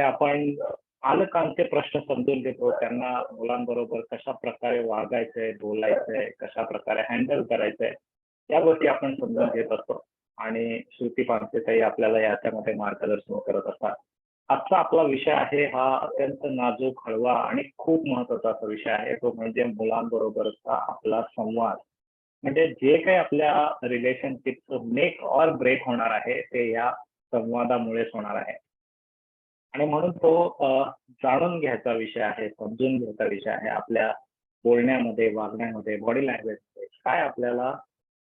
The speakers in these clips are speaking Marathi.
आपण पालकांचे प्रश्न समजून घेतो, त्यांना मुलांबरोबर कशा प्रकारे वागायचंय, बोलायचंय, कशा प्रकारे हँडल करायचंय, या गोष्टी आपण समजून घेत असतो. आणि श्रुती पानसेताई आपल्याला याच्यामध्ये मार्गदर्शन करत असतात. आजचा आपला विषय आहे हा अत्यंत नाजूक, हळवा आणि खूप महत्वाचा असा विषय आहे. तो म्हणजे मुलांबरोबरचा आपला संवाद. म्हणजे जे काही आपल्या रिलेशनशिपचं मेक ऑर ब्रेक होणार आहे, ते या संवादामुळेच होणार आहे. आणि म्हणून तो जाणून घ्यायचा विषय आहे, समजून घ्यायचा विषय आहे. आपल्या बोलण्यामध्ये, वागण्यामध्ये, बॉडी लँग्वेजमध्ये काय आपल्याला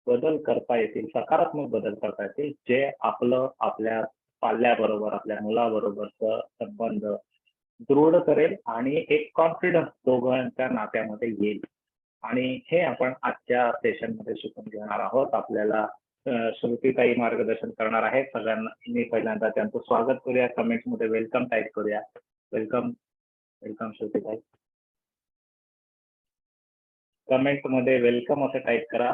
बदल करता येतील, सकारात्मक बदल करता येतील, जे आपल्या पाल्याबरोबर, आपल्या मुलाबरोबरचं संबंध दृढ करेल आणि एक कॉन्फिडन्स दोघांच्या नात्यामध्ये येईल. आणि हे आपण आजच्या सेशनमध्ये शिकून घेणार आहोत. आपल्याला श्रुतीताई मार्गदर्शन करणार आहेत. सगळ्यांना मी पहिल्यांदा त्यांचं स्वागत करूया. कमेंट्स मध्ये वेलकम टाईप करूया. वेलकम, वेलकम श्रुतीताई. कमेंट मध्ये वेलकम असं टाईप करा.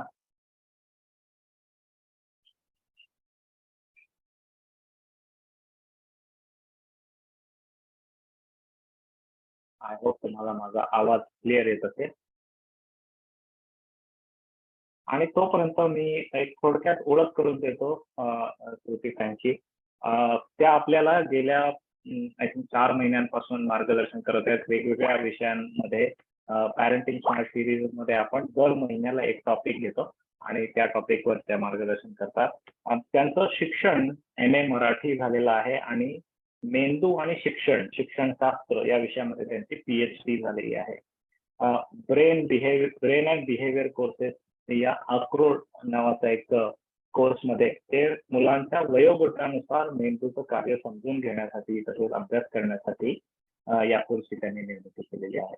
आय होप तुम्हाला माझा आवाज क्लिअर येत असेल. आणि तोपर्यंत मी एक थोडक्यात ओळख करून देतो श्रुतीताईंची. त्या आपल्याला गेल्या आय थिंक 4 महिन्यांपासून मार्गदर्शन करत आहेत वेगवेगळ्या विषयांमध्ये. पॅरेंटिंग स्मार्ट सिरीज मध्ये आपण दर महिन्याला एक टॉपिक घेतो आणि त्या टॉपिकवर त्या मार्गदर्शन करतात. त्यांचं शिक्षण MA मराठी झालेलं आहे आणि मेंदू आणि शिक्षणशास्त्र या विषयामध्ये त्यांची PhD झालेली आहे. ब्रेन अँड बिहेवियर कोर्सेस या अक्रोड नावाचा एक कोर्समध्ये ते मुलांच्या वयोगटानुसार मेंदूचं कार्य समजून घेण्यासाठी तसेच अभ्यास करण्यासाठी या कोर्सची त्यांनी निर्मिती केलेली आहे.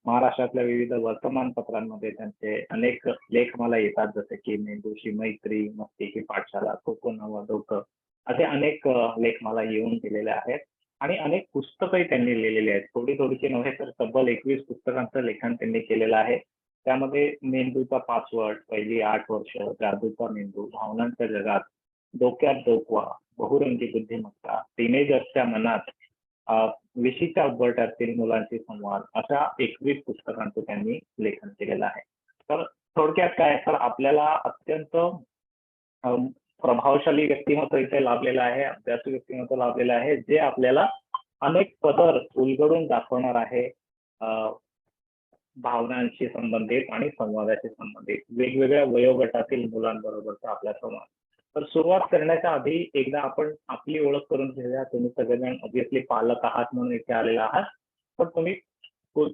महाराष्ट्रातल्या विविध वर्तमानपत्रांमध्ये त्यांचे अनेक लेख मला येतात, जसे की मेंदूची मैत्री, मस्ती की पाठशाला, कोको नवा डोकं, असे अनेक लेख मला येऊन गेलेले आहेत. आणि अनेक पुस्तकही त्यांनी लिहिलेली आहेत. थोडीशी नव्हे तर तब्बल 21 पुस्तकांचं लेखन त्यांनी केलेलं आहे. त्यामध्ये मेंदूचा पासवर्ड, पहिली 8 वर्ष, जादूचा मेंदू, भावनांच्या जगात, डोक्यात डोकवा, बहुरंगी बुद्धिमत्ता, टीनेजर्सच्या मनात, विशीच्या उंबरठ्यातील मुलांशी संवाद, अशा 21 पुस्तकांचं त्यांनी लेखन केलेलं आहे. तर थोडक्यात काय, तर आपल्याला अत्यंत प्रभावशाली व्यक्तिमत्व इथे लाभलेलं आहे, अभ्यासू व्यक्तिमत्व लाभलेलं आहे, जे आपल्याला अनेक पदर उलगडून दाखवणार आहे भावनांशी संबंधित आणि संवादाशी संबंधित वेगवेगळ्या वयोगटातील मुलांबरोबरचा आपला संवाद. तर सुरुवात करण्याच्या आधी एकदा आपण आपली ओळख करून घेऊया. तुम्ही सगळेजण ऑब्व्हियसली पालक आहात म्हणून इथे आलेला आहात, पण तुम्ही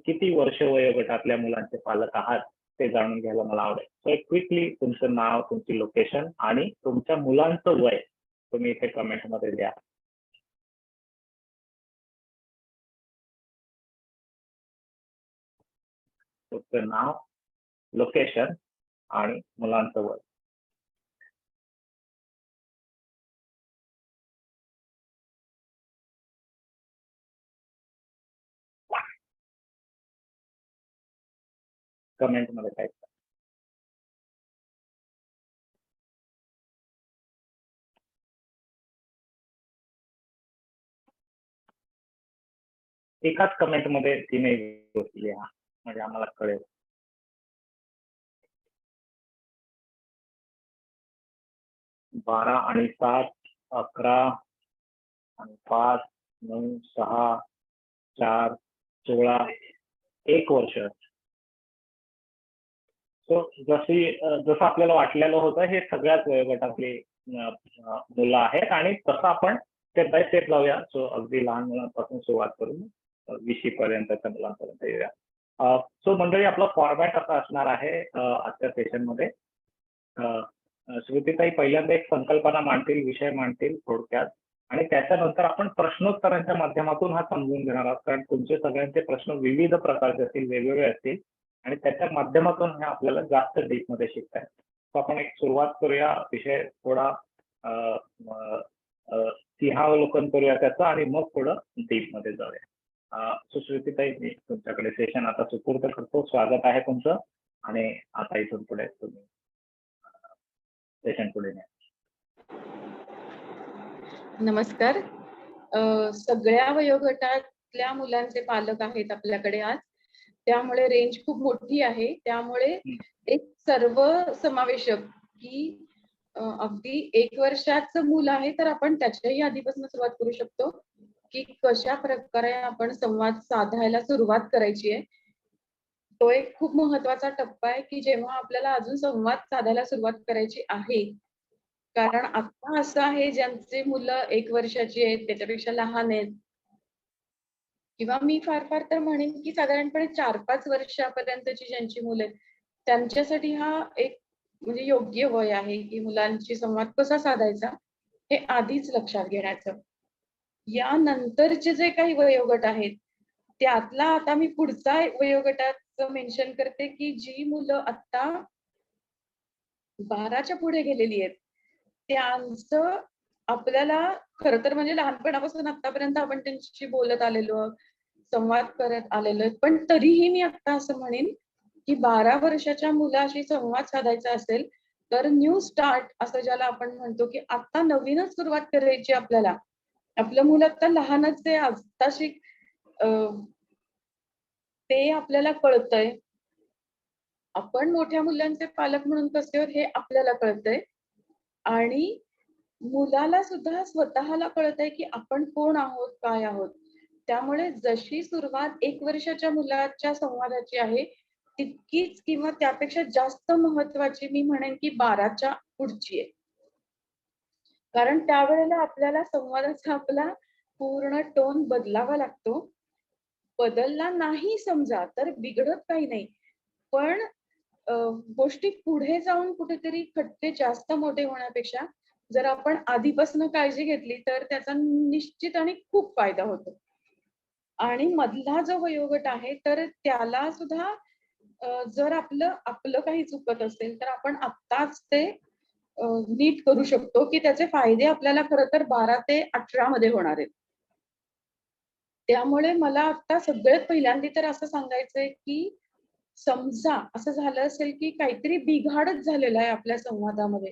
किती वर्ष वयोगटातल्या मुलांचे पालक आहात ते जाणून घ्यायला मला आवडेल. सो क्विकली तुमचं नाव, तुमची लोकेशन आणि तुमच्या मुलांचं वय तुम्ही इथे कमेंट मध्ये द्या. तुमचं नाव, लोकेशन आणि मुलांचं वय. कमेंट मध्ये टाईप करा. एकाच कमेंट मध्ये 3 गोष्टी लिहा म्हणजे आम्हाला कळेल. बारा आणि 7, 11 आणि 5, 9, 6, 4, 16, 1 वर्ष. सो जसं आपल्याला वाटलेलं होतं, हे सगळ्याच वयोगटातली मुलं आहेत आणि तसं आपण स्टेप बाय स्टेप जाऊया. सो अगदी लहान मुलांपासून सुरुवात करून 20 पर्यंतच्या मुलांपर्यंत येऊया. सो मंडळी, आपला फॉर्मॅट असा असणार आहे आजच्या सेशनमध्ये. श्रुतीताई पहिल्यांदा एक संकल्पना मांडतील, विषय मांडतील थोडक्यात, आणि त्याच्यानंतर आपण प्रश्नोत्तरांच्या माध्यमातून हा समजून घेणार आहोत. कारण तुमचे सगळ्यांचे प्रश्न विविध प्रकारचे असतील, वेगवेगळे असतील आणि त्याच्या माध्यमातून हे आपल्याला जास्त डीप मध्ये शिकता येईल. तर आपण एक सुरुवात करूया. विषय थोडा सिंहावलोकन करूया त्याचं आणि मग थोडं डीप मध्ये जाऊया. सुश्रुतीताई, मी तुमच्याकडे सेशन आता सुपूर्द करतो. स्वागत आहे तुमचं आणि आता इथून पुढे तुम्ही सेशन पुढे न्या. नमस्कार. सगळ्या वयोगटातल्या मुलांचे पालक आहेत आपल्याकडे आज. त्यामुळे रेंज खूप मोठी आहे. त्यामुळे एक सर्व समावेशक की अगदी 1 वर्षाचं मूल आहे तर आपण त्याच्याही आधीपासून सुरुवात करू शकतो, की कशा प्रकारे आपण संवाद साधायला सुरुवात करायची आहे. तो एक खूप महत्वाचा टप्पा आहे, की जेव्हा आपल्याला अजून संवाद साधायला सुरुवात करायची आहे. कारण आता असं आहे ज्यांची मुलं 1 वर्षाची आहेत, त्याच्यापेक्षा लहान आहेत किंवा मी फार तर म्हणेन, की साधारणपणे 4-5 वर्षापर्यंतची ज्यांची मुलं आहेत, त्यांच्यासाठी हा एक म्हणजे योग्य वय आहे, की मुलांशी संवाद कसा साधायचा, हे आधीच लक्षात घेण्याचं. यानंतरचे जे काही वयोगट आहेत, त्यातला आता मी पुढचा वयोगटाचं मेन्शन करते, की जी मुलं आता 12च्या पुढे गेलेली आहेत. त्यांचं आपल्याला खरं तर म्हणजे लहानपणापासून आत्तापर्यंत आपण त्यांच्याशी बोलत आलेलो, संवाद करत आलेलो आहे. पण तरीही मी आता असं म्हणेन, की 12 वर्षाच्या मुलाशी संवाद साधायचा असेल, तर न्यू स्टार्ट असं ज्याला आपण म्हणतो, की आता नवीनच सुरुवात करायची आपल्याला. आपलं मुलं आता लहानच आहे, आत्ताशी अ, ते आपल्याला कळतंय. आपण मोठ्या मुलांचे पालक म्हणून कसे आहोत हे आपल्याला कळतंय आणि मुलाला सुद्धा स्वतःला कळतंय, की आपण कोण आहोत, काय आहोत. त्यामुळे जशी सुरुवात 1 वर्षाच्या मुलाच्या संवादाची आहे, तितकीच किंवा त्यापेक्षा जास्त महत्त्वाची मी म्हणेन, की 12च्या पुढची आहे. कारण त्यावेळेला आपल्याला संवादाचा आपला पूर्ण टोन बदलावा लागतो. बदलला नाही समजा, तर बिघडत काही नाही. पण अ, गोष्टी पुढे जाऊन कुठेतरी खटके जास्त मोठे होण्यापेक्षा जर आपण आधीपासून काळजी घेतली, तर त्याचा निश्चित आणि खूप फायदा होतो. आणि मधला जो वयोगट आहे, तर त्याला सुद्धा जर आपलं आपलं काही चुकत असेल, तर आपण आत्ताच ते नीट करू शकतो, की त्याचे फायदे आपल्याला खरं तर 12 ते 18 मध्ये होणार आहेत. त्यामुळे मला आता सगळ्यात पहिल्यांदा तर असं सांगायचंय, की समजा असं झालं असेल, की काहीतरी बिघाडच झालेला आहे आपल्या संवादामध्ये.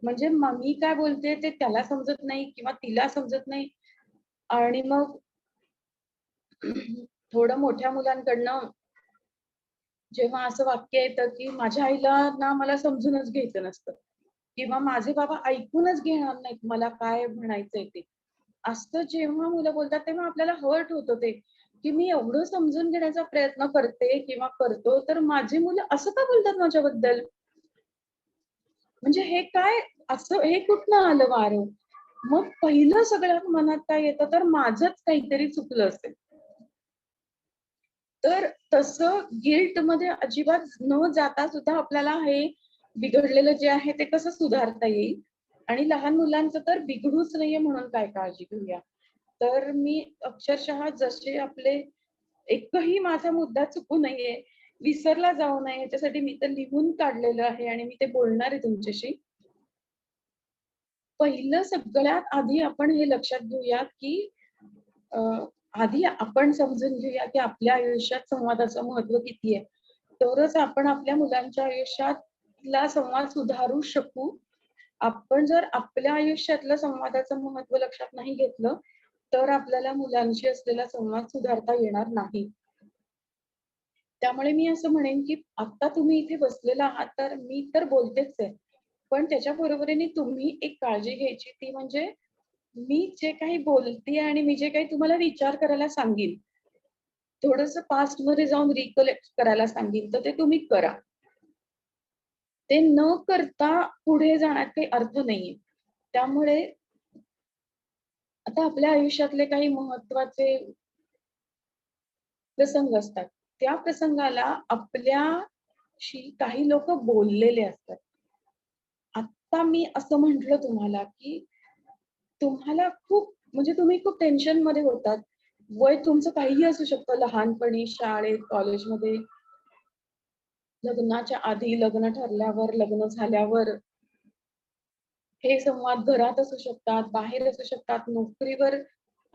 म्हणजे मी काय बोलतेय ते त्याला समजत नाही किंवा तिला समजत नाही आणि मग थोडं मोठ्या मुलांकडनं जेव्हा असं वाक्य येतं, की माझ्या आईला ना मला समजूनच घ्यायचं नसतं किंवा माझे बाबा ऐकूनच घेणार नाहीत मला काय म्हणायचंय ते. असं जेव्हा मुलं बोलतात तेव्हा आपल्याला हर्ट होतं ते, की मी एवढं समजून घेण्याचा प्रयत्न करते किंवा करतो, तर माझी मुलं असं का बोलतात माझ्याबद्दल? म्हणजे हे काय असं हे कुठनं आलं वारं? मग पहिलं सगळ्यात मनात काय येतं, तर माझंच काहीतरी चुकलं असेल. तर तसं गिल्टमध्ये अजिबात न जाता सुद्धा आपल्याला हे बिघडलेलं जे आहे ते कसं सुधारता येईल आणि लहान मुलांचं तर बिघडूच नाहीये म्हणून काय काळजी घेऊया. तर मी अक्षरशः जसे आपले एकही माझा मुद्दा चुकू नये, विसरला जाऊ नये याच्यासाठी मी तर लिहून काढलेलं आहे आणि मी ते बोलणार आहे तुमच्याशी. पहिलं सगळ्यात आधी आपण हे लक्षात घेऊया, की अ, आधी आपण समजून घेऊया, की आपल्या आयुष्यात संवादाचं महत्त्व किती आहे. तरच आपण आपल्या मुलांच्या आयुष्यातला संवाद सुधारू शकू. आपण जर आपल्या आयुष्यातलं संवादाचं महत्त्व लक्षात नाही घेतलं, तर आपल्याला मुलांशी असलेला संवाद सुधारता येणार नाही. त्यामुळे मी असं म्हणेन, की आता तुम्ही इथे बसलेला आहात, तर मी तर बोलतेच आहे. पण त्याच्या बरोबरीने तुम्ही एक काळजी घ्यायची ती म्हणजे मी जे काही बोलतेय आणि मी जे काही तुम्हाला विचार करायला सांगीन, थोडंसं पास्टमध्ये जाऊन रिकलेक्ट करायला सांगीन, तर ते तुम्ही करा. ते न करता पुढे जाण्यात काही अर्थ नाहीये. त्यामुळे आता आपल्या आयुष्यातले काही महत्त्वाचे प्रसंग असतात. त्या प्रसंगाला आपल्याशी काही लोकं बोललेले असतात. आत्ता मी असं म्हटलं तुम्हाला, की तुम्हाला खूप म्हणजे तुम्ही खूप टेन्शनमध्ये होतात. वय तुमचं काहीही असू शकतं लहानपणी, शाळेत, कॉलेजमध्ये, लग्नाच्या आधी, लग्न ठरल्यावर, लग्न झाल्यावर. हे संवाद घरात असू शकतात, बाहेर असू शकतात, नोकरीवर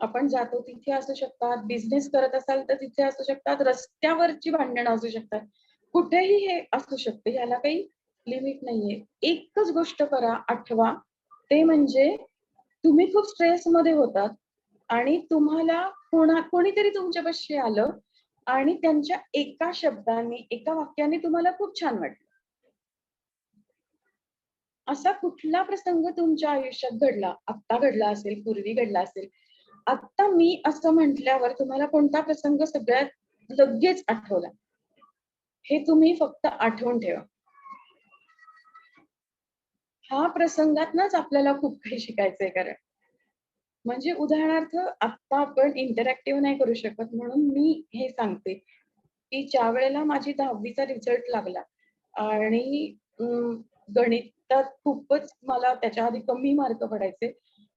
आपण जातो तिथे असू शकतात, बिझनेस करत असाल तर तिथे असू शकतात, रस्त्यावरची भांडणं असू शकतात. कुठेही हे असू शकते. ह्याला काही लिमिट नाहीये. एकच गोष्ट करा, आठवा, ते म्हणजे तुम्ही खूप स्ट्रेसमध्ये होतात. आणि तुम्हाला कोणीतरी तुमच्यापाशी आलं आणि त्यांच्या एका शब्दाने, एका वाक्याने तुम्हाला खूप छान वाटलं. असा कुठला प्रसंग तुमच्या आयुष्यात घडला? आत्ता घडला असेल, पूर्वी घडला असेल. आत्ता मी असं म्हटल्यावर तुम्हाला कोणता प्रसंग सगळ्यात लगेच आठवला? हे तुम्ही फक्त आठवून ठेवा. हा प्रसंगातनच आपल्याला खूप काही शिकायचंय कारण. म्हणजे उदाहरणार्थ आत्ता आपण इंटरॅक्टिव्ह नाही करू शकत म्हणून मी हे सांगते, की ज्यावेळेला माझी 10वी चा रिझल्ट लागला आणि गणितात खूपच मला त्याच्या आधी कमी मार्क पडायचे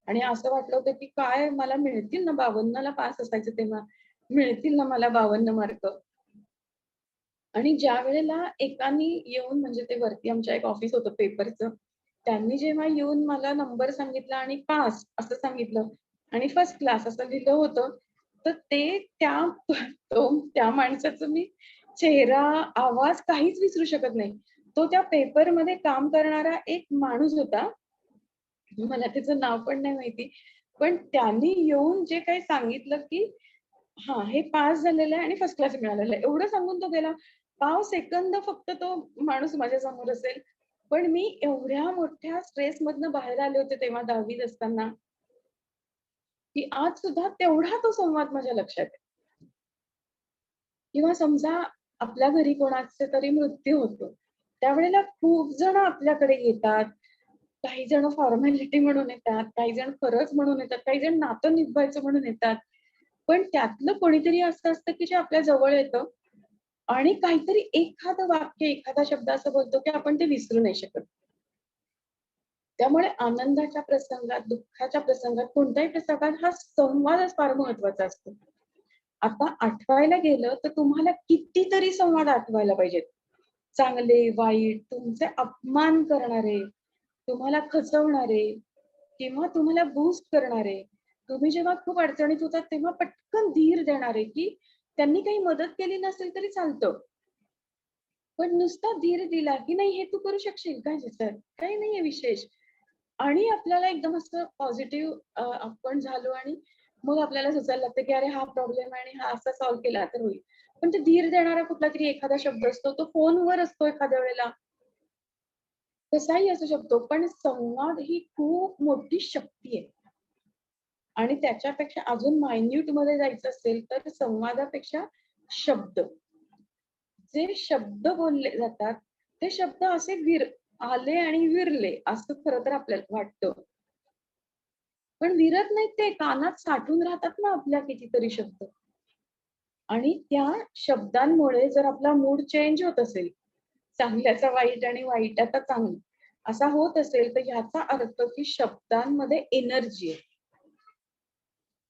आणि असं वाटलं होतं, की काय मला मिळतील ना 52 ला पास असायचं तेव्हा, मिळतील ना मला 52 मार्क. आणि ज्यावेळेला एकानी येऊन म्हणजे ते वरती आमच्या एक ऑफिस होतं पेपरचं. त्यांनी जेव्हा येऊन मला नंबर सांगितला आणि पास असं सांगितलं आणि फर्स्ट क्लास असं लिहिलं होतं. तर ते त्या माणसाचं मी चेहरा, आवाज काहीच विसरू शकत नाही. तो त्या पेपरमध्ये काम करणारा एक माणूस होता. मला त्याचं नाव पण नाही माहिती. पण त्यांनी येऊन जे काही सांगितलं, की हां, हे पास झालेलं आहे आणि फर्स्ट क्लास मिळालेला आहे. एवढं सांगून तो गेला. पाव सेकंद फक्त तो माणूस माझ्या समोर असेल. पण मी एवढ्या मोठ्या स्ट्रेसमधनं बाहेर आले होते तेव्हा 10वीत असताना, की आज सुद्धा तेवढा तो संवाद माझ्या लक्षात आहे. किंवा समजा आपल्या घरी कोणाचा तरी मृत्यू होतो. त्यावेळेला खूप जण आपल्याकडे येतात. काही जण फॉर्मॅलिटी म्हणून येतात, काही जण खरंच म्हणून येतात, काही जण नातं निभवायचं म्हणून येतात. पण त्यातलं कोणीतरी असं असतं, की जे आपल्या जवळ येतं आणि काहीतरी एखादं वाक्य, एखादा शब्द असं बोलतो, की आपण ते विसरू नाही शकत. त्यामुळे आनंदाच्या प्रसंगात, दुःखाच्या प्रसंगात, कोणत्याही प्रसंगात हा संवादच फार महत्वाचा असतो. आता आठवायला गेलं तर तुम्हाला कितीतरी संवाद आठवायला पाहिजेत. चांगले, वाईट, तुमचे अपमान करणारे, तुम्हाला खचवणारे किंवा तुम्हाला बूस्ट करणारे. तुम्ही जेव्हा खूप अडचणीत होतात तेव्हा पटकन धीर देणारे, की त्यांनी काही मदत केली नसेल तरी चालतं. पण नुसता धीर दिला, की "नाही हे तू करू शकशील, काय त्याच्यात? काही नाहीये विशेष." आणि आपल्याला एकदम असं पॉझिटिव्ह आपण झालो आणि मग आपल्याला सुचायला लागतं, की अरे हा प्रॉब्लेम आहे आणि हा असा सॉल्व्ह केला तर होईल. पण ते धीर देणारा कुठलातरी एखादा शब्द असतो, तो फोनवर असतो एखाद्या वेळेला, कसाही असू शकतो. पण संवाद ही खूप मोठी शक्ती आहे. आणि त्याच्यापेक्षा अजून मायन्यूटमध्ये जायचं असेल, तर संवादापेक्षा शब्द. जे शब्द बोलले जातात, ते शब्द असे आले आणि विरले असं खरं तर आपल्याला वाटतं. पण विरत नाहीत ते, कानात साठून राहतात ना आपल्या कितीतरी शब्द. आणि त्या शब्दांमुळे जर आपला मूड चेंज होत असेल, चांगल्याचा वाईट आणि वाईटाचा चांगलं असा होत असेल, तर ह्याचा अर्थ की शब्दांमध्ये एनर्जी आहे.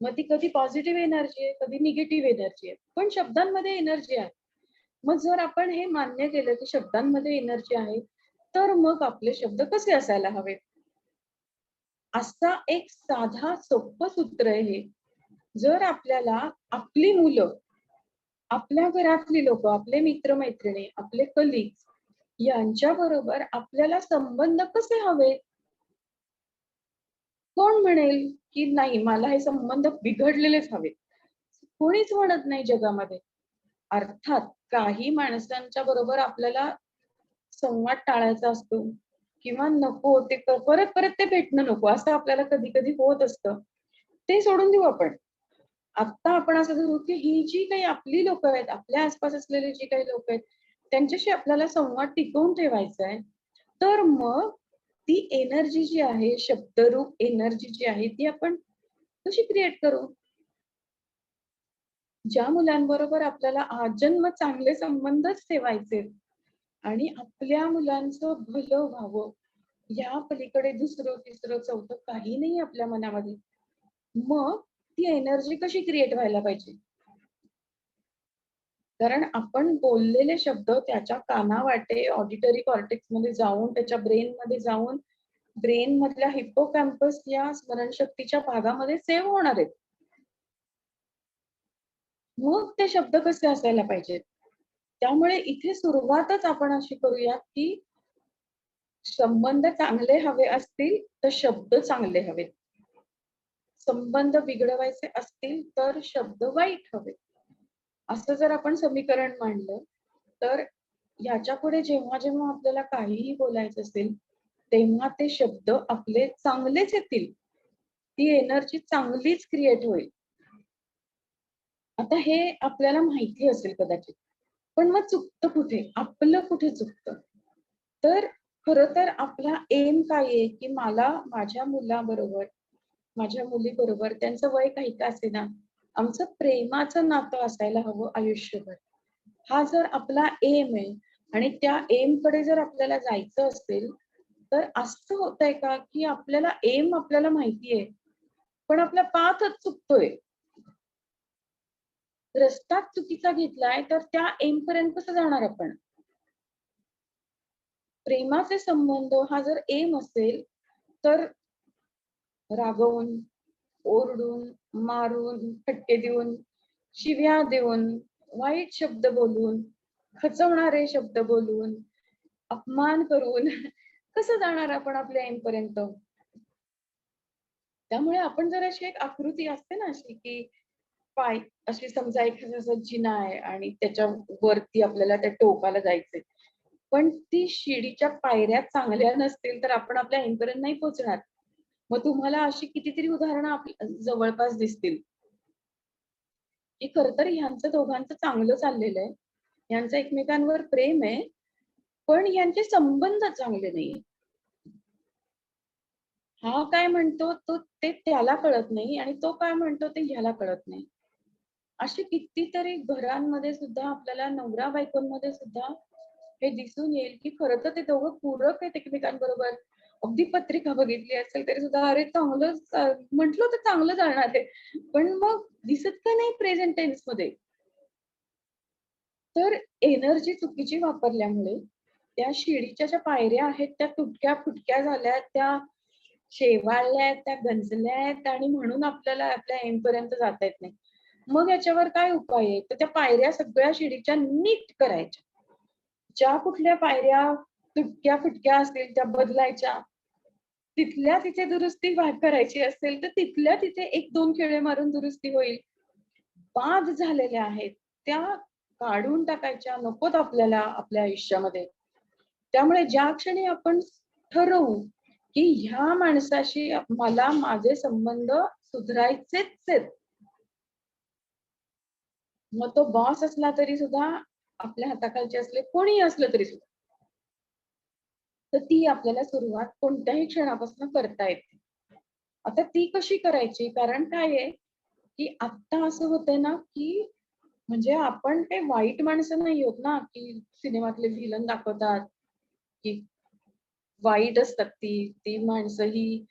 मग ती कधी पॉझिटिव्ह एनर्जी आहे, कधी निगेटिव्ह एनर्जी आहे. पण शब्दांमध्ये एनर्जी आहे. मग जर आपण हे मान्य केलं की शब्दांमध्ये एनर्जी आहे, तर मग आपले शब्द कसे असायला हवेत? असा एक साधा सोपं सूत्र आहे हे. जर आपल्याला आपली मुलं, आपल्या घरातली लोकं, आपले मित्र-मैत्रिणी, आपले कलीग्स यांच्याबरोबर आपल्याला संबंध कसे हवेत? कोण म्हणेल की नाही मला हे संबंध बिघडलेलेच हवेत? कोणीच म्हणत नाही जगामध्ये. अर्थात काही माणसांच्या बरोबर आपल्याला संवाद टाळायचा असतो किंवा नको ते परत-परत ते भेटणं नको असं आपल्याला कधी-कधी होत असतं. ते सोडून देऊ आपण. आत्ता आपण असं धरू, की ही जी काही आपली लोकं आहेत, आपल्या आसपास असलेली जी काही लोकं आहेत, त्यांच्याशी आपल्याला संवाद टिकवून ठेवायचा आहे. तर मग ती एनर्जी जी आहे, शब्दरूप एनर्जी जी आहे, ती आपण कशी क्रिएट करू? ज्या मुलांबरोबर आपल्याला आजन्म चांगले संबंधच ठेवायचे आणि आपल्या मुलांचं भलं व्हावं, या पलीकडे दुसरं, तिसरं, चौथं काही नाही आपल्या मनामध्ये. मग ती एनर्जी कशी क्रिएट व्हायला पाहिजे? कारण आपण बोललेले शब्द त्याच्या कानावाटे ऑडिटरी कॉर्टेक्समध्ये जाऊन, त्याच्या ब्रेनमध्ये जाऊन, ब्रेन मधल्या हिप्पोकॅम्पस या स्मरणशक्तीच्या भागामध्ये सेव्ह होणार आहेत. मग ते शब्द कसे असायला पाहिजेत? त्यामुळे इथे सुरुवातच आपण अशी करूया, की संबंध चांगले हवे असतील, तर शब्द चांगले हवेत. संबंध बिघडवायचे असतील तर शब्द वाईट हवे. असं जर आपण समीकरण मांडलं तर याच्या पुढे जेव्हा जेव्हा आपल्याला काहीही बोलायचं असेल तेव्हा ते शब्द आपले चांगलेच येतील. ती एनर्जी चांगलीच क्रिएट होईल. आता हे आपल्याला माहिती असेल कदाचित. पण मग चुकतं कुठे? आपलं कुठे चुकतं? तर खरं तर आपला एम काय आहे, की मला माझ्या मुलाबरोबर, माझ्या मुलीबरोबर त्यांचं वय काही का असेना, आमचं प्रेमाचं नातं असायला हवं आयुष्यभर. हा जर आपला एम आहे आणि त्या एमकडे जर आपल्याला जायचं असेल, तर असं होतंय का, की आपल्याला एम आपल्याला माहिती आहे, पण आपला पाथच चुकतोय. रस्ताच चुकीचा घेतलाय, तर त्या एम पर्यंत कसं जाणार आपण? प्रेमाचे संबंध हा जर एम असेल, तर रागवून, ओरडून, मारून, फटके देऊन, शिव्या देऊन, वाईट शब्द बोलून, खचवणारे शब्द बोलून, अपमान करून कसं जाणार आपण आपल्या एम पर्यंत? त्यामुळे आपण जर अशी एक आकृती असते ना अशी, की पाय अशी समजा एखादा जिना आहे आणि त्याच्या वरती आपल्याला त्या टोकाला जायचंय. पण ती शिडीच्या पायऱ्या चांगल्या नसतील, तर आपण आपल्या एम पर्यंत नाही पोहोचणार. मग तुम्हाला अशी कितीतरी उदाहरणं जवळपास दिसतील, की खरं तर ह्यांचं दोघांचं चांगलं चाललेलं आहे. ह्यांचं एकमेकांवर प्रेम आहे, पण ह्यांचे संबंध चांगले नाहीये. हा काय म्हणतो ते त्याला कळत नाही आणि तो काय म्हणतो ते ह्याला कळत नाही. असे कितीतरी घरांमध्ये सुद्धा आपल्याला नवरा-बायकोंमध्ये सुद्धा हे दिसून येईल, की खरं तर ते दोघं पूरक आहेत एकमेकांबरोबर. अगदी पत्रिका बघितली असेल तरी सुद्धा अरे चांगलंच म्हटलं तर चांगलं चालणार आहे. पण मग दिसत का नाही प्रेझेंट टेन्समध्ये? तर एनर्जी चुकीची वापरल्यामुळे त्या शिडीच्या ज्या पायऱ्या आहेत त्या तुटक्या-फुटक्या झाल्या, त्या शेवाळल्या, त्या गंजल्यात आणि म्हणून आपल्याला आपल्या एंडपर्यंत जाता येत नाही. मग याच्यावर काय उपाय आहे? तर त्या पायऱ्या सगळ्या शिडीच्या नीट करायच्या. ज्या कुठल्या पायऱ्या तुटक्या-फुटक्या असतील त्या बदलायच्या. तिथल्या तिथे दुरुस्ती करायची असेल, तर तिथल्या तिथे 1-2 खेळे मारून दुरुस्ती होईल. बाद झालेल्या आहेत, त्या काढून टाकायच्या नकोत आपल्याला आपल्या आयुष्यामध्ये. त्यामुळे ज्या क्षणी आपण ठरवू, की ह्या माणसाशी मला माझे संबंध सुधारायचेच आहेत. मग तो बॉस असला तरी सुद्धा, आपल्या हाताखालचे असले कोणीही असलं तरी सुद्धा. तर ती आपल्याला सुरुवात कोणत्याही क्षणापासून करता येते. आता ती कशी करायची? कारण काय आहे, की आत्ता असं होतंय ना, की म्हणजे आपण काही वाईट माणसं नाही आहोत ना, की सिनेमातले व्हिलन दाखवतात, की वाईट असतात ती माणसं ही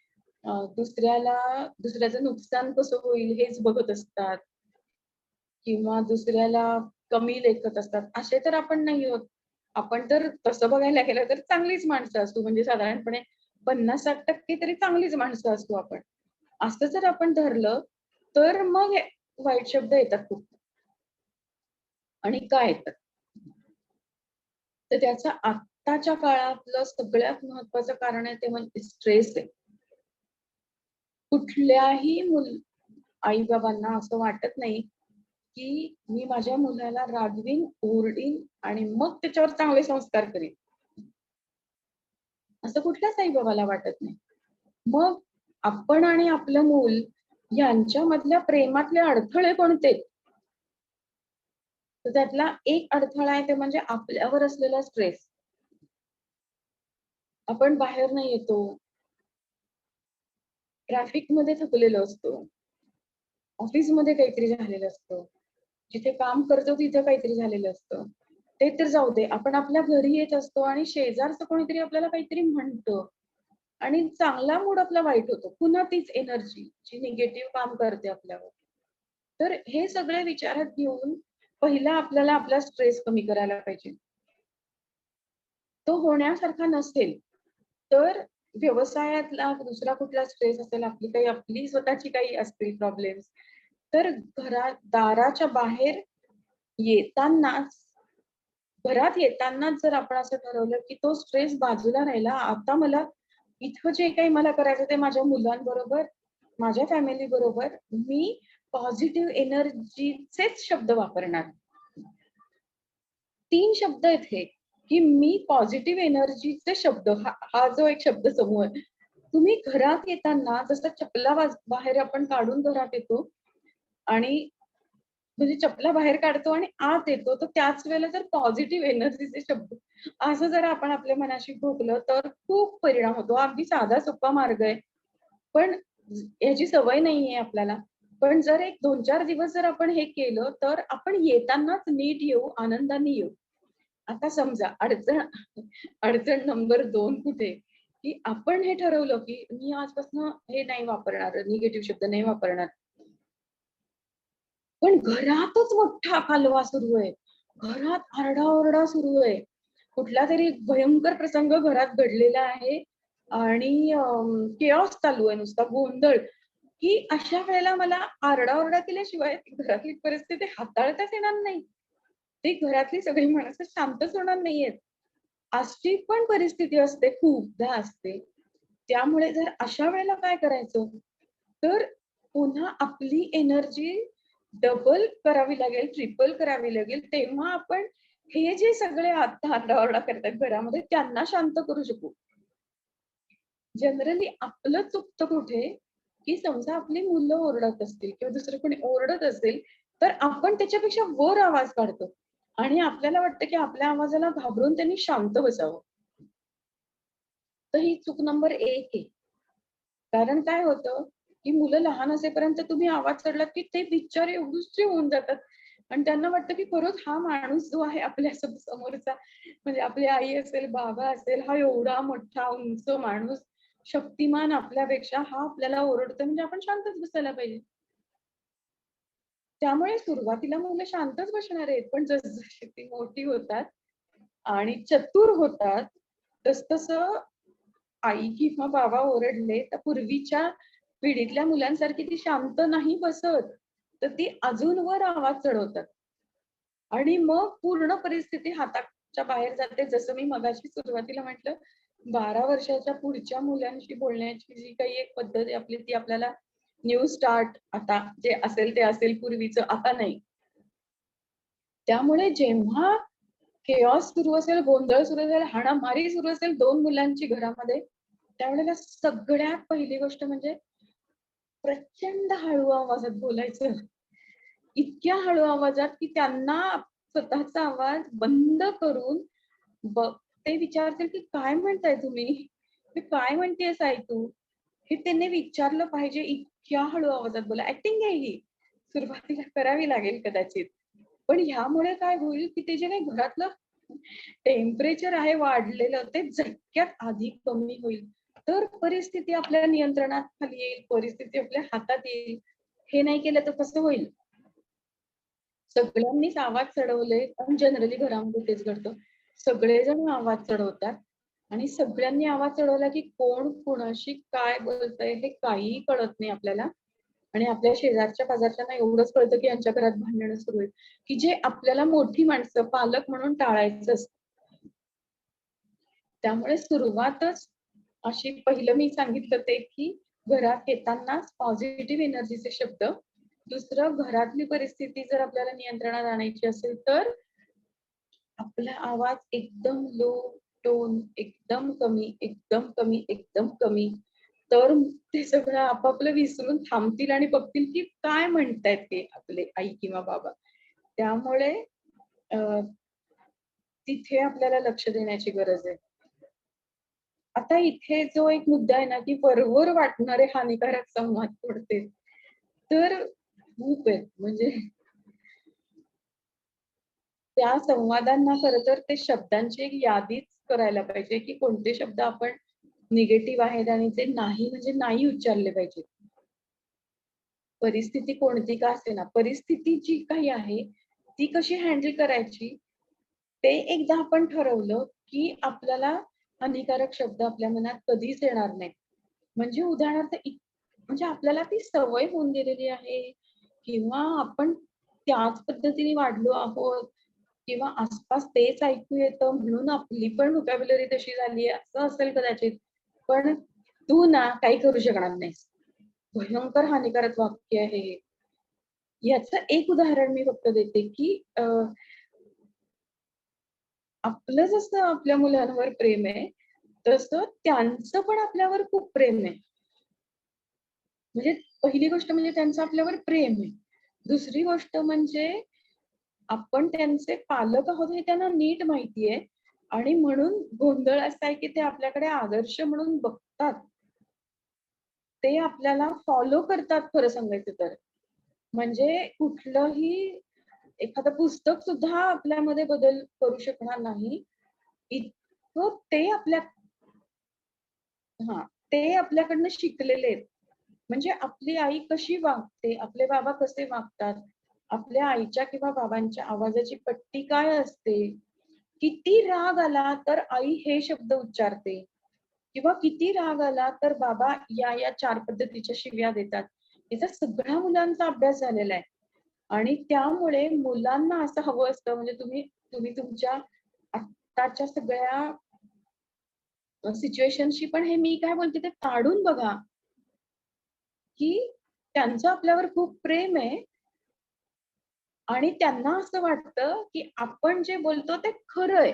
दुसऱ्याचं नुकसान कसं होईल हेच बघत असतात किंवा दुसऱ्याला कमी लेखत असतात. असे तर आपण नाही आहोत. आपण तर तसं बघायला गेलं तर चांगलीच माणसं असतो. म्हणजे साधारणपणे 50-60% तरी चांगलीच माणसं असतो आपण. असं जर आपण धरलं, तर मग हे वाईट शब्द येतात खूप आणि का येतात? तर त्याचं आत्ताच्या काळातलं सगळ्यात महत्त्वाचं कारण आहे ते म्हणजे स्ट्रेस आहे. कुठल्याही आई-बाबांना असं वाटत नाही, की मी माझ्या मुलाला रागवीन, ओरडीन आणि मग त्याच्यावर चांगले संस्कार करीन. असं कुठल्याच आई-बाबाला वाटत नाही. मग आपण आणि आपलं मूल यांच्यामधल्या प्रेमातले अडथळे कोणते? तर त्यातला एक अडथळा आहे ते म्हणजे आपल्यावर असलेला स्ट्रेस. आपण बाहेर नाही येतो, ट्रॅफिकमध्ये थकलेलो असतो, ऑफिसमध्ये काहीतरी झालेलं असतं, जिथे काम करतो तिथे काहीतरी झालेलं असतं. ते तर जाऊ दे, आपण आपल्या घरी येत असतो आणि शेजारचं कोणीतरी आपल्याला काहीतरी म्हणतं आणि चांगला मूड आपला वाईट होतो. पुन्हा तीच एनर्जी जी निगेटिव्ह काम करते आपल्यावर. तर हे सगळे विचारात घेऊन पहिला आपल्याला आपला स्ट्रेस कमी करायला पाहिजे. तो होण्यासारखा नसेल, तर व्यवसायातला दुसरा कुठला स्ट्रेस असेल, आपली स्वतःची काही असतील प्रॉब्लेम्स, तर दाराच्या बाहेर येतानाच, घरात येतानाच जर आपण असं ठरवलं, की तो स्ट्रेस बाजूला राहिला. आता मला इथं जे काही मला करायचं ते माझ्या मुलांबरोबर माझ्या फॅमिली बरोबर मी पॉझिटिव्ह एनर्जीचेच शब्द वापरणार. 3 शब्द आहेत हे, की मी पॉझिटिव्ह एनर्जीचे शब्द हा जो एक शब्दसमूह आहे. तुम्ही घरात येताना जसं चपला बाहेर आपण काढून घरात येतो आणि म्हणजे चपला बाहेर काढतो आणि आत येतो, तर त्याच वेळेला जर पॉझिटिव्ह एनर्जीचे शब्द असं जर आपण आपल्या मनाशी ठोकलं तर खूप परिणाम होतो. हा अगदी साधा सोपा मार्ग आहे. पण याची सवय नाहीये आपल्याला. पण जर एक 2-4 दिवस जर आपण हे केलं, तर आपण येतानाच नीट येऊ, आनंदाने येऊ. आता समजा अडचण अडचण नंबर 2 कुठे? की आपण हे ठरवलं, की मी आजपासून हे नाही वापरणार, निगेटिव्ह शब्द नाही वापरणार. पण घरातच मोठा कालवा सुरू आहे. घरात आरडाओरडा सुरू आहे. कुठलातरी भयंकर प्रसंग घरात घडलेला आहे आणि केओस चालू आहे, नुसता गोंधळ, की अशा वेळेला मला आरडाओरडा केल्याशिवाय ती घरातली परिस्थिती हाताळताच येणार नाही. ती घरातली सगळी माणसं शांतच होणार नाहीयेत. अशी पण परिस्थिती असते, खूपदा असते. त्यामुळे जर अशा वेळेला काय करायचं? तर पुन्हा आपली एनर्जी डबल करावी लागेल, ट्रिपल करावी लागेल. तेव्हा आपण हे जे सगळे आता आरडाओरडा करतायत घरामध्ये त्यांना शांत करू शकू. जनरली आपलं चुकतं कुठे, की समजा आपली मुलं ओरडत असतील किंवा दुसरं कोणी ओरडत असेल, तर आपण त्याच्यापेक्षा वर आवाज काढतो आणि आपल्याला वाटतं, की आपल्या आवाजाला घाबरून त्यांनी शांत बसावं. तर ही चूक नंबर 1 आहे. कारण काय होतं, की मुलं लहान असेपर्यंत तुम्ही आवाज चढलात, की ते बिचारे एवढूसे होऊन जातात आणि त्यांना वाटतं, की खरंच हा माणूस जो आहे आपल्या समोरचा म्हणजे आपली आई असेल, बाबा असेल, हा एवढा मोठा उंच माणूस, शक्तिमान आपल्यापेक्षा हा आपल्याला ओरडतोय म्हणजे आपण शांतच बसायला पाहिजे. त्यामुळे सुरुवातीला मुलं शांतच बसणार आहेत. पण जसजशी ती मोठी होतात आणि चतुर होतात, तसतसं आई किंवा बाबा ओरडले, तर पूर्वीच्या पिढीतल्या मुलांसारखी ती शांत नाही बसत. तर ती अजून वर आवाज चढवतात आणि मग पूर्ण परिस्थिती हाताच्या बाहेर जाते. जसं मी मगाशी सुरुवातीला म्हटलं, 12 वर्षाच्या पुढच्या मुलांशी बोलण्याची जी काही एक पद्धत आहे आपली, ती आपल्याला न्यू स्टार्ट आता जे असेल ते असेल, पूर्वीचं आता नाही. त्यामुळे जेव्हा केओस सुरू असेल, गोंधळ सुरू असेल, हाणामारी सुरू असेल 2 मुलांची घरामध्ये, त्यावेळेला सगळ्यात पहिली गोष्ट म्हणजे प्रचंड हळू आवाजात बोलायचं. इतक्या हळू आवाजात, की त्यांना स्वतःचा आवाज बंद करून ते विचारतील, की "काय म्हणताय तुम्ही? हे काय म्हणतेयस आई तू?" हे त्यांनी विचारलं पाहिजे. इतक्या हळू आवाजात बोला. ॲक्टिंग आहे ही. सुरुवातीला करावी लागेल कदाचित. पण ह्यामुळे काय होईल, की ते जे काही घरातलं टेम्परेचर आहे वाढलेलं, ते झटक्यात आधी कमी होईल. तर परिस्थिती आपल्या नियंत्रणात खाली येईल, परिस्थिती आपल्या हातात येईल. हे नाही केलं तर कसं होईल? सगळ्यांनीच आवाज चढवले आणि जनरली घरामध्ये तेच घडतं. सगळेजण आवाज चढवतात आणि सगळ्यांनी आवाज चढवला, की कोण कोणाशी काय बोलतंय हे काहीही कळत नाही आपल्याला. आणि आपल्या शेजारच्या पाजारच्यांना एवढंच कळतं, की यांच्या घरात भांडणं सुरू आहेत, की जे आपल्याला मोठी माणसं पालक म्हणून टाळायचं असतं. त्यामुळे सुरुवातच अशी पहिलं मी सांगितलं ते, की घरात येतानाच पॉझिटिव्ह एनर्जीचे शब्द. दुसरं घरातली परिस्थिती जर आपल्याला नियंत्रणात आणायची असेल, तर आपला आवाज एकदम लो टोन, एकदम कमी, एकदम कमी, एकदम कमी. तर ते सगळं आपापलं विसरून थांबतील आणि बघतील, की काय म्हणतायत ते आपले आई किंवा बाबा. त्यामुळे अ, तिथे आपल्याला लक्ष देण्याची गरज आहे. आता इथे जो एक मुद्दा आहे ना, की वरवर वाटणारे हानिकारक संवाद कोणते? तर खूप आहेत. म्हणजे त्या संवादांना खरं तर ते शब्दांची एक यादीच करायला पाहिजे, की कोणते शब्द आपण निगेटिव्ह आहेत आणि ते नाही म्हणजे नाही उच्चारले पाहिजेत. परिस्थिती कोणती का असेना, परिस्थिती जी काही आहे, ती कशी हँडल करायची, ते एकदा आपण ठरवलं, की आपल्याला हानिकारक शब्द आपल्या मनात कधीच येणार नाहीत. म्हणजे उदाहरणार्थ म्हणजे आपल्याला ती सवय होऊन गेलेली आहे किंवा आपण त्याच पद्धतीने वाढलो आहोत किंवा आसपास तेच ऐकू येतं म्हणून आपली पण व्होकॅब्युलरी तशी झाली आहे, असं असेल कदाचित. पण तू ना काही करू शकणार नाहीस. भयंकर हानिकारक वाक्य आहे हे. याचं एक उदाहरण मी फक्त देते, की आपलं जसं आपल्या मुलांवर प्रेम आहे, तसं त्यांचं पण आपल्यावर खूप प्रेम आहे. म्हणजे पहिली गोष्ट म्हणजे त्यांचं आपल्यावर प्रेम आहे. दुसरी गोष्ट म्हणजे आपण त्यांचे पालक आहोत हे त्यांना नीट माहिती आहे आणि म्हणून गोंधळ असा आहे, की ते आपल्याकडे आदर्श म्हणून बघतात. ते आपल्याला फॉलो करतात खरं सांगायचं तर. म्हणजे कुठलंही एखादं पुस्तक सुद्धा आपल्यामध्ये बदल करू शकणार नाही. इतकं ते हां, ते आपल्याकडनं शिकलेले आहेत. म्हणजे आपली आई कशी वागते, आपले बाबा कसे वागतात, आपल्या आईच्या किंवा बाबांच्या आवाजाची पट्टी काय असते, किती राग आला तर आई हे शब्द उच्चारते किंवा किती राग आला तर बाबा या 4 पद्धतीच्या शिव्या देतात. याचा सगळ्या मुलांचा अभ्यास झालेला आहे. आणि त्यामुळे मुलांना असं हवं असतं म्हणजे तुम्ही तुम्ही तुमच्या आत्ताच्या सगळ्या सिच्युएशनशी पण हे मी काय बोलते ते काढून बघा, की त्यांचं आपल्यावर खूप प्रेम आहे आणि त्यांना असं वाटतं, की आपण जे बोलतो ते खरं आहे.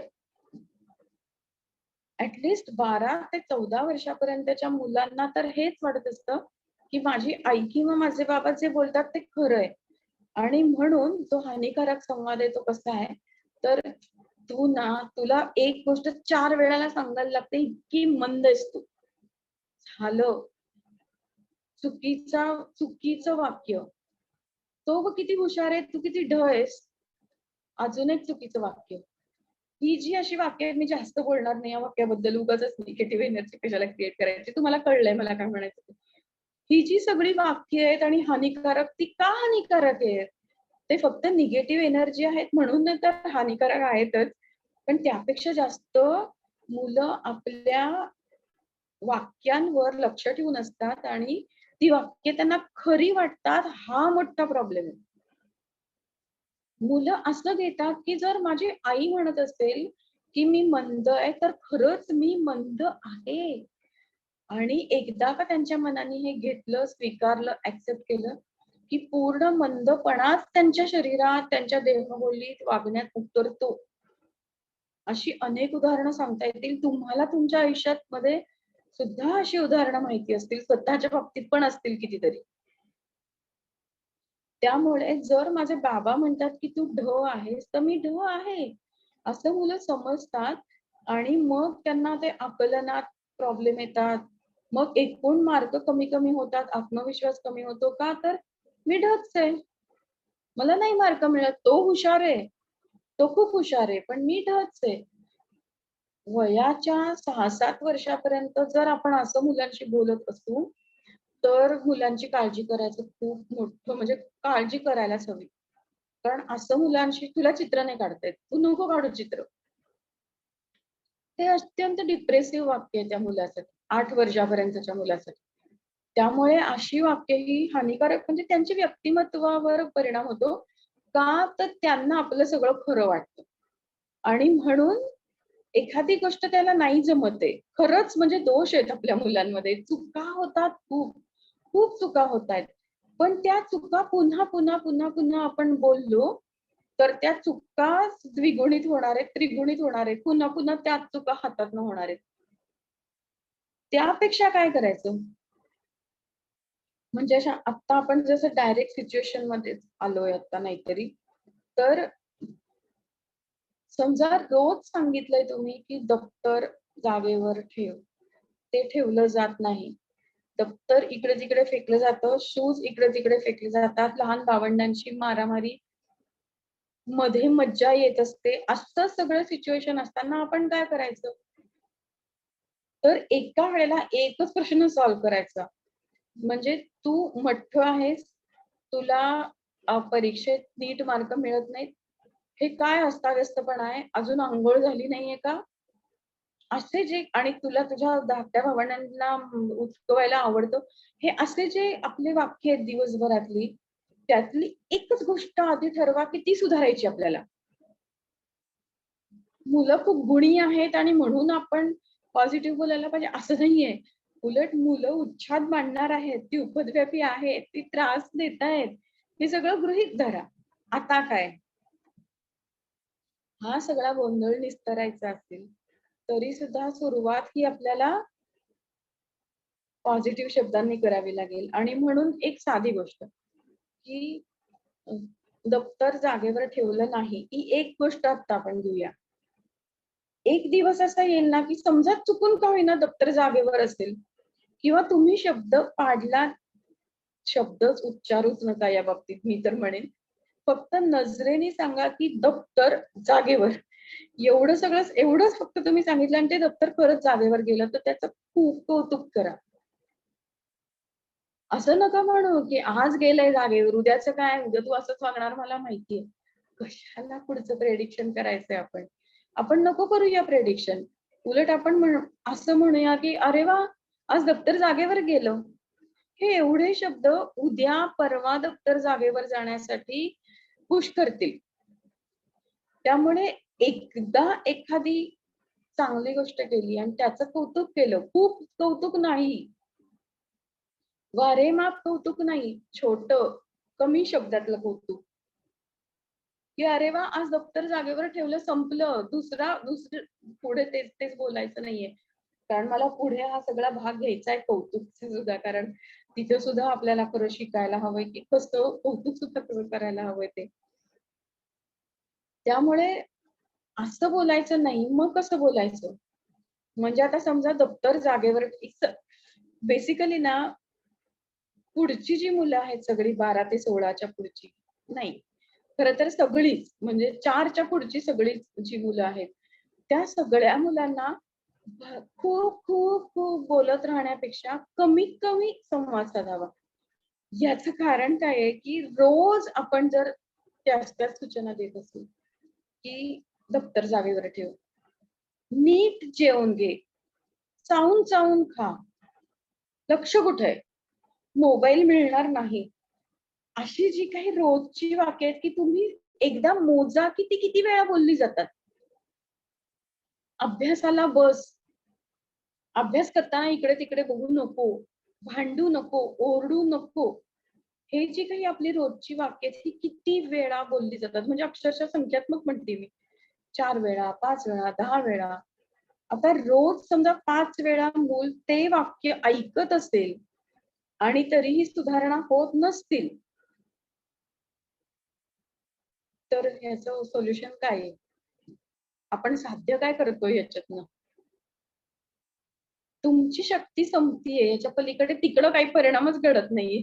ॲट 12 ते 14 वर्षापर्यंतच्या मुलांना तर हेच वाटत असतं, की माझी आई किंवा माझे बाबा जे बोलतात ते खरं आहे. आणि म्हणून तो हानिकारक संवाद आहे तो कसा आहे, तर तुला एक गोष्ट 4 वेळेला सांगायला लागते, इतकी मंद आहेस तू. झालं. चुकीचं वाक्य. तो बघ किती हुशार आहे, तू किती ढ आहेस. अजून एक चुकीचं वाक्य. ही जी अशी वाक्य आहेत, मी जास्त बोलणार नाही या वाक्याबद्दल. उगाचच निगेटिव्ह एनर्जी कशाला क्रिएट करायची. तुम्हाला कळलंय मला काय म्हणायचं ते. ही जी सगळी वाक्य आहेत आणि हानिकारक, ती का हानिकारक आहेत? ते फक्त निगेटिव्ह एनर्जी आहेत म्हणून तर हानिकारक आहेतच. पण त्यापेक्षा जास्त मुलं आपल्या वाक्यांवर लक्ष ठेवून असतात आणि ती वाक्य त्यांना खरी वाटतात, हा मोठा प्रॉब्लेम आहे. मुलं असं घेतात, की जर माझी आई म्हणत असेल, की मी मंद आहे, तर खरंच मी मंद आहे. आणि एकदा का त्यांच्या मनाने हे घेतलं, स्वीकारलं, एक्सेप्ट केलं, की पूर्ण मंदपणाच त्यांच्या शरीरात, त्यांच्या देहबोलीत, वागण्यात उतरतो. अशी अनेक उदाहरणं सांगता येतील. तुम्हाला तुमच्या आयुष्यात मध्ये सुद्धा अशी उदाहरणं माहिती असतील. स्वतःच्या बाबतीत पण असतील कितीतरी. त्यामुळे जर माझे बाबा म्हणतात, की "तू ढ आहेस," तर मी ढ आहे. असं मुलं समजतात आणि मग त्यांना ते आकलनात प्रॉब्लेम येतात. मग एकूण मार्क कमी-कमी होतात, आत्मविश्वास कमी होतो. का? तर मी ढच आहे. मला नाही मार्क मिळत. तो हुशार आहे. तो खूप हुशार आहे, पण मी ढच आहे. वयाच्या 6-7 वर्षापर्यंत जर आपण असं मुलांशी बोलत असू, तर मुलांची काळजी करायचं खूप मोठं म्हणजे काळजी करायलाच हवी. कारण असं मुलांशी तुला चित्र नाही काढता येत. तू नको काढू चित्र. ते अत्यंत डिप्रेसिव्ह वाक्य आहे त्या मुलासाठी, 8 वर्षापर्यंतच्या मुलासाठी. त्यामुळे अशी वाक्य ही हानिकारक म्हणजे त्यांच्या व्यक्तिमत्त्वावर परिणाम होतो. का? तर त्यांना आपलं सगळं खरं वाटतं आणि म्हणून एखादी गोष्ट त्याला नाही जमत आहे. खरंच म्हणजे दोष आहेत आपल्या मुलांमध्ये. चुका होतात खूप. खूप चुका होतायत. पण त्या चुका पुन्हा आपण बोललो, तर त्या चुकाच द्विगुणित होणार आहेत, त्रिगुणित होणार आहेत. पुन्हा त्याच चुका हातातनं होणार आहेत. त्यापेक्षा काय करायचं? म्हणजे अशा आत्ता आपण जसं डायरेक्ट सिच्युएशनमध्येच आलोय आता नाहीतरी. तर समजा रोज सांगितलंय तुम्ही, की दप्तर जागेवर ठेव. ते ठेवलं जात नाही. दप्तर इकडे-तिकडे फेकलं जातं, शूज इकडे-तिकडे फेकले जातात, लहान भावंडांची मारामारी, मध्ये मज्जा येत असते. असं सगळं सिच्युएशन असताना आपण काय करायचं? तर एका वेळेला एकच प्रश्न सॉल्व्ह करायचा. म्हणजे तू मठ्ठ आहेस, तुला परीक्षेत नीट मार्क मिळत नाहीत. हे काय अस्ताव्यस्तपणा आहे? अजून अंघोळ झाली नाहीये का? असे जे आणि तुला तुझ्या धाकट्या भावंडांना उचकवायला आवडतं. हे असे जे आपले वाक्य आहेत दिवसभरातली, त्यातली एकच गोष्ट आधी ठरवा की ती सुधारायची आपल्याला. मुलं खूप गुणी आहेत आणि म्हणून आपण पॉझिटिव्ह बोलायला पाहिजे असं नाहीये. उलट मुलं उच्छाद मांडणार आहेत, ती उपद्व्यापी आहेत, ती त्रास देत आहेत, हे सगळं गृहीत धरा. आता काय? हा सगळा गोंधळ निस्तरायचा असेल, तरी सुद्धा सुरुवात ही आपल्याला पॉझिटिव्ह शब्दांनी करावी लागेल. आणि म्हणून एक साधी गोष्ट, की अ, दप्तर जागेवर ठेवलं नाही, ही एक गोष्ट आता आपण घेऊया. एक दिवस असा येईल ना, की समजा चुकून का होईना दप्तर जागेवर असेल किंवा तुम्ही शब्द पाडला, शब्दच उच्चारूच नका या बाबतीत मी तर म्हणेन. फक्त नजरेने सांगा, की दप्तर जागेवर. एवढंच फक्त तुम्ही सांगितलं आणि ते दप्तर खरंच जागेवर गेलं, तर त्याचं खूप कौतुक करा. असं नका म्हणू, की आज गेलंय जागेवर, उद्याचं काय? उद्या तू असंच वागणार मला माहितीये. कशाला पुढचं प्रेडिक्शन करायचंय आपण? आपण नको करूया प्रेडिक्शन. उलट आपण असं म्हणूया, की "अरे वाह! आज दप्तर जागेवर गेलं." हे एवढे शब्द उद्या, परवा दप्तर जागेवर जाण्यासाठी पुश करतील. त्यामुळे एकदा एखादी चांगली गोष्ट केली आणि त्याचं कौतुक केलं, खूप कौतुक नाही, वारेमाप कौतुक नाही, छोटं, कमी शब्दातलं कौतुक, की "अरे वाह! आज दप्तर जागेवर ठेवलं, संपलं." दुसरं पुढे तेच तेच बोलायचं नाहीये. कारण मला पुढे हा सगळा भाग घ्यायचा आहे कौतुकचा सुद्धा. कारण तिथे सुद्धा आपल्याला खरं शिकायला हवंय, की कसं कौतुक सुद्धा कसं करायला हवंय ते. त्यामुळे असं बोलायचं नाही, मग कसं बोलायचं? म्हणजे आता समजा दप्तर जागेवर बेसिकली ना, पुढची जी मुलं आहेत सगळी 12 ते 16च्या पुढची, नाही. खरं तर सगळीच म्हणजे 4च्या पुढची सगळीच जी मुलं आहेत, त्या सगळ्या मुलांना खूप, खूप, खूप बोलत राहण्यापेक्षा कमीत कमी संवाद साधावा. याचं कारण काय आहे, की रोज आपण जर त्याच सूचना देत असू, की दप्तर जागेवर ठेव, नीट जेवून घे, चावून-चावून खा, लक्ष कुठे आहे? मोबाईल मिळणार नाही. अशी जी काही रोजची वाक्य आहेत, की तुम्ही एकदा मोजा, की ती किती वेळा बोलली जातात. अभ्यासाला बस. अभ्यास करताना इकडे-तिकडे बघू नको, भांडू नको, ओरडू नको. हे जी काही आपली रोजची वाक्य आहेत, ही किती वेळा बोलली जातात. म्हणजे अक्षरशः संख्यात्मक म्हणते मी. 4 वेळा, 5 वेळा, 10 वेळा. आता रोज समजा 5 वेळा मूल ते वाक्य ऐकत असेल आणि तरीही सुधारणा होत नसतील, तर ह्याचं सोल्युशन काय आहे? आपण साध्य काय करतोय याच्यातनं? तुमची शक्ती संपतीये. याच्या पलीकडे तिकडं काही परिणामच घडत नाहीये.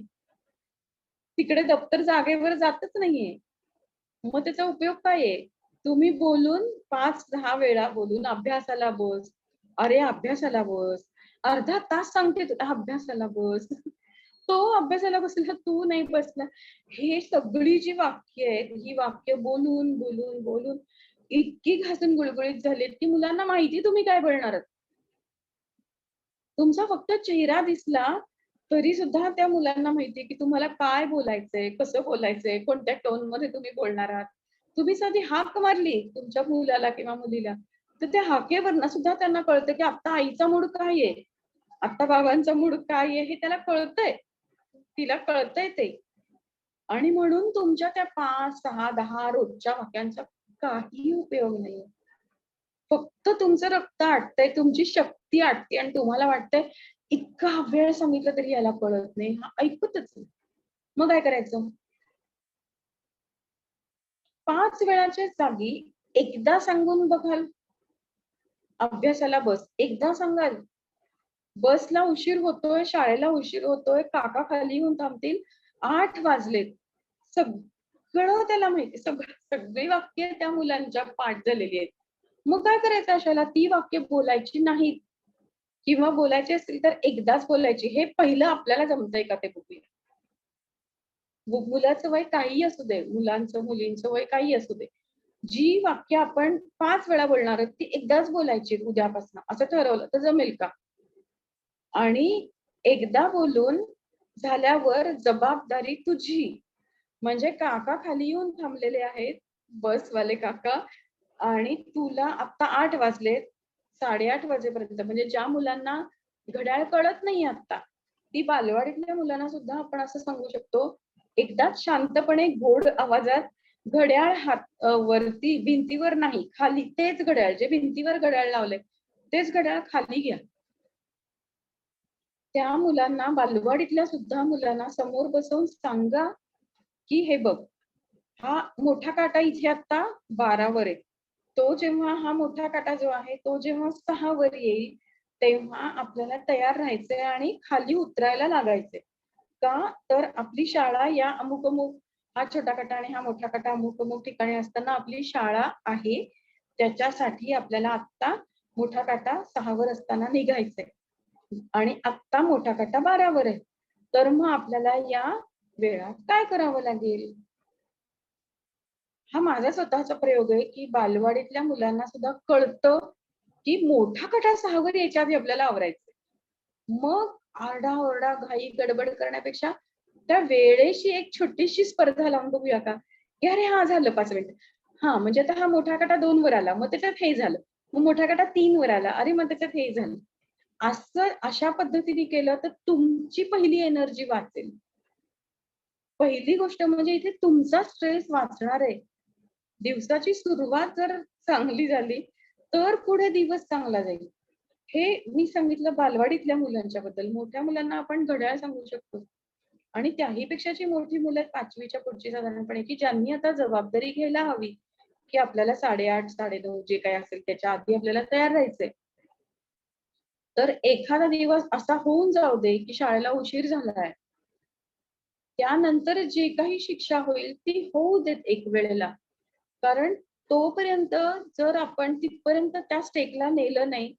तिकडे दप्तर जागेवर जातच नाहीये. मग त्याचा उपयोग काय आहे? तुम्ही बोलून 5-10 वेळा बोलून अभ्यासाला बस. अरे, अभ्यासाला बस. अर्धा तास सांगते तुला अभ्यासाला बस. तो अभ्यासाला बसला, तू नाही बसला. हे सगळी जी वाक्य आहेत, ही वाक्य बोलून, बोलून, बोलून इतकी घासून गुळगुळीत झालीत, की मुलांना माहिती तुम्ही काय बोलणार आहात. तुमचा फक्त चेहरा दिसला, तरी सुद्धा त्या मुलांना माहितीये, की तुम्हाला काय बोलायचंय, कसं बोलायचंय, कोणत्या टोनमध्ये तुम्ही बोलणार आहात. तुम्ही साधी हाक मारली तुमच्या मुलाला किंवा मुलीला, तर त्या हाकेवरनं सुद्धा त्यांना कळतं, की आता आईचा मूड काय आहे, आता बाबांचा मूड काय आहे, हे त्याला कळतंय. तिला कळतंय ते. आणि म्हणून तुमच्या त्या 5, 6, 10 रोजच्या वाक्यांचा काही उपयोग नाहीये. फक्त तुमचं रक्त आटतंय, तुमची शक्ती आटते आणि तुम्हाला वाटतंय, इतका वेळ सांगितलं तरी याला कळत नाही. हा ऐकतच नाही. मग काय करायचं? 5 वेळाच्या जागी एकदा सांगून बघाल, अभ्यासाला बस. एकदा सांगाल, बसला उशीर होतोय, शाळेला उशीर होतोय, काका खाली येऊन थांबतील, 8 वाजलेत. सगळं त्याला माहिती सगळी वाक्य त्या मुलांच्या पाठ झालेली आहेत. मग काय करायचं अशाला? ती वाक्य बोलायची नाहीत किंवा बोलायची असतील तर एकदाच बोलायची. हे पहिलं आपल्याला जमतंय का ते बघूया. मुलाचं वय काहीही असू दे, मुलांचं, मुलींचं वय काहीही असू दे. जी वाक्य आपण 5 वेळा बोलणार आहोत, ती एकदाच बोलायची उद्यापासून असं ठरवलं तर जमेल का? आणि एकदा बोलून झाल्यावर जबाबदारी तुझी. म्हणजे काका खाली येऊन थांबलेले आहेत, बसवाले काका आणि तुला आता 8 वाजलेत, 8:30 वाजेपर्यंत म्हणजे ज्या मुलांना घड्याळ कळत नाही आता. ती बालवाडीतल्या मुलांना सुद्धा आपण असं सांगू शकतो, एकदाच शांतपणे गोड आवाजात घड्याळ वरती भिंतीवर नाही, खाली तेच घड्याळ जे भिंतीवर घड्याळ लावलंय, तेच घड्याळ खाली घ्या. त्या मुलांना बालवाडीतल्या सुद्धा मुलांना समोर बसवून सांगा, की हे बघ, हा मोठा काटा इथे आता 12 वर आहे. तो जेव्हा हा मोठा काटा जो आहे, तो जेव्हा 6 वर येईल, तेव्हा आपल्याला तयार राहायचंय आणि खाली उतरायला लागायचंय. का? तर आपली शाळा या अमुक-अमुक हा छोटा काटा आणि हा मोठा काटा अमुक-अमुक ठिकाणी असताना आपली शाळा आहे. त्याच्यासाठी आपल्याला आत्ता मोठा काटा 6 वर असताना निघायचंय आणि आत्ता मोठा काटा 12 वर आहे. तर मग आपल्याला या वेळात काय करावं लागेल? हा माझा स्वतःचा प्रयोग आहे, की बालवाडीतल्या मुलांना सुद्धा कळतं, की मोठा काटा 6 वर यायच्या आधी आपल्याला आवरायचंय. मग आरडा-ओरडा, घाई गडबड करण्यापेक्षा त्या वेळेशी एक छोटीशी स्पर्धा लावून बघूया का? की अरे हां, झालं 5 मिनिटं. हां, म्हणजे आता हा मोठा काटा 2 वर आला, मग त्याच्यात हे झालं. मग मोठा काटा 3 वर आला, अरे मग त्याच्यात हे झालं. अशा पद्धतीने केलं तर तुमची पहिली एनर्जी वाचेल. पहिली गोष्ट म्हणजे इथे तुमचा स्ट्रेस वाचणार आहे. दिवसाची सुरुवात जर चांगली झाली, तर पुढे दिवस चांगला जाईल. हे मी सांगितलं बालवाडीतल्या मुलांच्या बद्दल. मोठ्या मुलांना आपण घड्याळ सांगू शकतो आणि त्याही पेक्षाची मोठी मुलं आहेत 5वी च्या पुढची साधारणपणे, की ज्यांनी आता जबाबदारी घ्यायला हवी, की आपल्याला 8:30, 9:30 जे काही असेल त्याच्या आधी आपल्याला तयार राहायचंय. तर एखादा दिवस असा होऊन जाऊ दे, की शाळेला उशीर झालाय. त्यानंतर जे काही शिक्षा होईल ती होऊ देत एक वेळेला. कारण तोपर्यंत जर आपण तिथपर्यंत त्या स्टेकला नेलं नाही,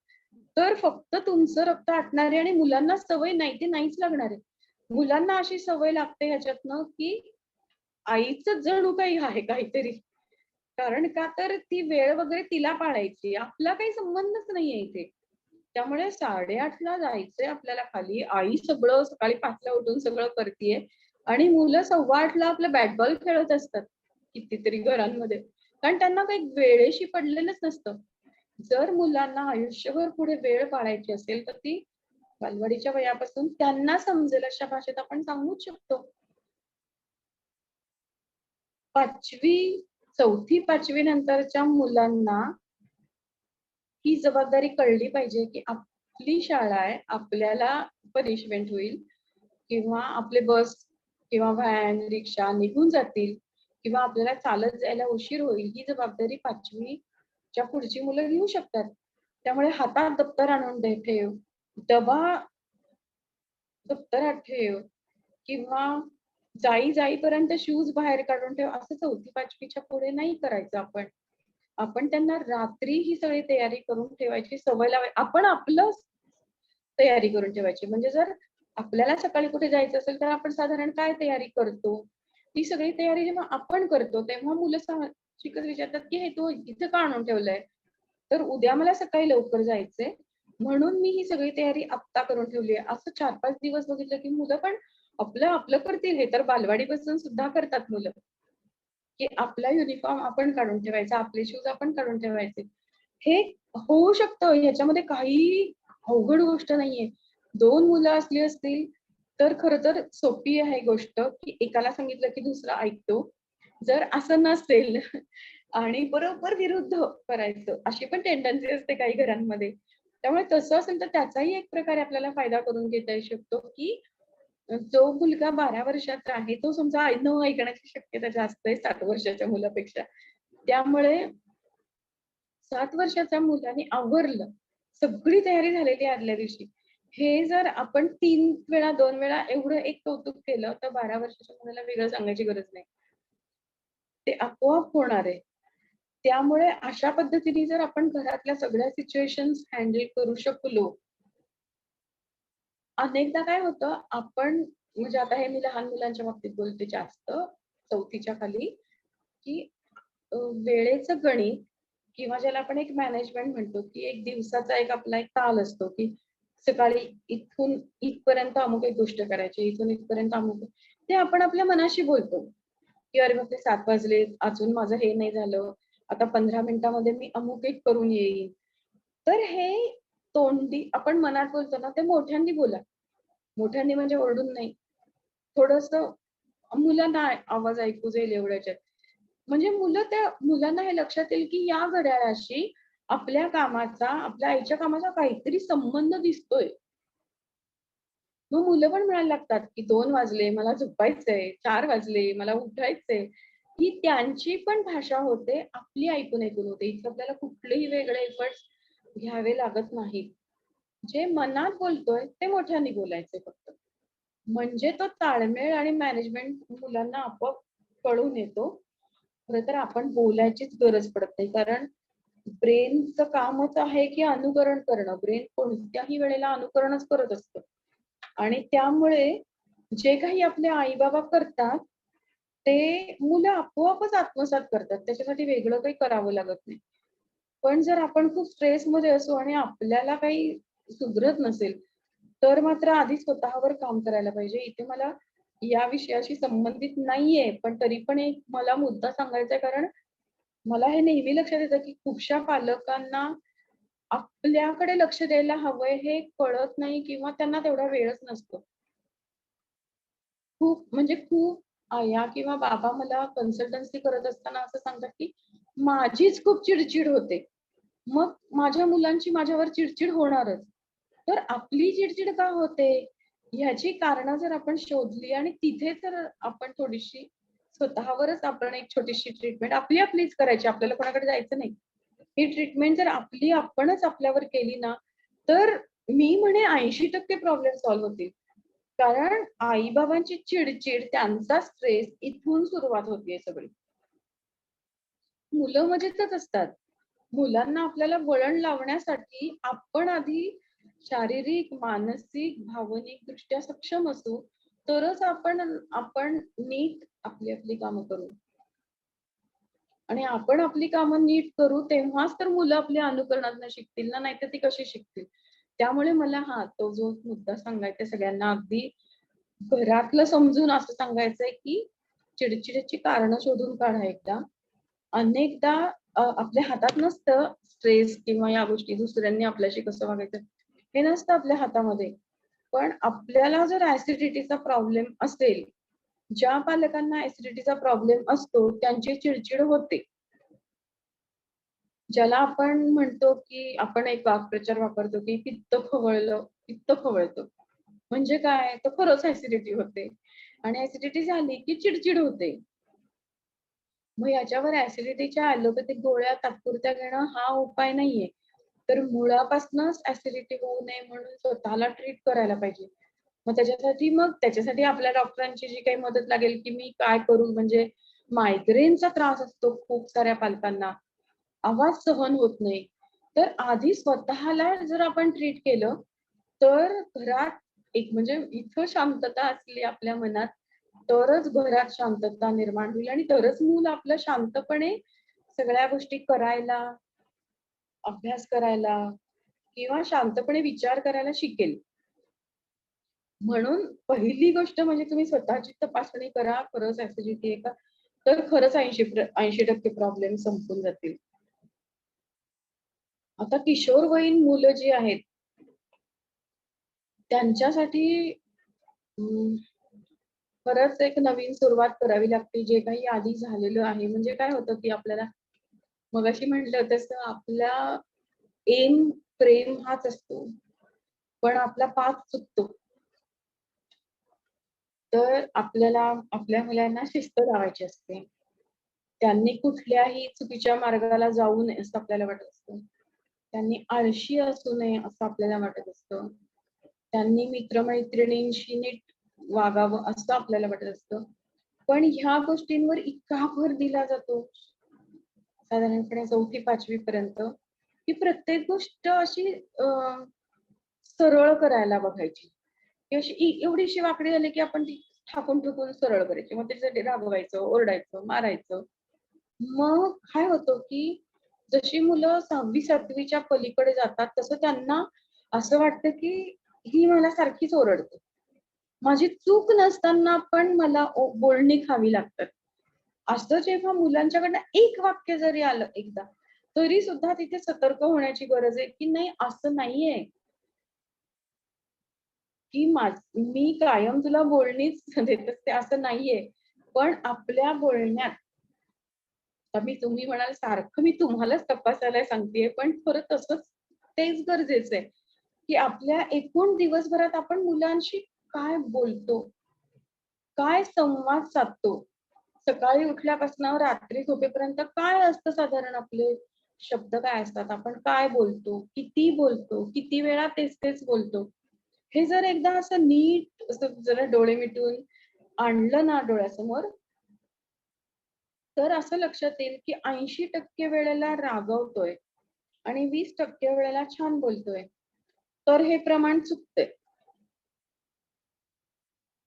तर फक्त तुमचं रक्त आटणार आहे आणि मुलांना सवय नाही, ते नाहीच लागणार आहे. मुलांना अशी सवय लागते ह्याच्यातनं, की आईचं जणू काही आहे काहीतरी. कारण का तर ती वेळ वगैरे तिला पाळायची. आपला काही संबंधच नाहीये इथे. त्यामुळे 8:30 ला जायचंय आपल्याला खाली. आई सगळं सकाळी 5 ला उठून सगळं करतीये आणि मुलं 8:15 ला आपलं बॅट बॉल खेळत असतात कितीतरी घरांमध्ये. कारण त्यांना काही वेळेशी पडलेलंच नसतं. जर मुलांना आयुष्यभर पुढे वेळ पाळायची असेल, तर ती बालवाडीच्या वयापासून त्यांना समजेल अशा भाषेत आपण सांगूच शकतो. 4थी-5वी नंतरच्या मुलांना ही जबाबदारी कळली पाहिजे, की आपली शाळा आहे, आपल्याला पनिशमेंट होईल किंवा आपले बस किंवा व्हॅन, रिक्षा निघून जातील किंवा आपल्याला चालत जायला उशीर होईल. ही जबाबदारी 5वी च्या पुढची मुलं घेऊ शकतात. त्यामुळे हातात दप्तर आणून ठेव, डबा दप्तरात ठेव किंवा जाईपर्यंत शूज बाहेर काढून ठेव. असं 4थी-5वी च्या पुढे नाही करायचं आपण. आपण त्यांना रात्री ही सगळी तयारी करून ठेवायची सवय आपण आपलं तयारी करून ठेवायची. म्हणजे जर आपल्याला सकाळी कुठे जायचं असेल, तर आपण साधारण काय तयारी करतो? ती सगळी तयारी जेव्हा आपण करतो, तेव्हा मुलं साहजिकच विचारतात, की "हे तू इथं का आणून ठेवलंय?" तर उद्या मला सकाळी लवकर जायचंय, म्हणून मी ही सगळी तयारी आत्ता करून ठेवली आहे. असं 4-5 दिवस बघितलं, की मुलं पण आपलं करतील. हे तर बालवाडीपासून सुद्धा करतात मुलं, की आपला युनिफॉर्म आपण काढून ठेवायचा, आपले शूज आपण काढून ठेवायचे. हे होऊ शकतं. ह्याच्यामध्ये काही अवघड गोष्ट नाहीये. 2 मुलं असली असतील, तर खरं तर सोपी आहे गोष्ट, की एकाला सांगितलं की दुसरा ऐकतो. जर असं नसेल आणि बरोबर विरुद्ध करायचं, अशी पण टेंडन्सी असते काही घरांमध्ये. त्यामुळे तसं असेल तर त्याचाही एक प्रकारे आपल्याला फायदा करून घेता येऊ शकतो, की जो मुलगा 12 वर्षाचा आहे, तो समजा न ऐकण्याची शक्यता जास्त आहे 7 वर्षाच्या मुलापेक्षा. त्यामुळे 7 वर्षाच्या मुलाने आवरलं. सगळी तयारी झालेली आहे आदल्या दिवशी. हे जर आपण 3 वेळा, 2 वेळा एवढं एक कौतुक केलं, तर 12 वर्षाच्या मुलाला वेगळं सांगायची गरज नाही. ते आपोआप होणार आहे. त्यामुळे अशा पद्धतीने जर आपण घरातल्या सगळ्या सिच्युएशन्स हँडल करू शकलो, अनेकदा काय होतं, आपण म्हणजे आता हे मी लहान मुलांच्या बाबतीत बोलते जास्त 4थीच्या खाली, की वेळेचं गणित किंवा ज्याला आपण एक मॅनेजमेंट म्हणतो, की एक दिवसाचा एक आपला एक ताल असतो, की सकाळी इथून इथपर्यंत अमुक एक गोष्ट करायची, इथून इथपर्यंत अमुक ते आपण आपल्या मनाशी बोलतो, की "अरे बापरे 7 वाजले, अजून माझं हे नाही झालं. आता 15 मिनिटामध्ये मी अमुक एक करून येईन." तर हे तोंडी आपण मनात बोलतो ना, ते मोठ्यांनी बोला. मोठ्यांनी म्हणजे ओरडून नाही. थोडंसं मुलांना आवाज ऐकू जाईल एवढ्याच्यात. म्हणजे मुलांना हे लक्षात येईल, की या घड्याळाशी आपल्या कामाचा, आपल्या आईच्या कामाचा काहीतरी संबंध दिसतोय. मग मुलं पण म्हणायला लागतात, की 2 वाजले, मला झोपायचंय, 4 वाजले, मला उठायचंय. ही त्यांची पण भाषा होते, आपली ऐकून होते. इथे आपल्याला कुठलेही वेगळे एफर्ट्स घ्यावे लागत नाहीत. जे मनात बोलतोय ते मोठ्याने बोलायचे फक्त. म्हणजे तो ताळमेळ आणि मॅनेजमेंट मुलांना आपोआप कळून येतो. खरं तर आपण बोलायचीच गरज पडत नाही. कारण ब्रेनचं कामच आहे, की अनुकरण करणं. ब्रेन कोणत्याही वेळेला अनुकरणच करत असतं. आणि त्यामुळे जे काही आपले आई-बाबा करतात, ते मुलं आपोआपच आत्मसात करतात. त्याच्यासाठी वेगळं काही करावं लागत नाही. पण जर आपण खूप स्ट्रेसमध्ये असू आणि आपल्याला काही सुधरत नसेल, तर मात्र आधी स्वतःवर काम करायला पाहिजे. इथे मला या विषयाशी संबंधित नाहीये, पण तरी पण एक मला मुद्दा सांगायचा आहे, कारण मला हे नेहमी लक्षात येतं, की खूपशा पालकांना आपल्याकडे लक्ष द्यायला हवंय हे कळत नाही किंवा त्यांना तेवढा वेळच नसतो. खूप आया किंवा बाबा मला कन्सल्टन्सी करत असताना असं सांगतात, की माझीच खूप चिड होते. मग माझ्या मुलांची माझ्यावर चिड होणारच. तर आपली चिड का होते? ह्याची कारणं जर आपण शोधली आणि तिथे जर आपण थोडीशी स्वतःवरच आपण एक छोटीशी ट्रीटमेंट आपलीच करायची. आपल्याला कोणाकडे जायचं नाही. ही ट्रीटमेंट जर आपणच आपल्यावर केली ना, तर मी म्हणे 80% प्रॉब्लेम सॉल्व्ह होतील. कारण आई-बाबांची चिड-चिड, त्यांचा स्ट्रेस इथून सुरुवात होतीये सगळी. मुलं मजेतच असतात. मुलांना आपल्याला वळण लावण्यासाठी आपण आधी शारीरिक, मानसिक, भावनिकदृष्ट्या सक्षम असू, तरच आपण नीट आपली कामं करू. आणि आपण आपली कामं नीट करू, तेव्हाच तर मुलं आपल्या अनुकरणातनं शिकतील ना, नाहीतर ती कशी शिकतील? त्यामुळे मला तो जो मुद्दा सांगायचा आहे सगळ्यांना अगदी घरातलं समजून असं सांगायचंय, की चिडचिडेची कारणं शोधून काढा एकदा. अनेकदा आपल्या हातात नसतं स्ट्रेस किंवा या गोष्टी दुसऱ्यांनी आपल्याशी कसं वागायचं, हे नसतं आपल्या हातामध्ये. पण आपल्याला जर ॲसिडिटीचा प्रॉब्लेम असेल, ज्या पालकांना ॲसिडिटीचा प्रॉब्लेम असतो, त्यांची चिड होते. ज्याला आपण म्हणतो, की आपण एक वाक्प्रचार वापरतो, की पित्त खवळलं, म्हणजे काय? तर खरंच ॲसिडिटी होते आणि ॲसिडिटी झाली, की चिड होते. मग याच्यावर ॲसिडिटीच्या ॲलोपॅथिक गोळ्या तात्पुरत्या घेणं हा उपाय नाहीये. तर मुळापासूनच ॲसिडिटी होऊ नये म्हणून स्वतःला ट्रीट करायला पाहिजे. त्याच्यासाठी आपल्या डॉक्टरांची जी काही मदत लागेल, की मी काय करू? म्हणजे मायग्रेनचा त्रास असतो खूप साऱ्या पालकांना. आवाज सहन होत नाही. तर आधी स्वतःला जर आपण ट्रीट केलं, तर घरात एक म्हणजे इथं शांतता असली आपल्या मनात, तरच घरात शांतता निर्माण होईल आणि तरच मूल आपलं शांतपणे सगळ्या गोष्टी करायला, अभ्यास करायला किंवा शांतपणे विचार करायला शिकेल. म्हणून पहिली गोष्ट म्हणजे तुम्ही स्वतःची तपासणी करा, खरंच ॲसिडिटी आहे का? तर खरंच 80% प्रॉब्लेम संपून जातील. आता किशोरवयीन मुलं जी आहेत, त्यांच्यासाठी अं, खरंच एक नवीन सुरुवात करावी लागते. जे काही आधी झालेलं आहे. म्हणजे काय होतं, की आपल्याला मगाशी म्हटलं तसं आपला एम प्रेम हाच असतो. पण आपला पाथ चुकतो. तर आपल्याला आपल्या मुलांना शिस्त लावायची असते. त्यांनी कुठल्याही चुकीच्या मार्गाला जाऊ नये असं आपल्याला वाटत असतं. त्यांनी आळशी असू नये असं आपल्याला वाटत असतं. त्यांनी मित्र-मैत्रिणींशी नीट वागावं असं आपल्याला वाटत असतं. पण ह्या गोष्टींवर इतका भर दिला जातो, साधारणपणे 4थी-5वी पर्यंत, की प्रत्येक गोष्ट अशी सरळ करायला बघायची. की अशी एवढीशी वाकडी झाली, की आपण ती ठाकून-ठुकून सरळ करायची. मग त्याच्यासाठी रागवायचं, ओरडायचं, मारायचं. मग काय होतं, की जशी मुलं 6वी-7वी च्या पलीकडे जातात, तसं त्यांना असं वाटतं, की ही मला सारखीच ओरडते. माझी चूक नसताना पण मला बोलणी खावी लागतात. असं जेव्हा मुलांच्याकडनं एक वाक्य जरी आलं एकदा, तरी सुद्धा तिथे सतर्क होण्याची गरज आहे, की नाही असं नाहीये, की मी कायम तुला बोलणीच देत असते असं नाहीये. पण आपल्या बोलण्यात तुम्ही म्हणाल सारखं मी तुम्हालाच तपासायला सांगतेय, पण खरं तसंच तेच गरजेचं आहे, की आपल्या एकूण दिवसभरात आपण मुलांशी काय बोलतो, काय संवाद साधतो. सकाळी उठल्यापासून रात्री झोपेपर्यंत काय असतं साधारण आपले शब्द काय असतात, आपण काय बोलतो, किती वेळा तेच तेच बोलतो. हे जर एकदा असं नीट असं जरा डोळे मिटून आणलं ना डोळ्यासमोर, तर असं लक्षात येईल की 80% वेळेला रागवतोय आणि 20% वेळेला छान बोलतोय. तर हे प्रमाण चुकतंय.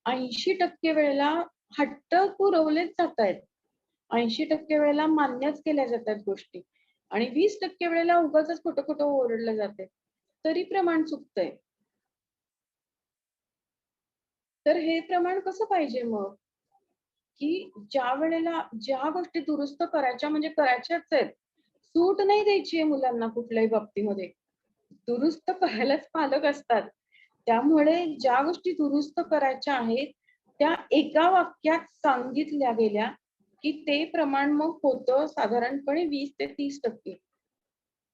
80% वेळेला हट्ट पुरवलेच जातायत. 80% वेळेला मान्यच केल्या जातात गोष्टी आणि 20% वेळेला उगाचच खोटं-खोटं ओरडलं जातंय. तरी प्रमाण चुकतंय. तर हे प्रमाण कसं पाहिजे मग? की ज्या वेळेला ज्या गोष्टी दुरुस्त करायच्या म्हणजे करायच्याच आहेत. सूट नाही द्यायची आहे मुलांना कुठल्याही बाबतीमध्ये. दुरुस्त करायलाच पालक असतात. त्यामुळे ज्या गोष्टी दुरुस्त करायच्या आहेत, त्या एका वाक्यात सांगितल्या गेल्या, की ते प्रमाण मग होतं साधारणपणे 20% ते 30%.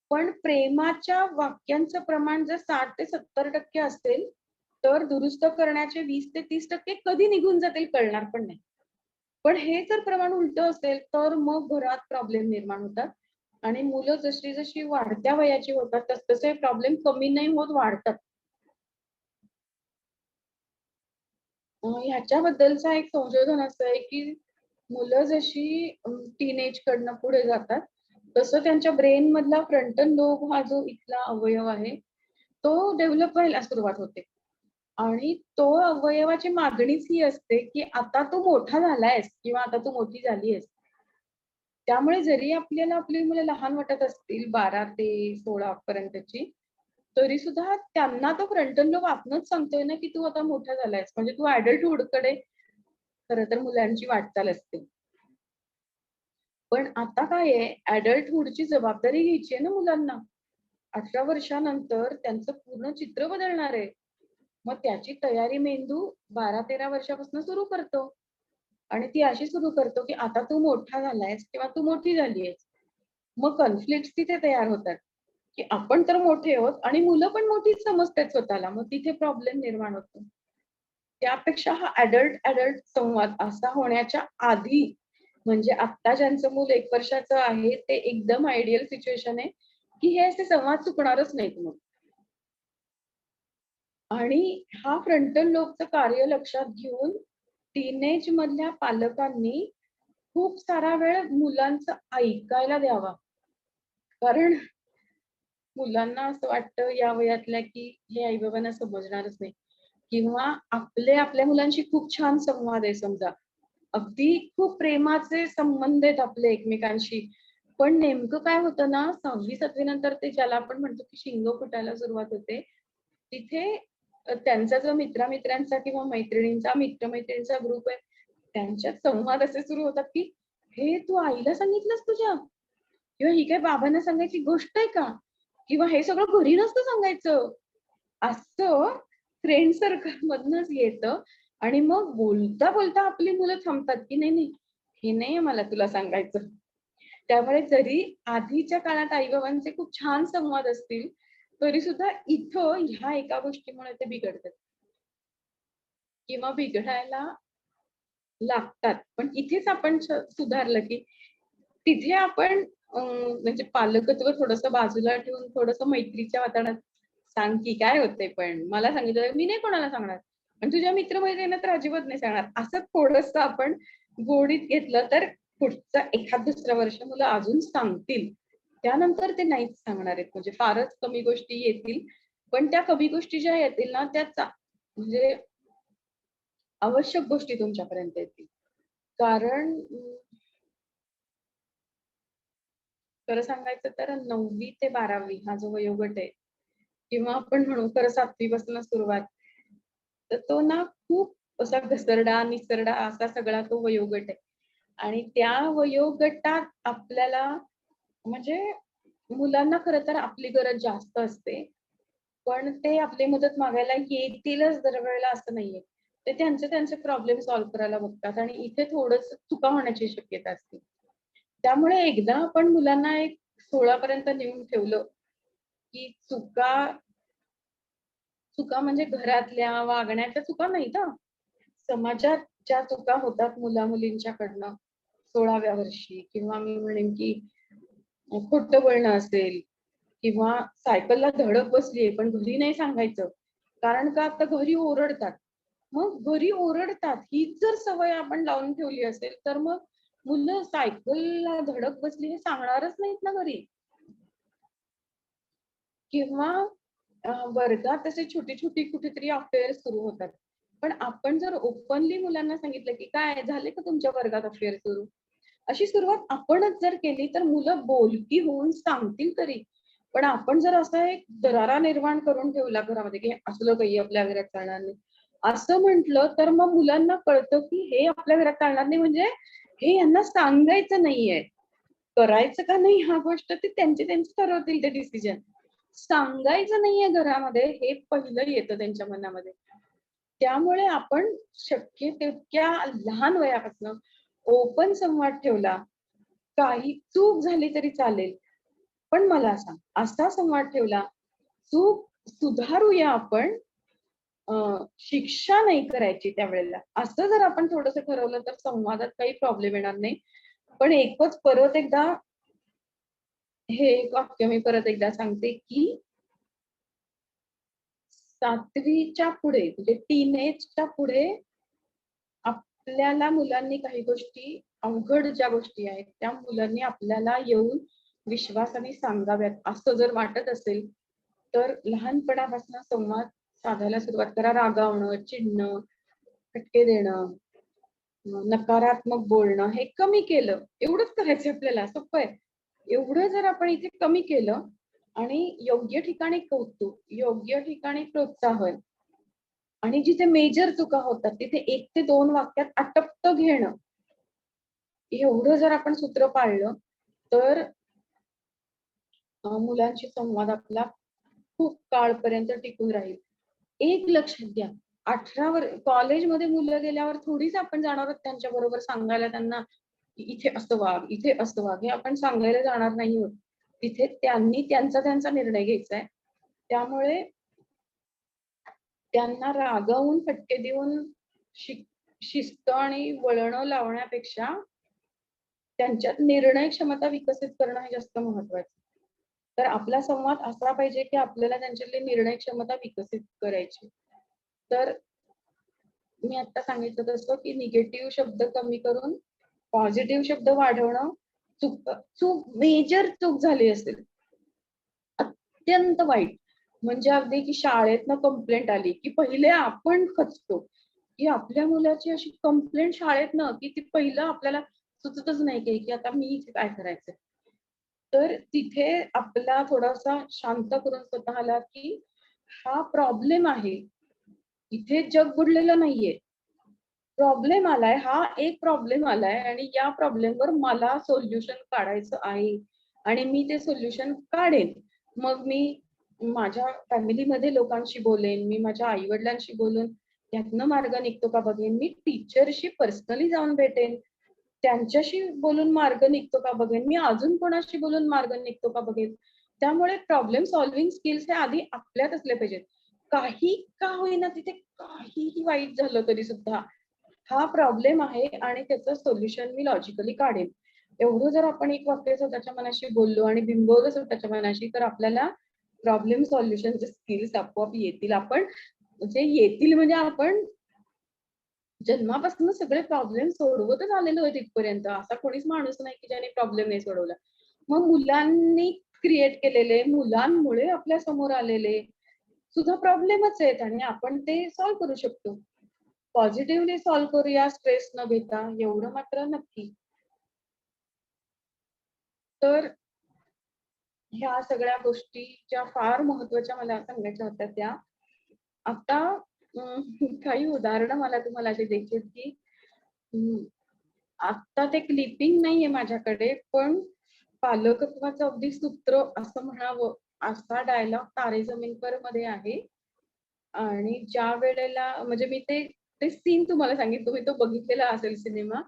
पण प्रेमाच्या वाक्यांचं प्रमाण जर 60% ते 70% असेल, तर दुरुस्त करण्याचे 20% ते 30% कधी निघून जातील कळणार पण नाही. पण हे जर प्रमाण उलटं असेल, तर मग घरात प्रॉब्लेम निर्माण होतात आणि मुलं जशी-जशी वाढत्या वयाची होतात, तसतसे प्रॉब्लेम कमी नाही होत, वाढतात. ह्याच्याबद्दलचं एक संशोधन असं आहे, की मुलं जशी टीनेज कडनं पुढे जातात, तसं त्यांच्या ब्रेन मधला फ्रंटल लोब हा जो इथला अवयव आहे, तो डेव्हलप व्हायला सुरुवात होते. आणि तो अवयवाची मागणीच ही असते, की आता तू मोठा झालायस किंवा आता तू मोठी झाली आहेस. त्यामुळे जरी आपल्याला आपली मुलं लहान वाटत असतील 12 ते 16 पर्यंतची, तरी सुद्धा त्यांना तो फ्रंटल लोब आपणच सांगतोय ना, की तू आता मोठा झालायस. म्हणजे तू अडल्टहूडकडे खरं तर मुलांची वाटचाल असते. पण आता काय आहे, अडल्टहूडची जबाबदारी घ्यायची आहे ना मुलांना. 18 वर्षानंतर त्यांचं पूर्ण चित्र बदलणार आहे. मग त्याची तयारी मेंदू 12-13 वर्षापासून सुरू करतो. आणि ती अशी सुरू करतो, की आता तू मोठा झालायस किंवा तू मोठी झाली आहेस. मग कॉन्फ्लिक्ट्स तिथे तयार होतात, की आपण तर मोठे आहोत आणि मुलं पण मोठीच समजतात स्वतःला. मग तिथे प्रॉब्लेम निर्माण होतो. त्यापेक्षा हा अडल्ट संवाद असा होण्याच्या आधी म्हणजे आत्ता ज्यांचं मूल 1 वर्षाचं आहे, ते एकदम आयडियल सिच्युएशन आहे, की हे असे संवाद चुकणारच नाहीत मग. आणि हा फ्रंटल लोबचं कार्य लक्षात घेऊन टीनेज मधल्या पालकांनी खूप सारा वेळ मुलांचं ऐकायला द्यावा. कारण मुलांना असं वाटतं या वयातल्या, की हे आई-बाबांना समजणारच नाही किंवा आपल्या मुलांशी खूप छान संवाद आहे समजा. अगदी खूप प्रेमाचे संबंध आहेत आपले एकमेकांशी. पण नेमकं काय होतं ना 6वी-7वी नंतर ते ज्याला आपण म्हणतो, की शिंग फुटायला सुरुवात होते. तिथे त्यांचा जो मित्र-मित्रांचा किंवा मैत्रिणींचा, मित्र-मैत्रिणींचा ग्रुप आहे, त्यांच्यात संवाद असे सुरू होतात, की "हे तू आईला सांगितलंस तुझ्या?" किंवा "ही काय बाबांना सांगायची गोष्ट आहे का?" किंवा "हे सगळं घरी नसतं सांगायचं." असं फ्रेंड सर्कल मधनंच येतं आणि मग बोलता-बोलता आपली मुलं थांबतात, की "नाही, नाही, हे नाहीये मला तुला सांगायचं." त्यामुळे जरी आधीच्या काळात आई-बाबांचे खूप छान संवाद असतील, तरी सुद्धा इथं ह्या एका गोष्टीमुळे ते बिघडतात किंवा बिघडायला लागतात. पण इथेच आपण सुधारलं, की तिथे आपण म्हणजे पालकत्व थोडंसं बाजूला ठेवून थोडंसं मैत्रीच्या वातावरणात सांग की काय होतंय पण? मला सांगितलं मी नाही कोणाला सांगणार आणि तुझ्या मित्र-मैत्रिणींना तर अजिबात नाही सांगणार. असं थोडंसं आपण गोडीत घेतलं तर पुढचं एखाद दुसरं वर्ष मुलं अजून सांगतील. त्यानंतर ते नाहीच सांगणार आहेत. म्हणजे फारच कमी गोष्टी येतील. पण त्या कमी गोष्टी ज्या येतील ना त्या म्हणजे आवश्यक गोष्टी तुमच्यापर्यंत येतील. कारण खरं सांगायचं तर 9वी ते 12वी हा जो वयोगट आहे किंवा आपण म्हणू खरं 7वी पासून सुरुवात, तर तो ना खूप असा घसरडा, निसरडा असा सगळा तो वयोगट आहे. आणि त्या वयोगटात आपल्याला म्हणजे मुलांना खरं तर आपली गरज जास्त असते. पण ते आपली मदत मागायला येतीलच दरवेळेला असं नाहीये. ते त्यांचे प्रॉब्लेम सॉल्व्ह करायला बघतात आणि इथे थोडंसं चुका होण्याची शक्यता असते. त्यामुळे एकदा आपण मुलांना एक 16 पर्यंत नेऊन ठेवलं, की चुका चुका म्हणजे घरातल्या वागण्याच्या चुका नाहीत हां. समाजात ज्या चुका होतात मुला-मुलींच्याकडनं 16व्या वर्षी किंवा मी म्हणेन की खोटं बोलणं असेल किंवा सायकलला धडक बसलीये पण घरी नाही सांगायचं. कारण का आता घरी ओरडतात. मग घरी ओरडतात हीच जर सवय आपण लावून ठेवली असेल, तर मग मुलं सायकलला धडक बसली हे सांगणारच नाहीत ना घरी. किंवा वर्गात असे छोटी-छोटी कुठेतरी अफेअर सुरू होतात. पण आपण जर ओपनली मुलांना सांगितलं, की "काय झाले का तुमच्या वर्गात अफेअर सुरू?" अशी सुरुवात आपणच जर केली, तर मुलं बोलकी होऊन सांगतील तरी. पण आपण जर असा एक दरारा निर्माण करून ठेवला घरामध्ये, की असलं काही आपल्या घरात चालणार नाही. असं म्हटलं, तर मग मुलांना कळतं, की हे आपल्या घरात चालणार नाही म्हणजे हे यांना सांगायचं नाहीये. करायचं का नाही ह्या गोष्ट ते त्यांचे ठरवतील ते डिसिजन. सांगायचं नाहीये घरामध्ये हे पहिलं येतं त्यांच्या मनामध्ये. त्यामुळे आपण शक्य तितक्या लहान वयापासून ओपन संवाद ठेवला, काही चूक झाली तरी चालेल, पण मला सांग. असा संवाद ठेवला, चूक सुधारूया आपण, अ, शिक्षा नाही करायची त्यावेळेला. असं जर आपण थोडंसं ठरवलं तर संवादात काही प्रॉब्लेम येणार नाही. पण एकच परत एकदा हे एक वाक्य मी परत एकदा सांगते, की 7वीच्या पुढे म्हणजे टीनेजच्या पुढे आपल्याला मुलांनी काही गोष्टी अवघड ज्या गोष्टी आहेत, त्या मुलांनी आपल्याला येऊन विश्वासाने सांगाव्यात, असं जर वाटत असेल, तर लहानपणापासून संवाद साधायला सुरुवात करा. रागावणं, चिडणं, फटके देणं, नकारात्मक बोलणं हे कमी केलं. एवढंच करायचंय आपल्याला, सोपं आहे. एवढं जर आपण इथे कमी केलं आणि योग्य ठिकाणी कौतुक, योग्य ठिकाणी प्रोत्साहन आणि जिथे मेजर चुका होतात, तिथे 1 ते 2 वाक्यात अटप्त घेणं, एवढं जर आपण सूत्र पाळलं, तर मुलांशी संवाद आपला खूप काळपर्यंत टिकून राहील. एक लक्षात घ्या, 18 कॉलेजमध्ये मुलं गेल्यावर थोडीच आपण जाणार आहोत त्यांच्याबरोबर सांगायला त्यांना, की इथे असं वाग, इथे असं वाग. हे आपण सांगायला जाणार नाही आहोत. तिथे त्यांनी त्यांचा निर्णय घ्यायचा आहे. त्यामुळे त्यांना रागावून, फटके देऊन शिस्त आणि वळणं लावण्यापेक्षा त्यांच्यात निर्णय क्षमता विकसित करणं हे जास्त महत्वाचं. तर आपला संवाद असा पाहिजे, की आपल्याला त्यांच्यातली निर्णय क्षमता विकसित करायची. तर मी आता सांगितलं तसं, की निगेटिव्ह शब्द कमी करून पॉझिटिव्ह शब्द वाढवणं. चूक मेजर चूक झाली असेल, अत्यंत वाईट, म्हणजे अगदी की शाळेतनं कंप्लेंट आली, की पहिले आपण खचतो, की आपल्या मुलाची अशी कंप्लेंट शाळेतनं, की ती पहिलं आपल्याला सुचतच नाही, की आता मी इथे काय करायचंय? तर तिथे आपला थोडासा शांत करून स्वतःला, की हा प्रॉब्लेम आहे. इथे जग बुडलेलं नाहीये. प्रॉब्लेम आलाय, हा एक प्रॉब्लेम आलाय आणि या प्रॉब्लेमवर मला सोल्युशन काढायचं आहे आणि मी ते सोल्युशन काढेन. मग मी माझ्या फॅमिलीमध्ये लोकांशी बोलेन, मी माझ्या आई-वडिलांशी बोलून त्यातनं मार्ग निघतो का बघेन, मी टीचरशी पर्सनली जाऊन भेटेन, त्यांच्याशी बोलून मार्ग निघतो का बघेन, मी अजून कोणाशी बोलून मार्ग निघतो का बघेन. त्यामुळे प्रॉब्लेम सॉल्व्हिंग स्किल्स हे आधी आपल्यात असले पाहिजेत. काही का होईना तिथे काहीही वाईट झालं तरी सुद्धा हा प्रॉब्लेम आहे आणि त्याचं सोल्युशन मी लॉजिकली काढेन. एवढं जर आपण एक वाक्य स्वतःच्या मनाशी बोललो आणि बिंबवलं स्वतःच्या मनाशी, तर आपल्याला प्रॉब्लेम सोल्युशनचे स्किल्स आपोआप येतील. आपण म्हणजे येतील म्हणजे आपण जन्मापासून सगळे प्रॉब्लेम सोडवतच आलेलो आहे तिथपर्यंत. असा कोणीच माणूस नाही की ज्याने प्रॉब्लेम नाही सोडवला. मग मुलांनी क्रिएट केलेले, मुलांमुळे आपल्या समोर आलेले सुद्धा प्रॉब्लेमच आहेत आणि आपण ते सॉल्व्ह करू शकतो. पॉझिटिव्हली सॉल्व्ह करूया स्ट्रेस न घेता, एवढं मात्र नक्की. तर ह्या सगळ्या गोष्टी ज्या फार महत्त्वाच्या मला सांगायच्या होत्या त्या. आता काही उदाहरणं मला तुम्हाला अशी द्यायची आहेत, की अं, आत्ता ते क्लिपिंग नाहीये माझ्याकडे, पण पालकत्वाचं अगदी सूत्र असं म्हणावं, असा डायलॉग तारे जमीन पर मध्ये आहे. आणि ज्या वेळेला म्हणजे मी ते ते सीन तुम्हाला सांगितलं, तुम्ही तो बघितलेला असेल सिनेमा.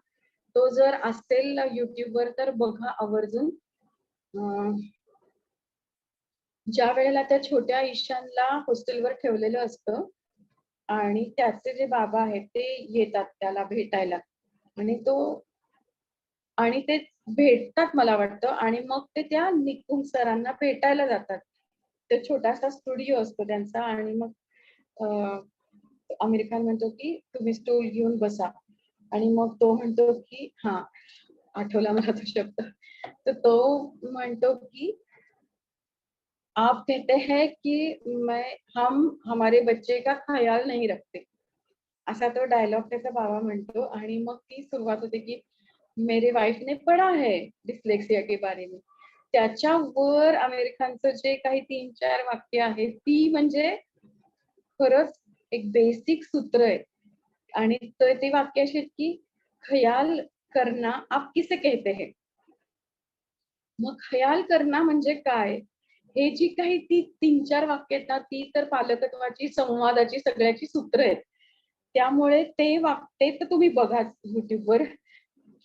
तो जर असेल YouTubeवर तर बघा आवर्जून. अ, ज्या वेळेला त्या छोट्या ईशानला हॉस्टेलवर ठेवलेलं असतं आणि त्याचे जे बाबा आहेत ते येतात त्याला भेटायला आणि ते भेटतात मला वाटतं आणि मग ते त्या निकुंज सरांना भेटायला जातात. ते छोटासा स्टुडिओ असतो त्यांचा आणि मग अ, आमिर खान म्हणतो, की "तुम्ही स्टूल घेऊन बसा." आणि मग तो म्हणतो, की हां, आठवला मला तो शब्द. तर तो म्हणतो, की "आप कहते हैं कि हम हमारे बच्चे का ख्याल नहीं रखते." असा तो डायलॉग त्याचा बाबा म्हणतो आणि मग ती सुरुवात होते, की "मेरे वाइफ ने पढ़ा है डिस्लेक्सिया के बारे में." त्याच्यावर आमिर खानचं जे काही 3-4 वाक्य आहेत, ती म्हणजे खरंच एक बेसिक सूत्र आहे. आणि ते वाक्य अशी आहेत, की "ख्याल करना आप किसे कहते हैं?" मग ख्याल करना म्हणजे काय? हे जी काही ती 3-4 वाक्य आहेत ना, ती तर पालकत्वाची, संवादाची, सगळ्याची सूत्र आहेत. त्यामुळे ते तर तुम्ही बघाच YouTubeवर,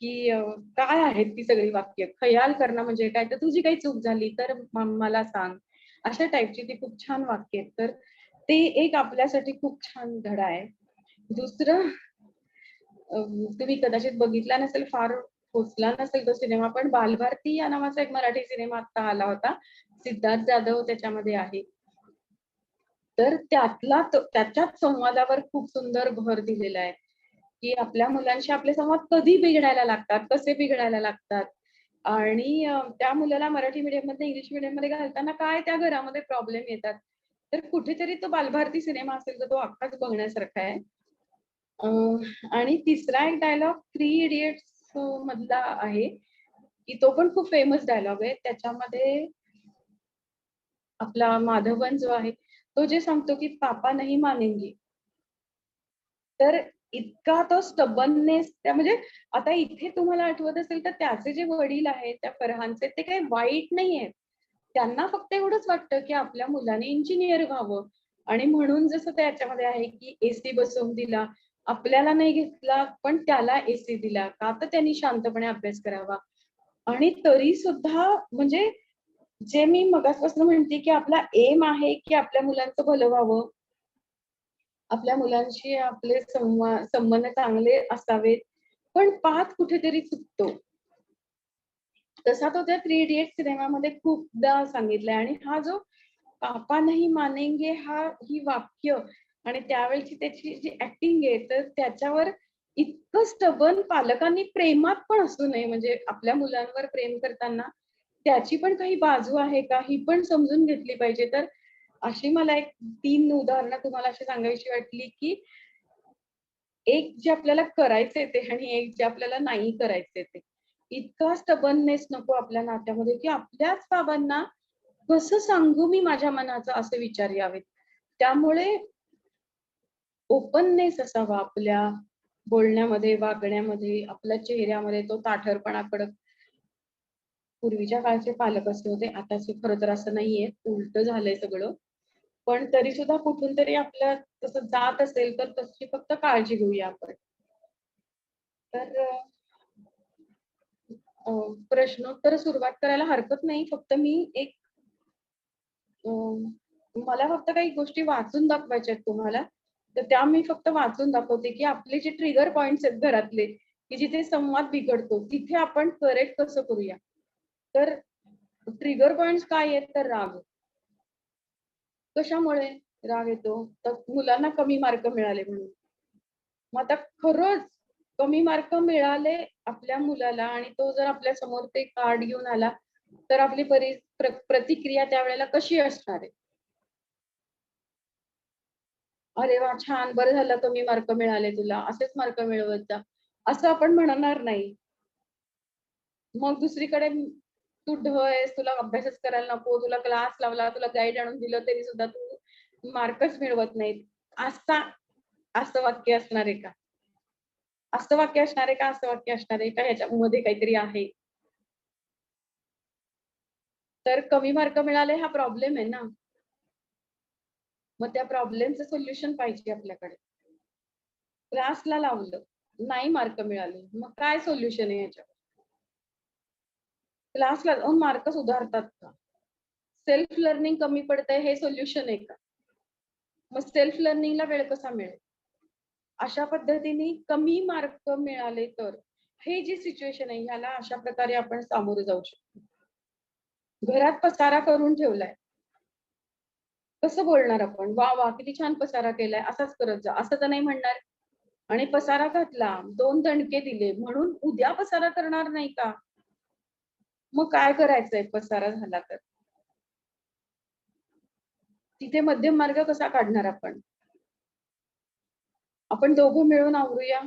की काय आहेत ती सगळी वाक्य. ख्याल करणं म्हणजे काय? तर तुझी काही चूक झाली तर मला सांग. अशा टाइपची ती खूप छान वाक्य आहेत. तर ते एक आपल्यासाठी खूप छान धडा आहे. दुसरं तुम्ही कदाचित बघितला नसेल, फार पोहोचला नसेल तो सिनेमा, पण बालभारती या नावाचा एक मराठी सिनेमा आता आला होता. सिद्धार्थ जाधव त्याच्यामध्ये आहे. तर त्याच्याच संवादावर खूप सुंदर भर दिलेला आहे, की आपल्या मुलांशी आपले संवाद कधी बिघडायला लागतात, कसे बिघडायला लागतात आणि त्या मुलाला मराठी मीडियममधनं इंग्लिश मीडियममध्ये घालताना काय त्या घरामध्ये प्रॉब्लेम येतात. तर कुठेतरी तो बालभारती सिनेमा असेल, तर तो अख्खाच बघण्यासारखा आहे. अ, आणि तिसरा एक डायलॉग थ्री इडियट्स मधला आहे, की तो पण खूप फेमस डायलॉग आहे. त्याच्यामध्ये आपला माधवन जो आहे, तो जे सांगतो, की "पापा नहीं मानेंगे." तर इतका तो स्टबर्ननेस त्या म्हणजे आता इथे तुम्हाला आठवत असेल, तर त्याचे जे वडील आहेत, त्या फरहानचे, ते काही वाईट नाहीयेत. त्यांना फक्त एवढंच वाटतं, की आपल्या मुलाने इंजिनिअर व्हावं आणि म्हणून जसं त्याच्यामध्ये आहे, की एसी बसवून दिला. आपल्याला नाही घेतला, पण त्याला एसी दिला. का तर त्यांनी शांतपणे अभ्यास करावा. आणि तरी सुद्धा म्हणजे जे मी मगासपासून म्हणते, की आपला एम आहे, की आपल्या मुलांचं भलं व्हावं. आपल्या मुलांशी आपले संबंध चांगले असावेत. पण पाथ कुठेतरी चुकतो. तसा तो त्या थ्री इडियट्स सिनेमामध्ये खूपदा सांगितलाय आणि हा जो "पापा नहीं मानेंगे" ही वाक्य आणि त्यावेळची त्याची जी ॲक्टिंग आहे, तर त्याच्यावर इतकं स्टबर्न पालकांनी प्रेमात पण असू नये, म्हणजे आपल्या मुलांवर प्रेम करताना त्याची पण काही बाजू आहे का, ही पण समजून घेतली पाहिजे. तर अशी मला एक 3 उदाहरणं तुम्हाला अशी सांगावीशी वाटली, की एक जे आपल्याला करायचंय ते आणि एक जे आपल्याला नाही करायचंय ते. इतका स्टबर्ननेस नको आपल्या नात्यामध्ये, की आपल्याच बाबांना कसं सांगू मी माझ्या मनाचं असे विचार यावेत. त्यामुळे ओपननेस असावा आपल्या बोलण्यामध्ये, वागण्यामध्ये, आपल्या चेहऱ्यामध्ये तो ताठरपणाकडं पूर्वीच्या काळचे पालक असे होते. आताचे खरं तर असं नाहीये. उलटं झालंय सगळं. पण तरी सुद्धा कुठून तरी आपल्या तसं जात असेल, तर तशी फक्त काळजी घेऊया आपण. तर अ, प्रश्नोत्तर सुरुवात करायला हरकत नाही. फक्त मी एक अ, मला फक्त काही गोष्टी वाचून दाखवायच्या आहेत तुम्हाला. तर त्या मी फक्त वाचून दाखवते, की आपले जे ट्रिगर पॉइंट्स आहेत घरातले, की जिथे संवाद बिघडतो, तिथे आपण करेक्ट कसं करूया. तर ट्रिगर पॉइंट्स काय आहेत? तर राग. कशामुळे राग येतो? तर मुलांना कमी मार्क मिळाले म्हणून. मग आता खरंच कमी मार्क मिळाले आपल्या मुलाला आणि तो जर आपल्या समोर ते कार्ड घेऊन आला, तर आपली प्रतिक्रिया त्यावेळेला कशी असणार आहे? "अरे वाह! छान, बरं झालं कमी मार्क मिळाले तुला. असेच मार्क मिळवत जा." असं आपण म्हणणार नाही. मग दुसरीकडे तू ढ आहेस, तुला अभ्यासच करायला नको, तुला क्लास लावला, तुला गाईड आणून दिलं तरी सुद्धा तू मार्कच मिळवत नाहीस. असा असं वाक्य असणार आहे का? असं वाक्य असणार आहे का? असं वाक्य असणार आहे का? ह्याच्यामध्ये काहीतरी आहे. तर कमी मार्क मिळाले हा प्रॉब्लेम आहे ना. मग त्या प्रॉब्लेमचं सोल्युशन पाहिजे आपल्याकडे. क्लासला लावलं, नाही मार्क मिळाले, मग काय सोल्युशन आहे याच्यावर? क्लासला जाऊन मार्क सुधारतात का? सेल्फ लर्निंग कमी पडतंय हे सोल्युशन आहे का? मग सेल्फ लर्निंगला वेळ कसा मिळेल? अशा पद्धतीने कमी मार्क मिळाले तर हे जी सिच्युएशन आहे ह्याला अशा प्रकारे आपण सामोरे जाऊ शकतो. घरात पसारा करून ठेवलाय. कसं बोलणार आपण? "वाह! वाह! किती छान पसारा केलाय, असाच करत जा." असं तर नाही म्हणणार. आणि पसारा घातला, 2 दणके दिले म्हणून उद्या पसारा करणार नाही का? मग काय करायचंय पसारा झाला तर? तिथे मध्यम मार्ग कसा काढणार आपण? आपण दोघं मिळून आवरूया.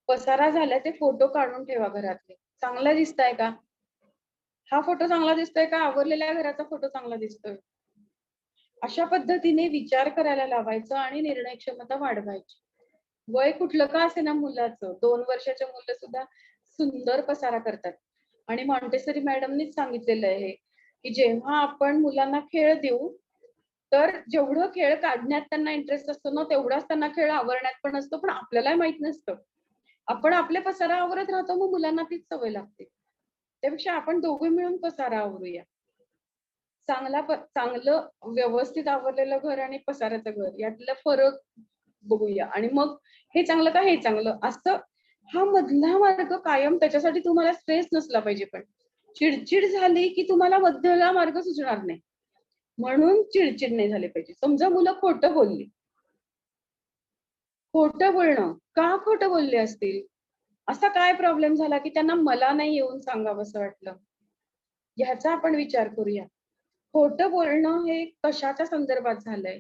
पसारा झालाय ते फोटो काढून ठेवा घरातले. चांगला दिसताय का? हा फोटो चांगला दिसतोय का आवरलेल्या घराचा फोटो चांगला दिसतोय? अशा पद्धतीने विचार करायला लावायचा आणि निर्णय क्षमता वाढवायची. वय कुठलं का असेना मुलाचं, 2 वर्षाच्या मुलं सुद्धा सुंदर पसारा करतात. आणि मॉन्टेसरी मॅडमनीच सांगितलेलं आहे, की जेव्हा आपण मुलांना खेळ देऊ, तर जेवढं खेळ काढण्यात त्यांना इंटरेस्ट असतो ना, तेवढाच त्यांना खेळ आवरण्यात पण असतो, पण आपल्यालाही माहीत नसतं. आपण आपले पसारा आवरत राहतो, मग मुलांना तीच सवय लागते. त्यापेक्षा आपण दोघे मिळून पसारा आवरूया. चांगलं व्यवस्थित आवरलेलं घर आणि पसाऱ्याचं घर यातला फरक बघूया आणि मग हे चांगलं का हे चांगलं असं हा मधला मार्ग कायम त्याच्यासाठी तुम्हाला स्ट्रेस नसला पाहिजे पण. चिडचिड झाली की तुम्हाला मधला मार्ग सुचणार नाही. म्हणून चिडचिड नाही झाली पाहिजे. समजा मुलं खोटं बोलली. खोटं बोलणं, का खोटं बोलले असतील? असा काय प्रॉब्लेम झाला की त्यांना मला नाही येऊन सांगावसं वाटलं? ह्याचा आपण विचार करूया. खोटं बोलणं हे कशाच्या संदर्भात झालंय?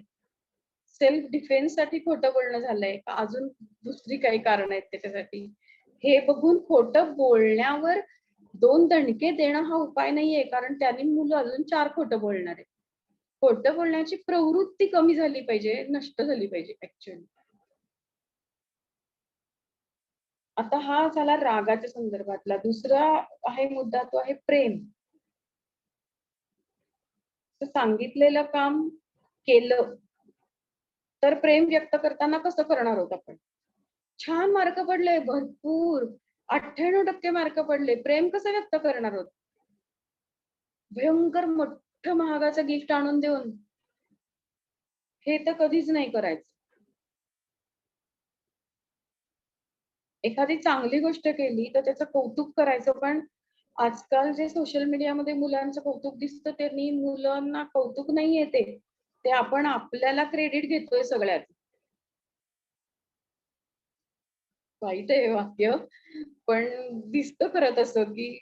सेल्फ डिफेन्ससाठी खोटं बोलणं झालंय का अजून दुसरी काही कारणं आहेत त्याच्यासाठी? हे बघून खोटं बोलण्यावर 2 दणके देणं हा उपाय नाहीये. कारण त्याने मुलं अजून 4 खोटं बोलणार आहेत. खोटं बोलण्याची प्रवृत्ती कमी झाली पाहिजे, नष्ट झाली पाहिजे ॲक्चुअली. आता हा झाला रागाच्या संदर्भातला. दुसरा आहे मुद्दा तो आहे प्रेम. तर सांगितलेलं काम केलं, तर प्रेम व्यक्त करताना कसं करणार आहोत आपण? छान मार्क पडले भरपूर. 98% मार्क पडले. प्रेम कसं व्यक्त करणार आहोत? भयंकर मोठं महागाचं गिफ्ट आणून देऊन? हे तर कधीच नाही करायचं. एखादी चांगली गोष्ट केली तर त्याचं कौतुक करायचं. पण आजकाल जे सोशल मीडियामध्ये मुलांचं कौतुक दिसतं त्यांनी मुलांना कौतुक नाहीये ते. ते आपण आपल्याला क्रेडिट घेतोय सगळ्यात. वाईट आहे हे वाक्य. पण दिसतं खरं तसं, की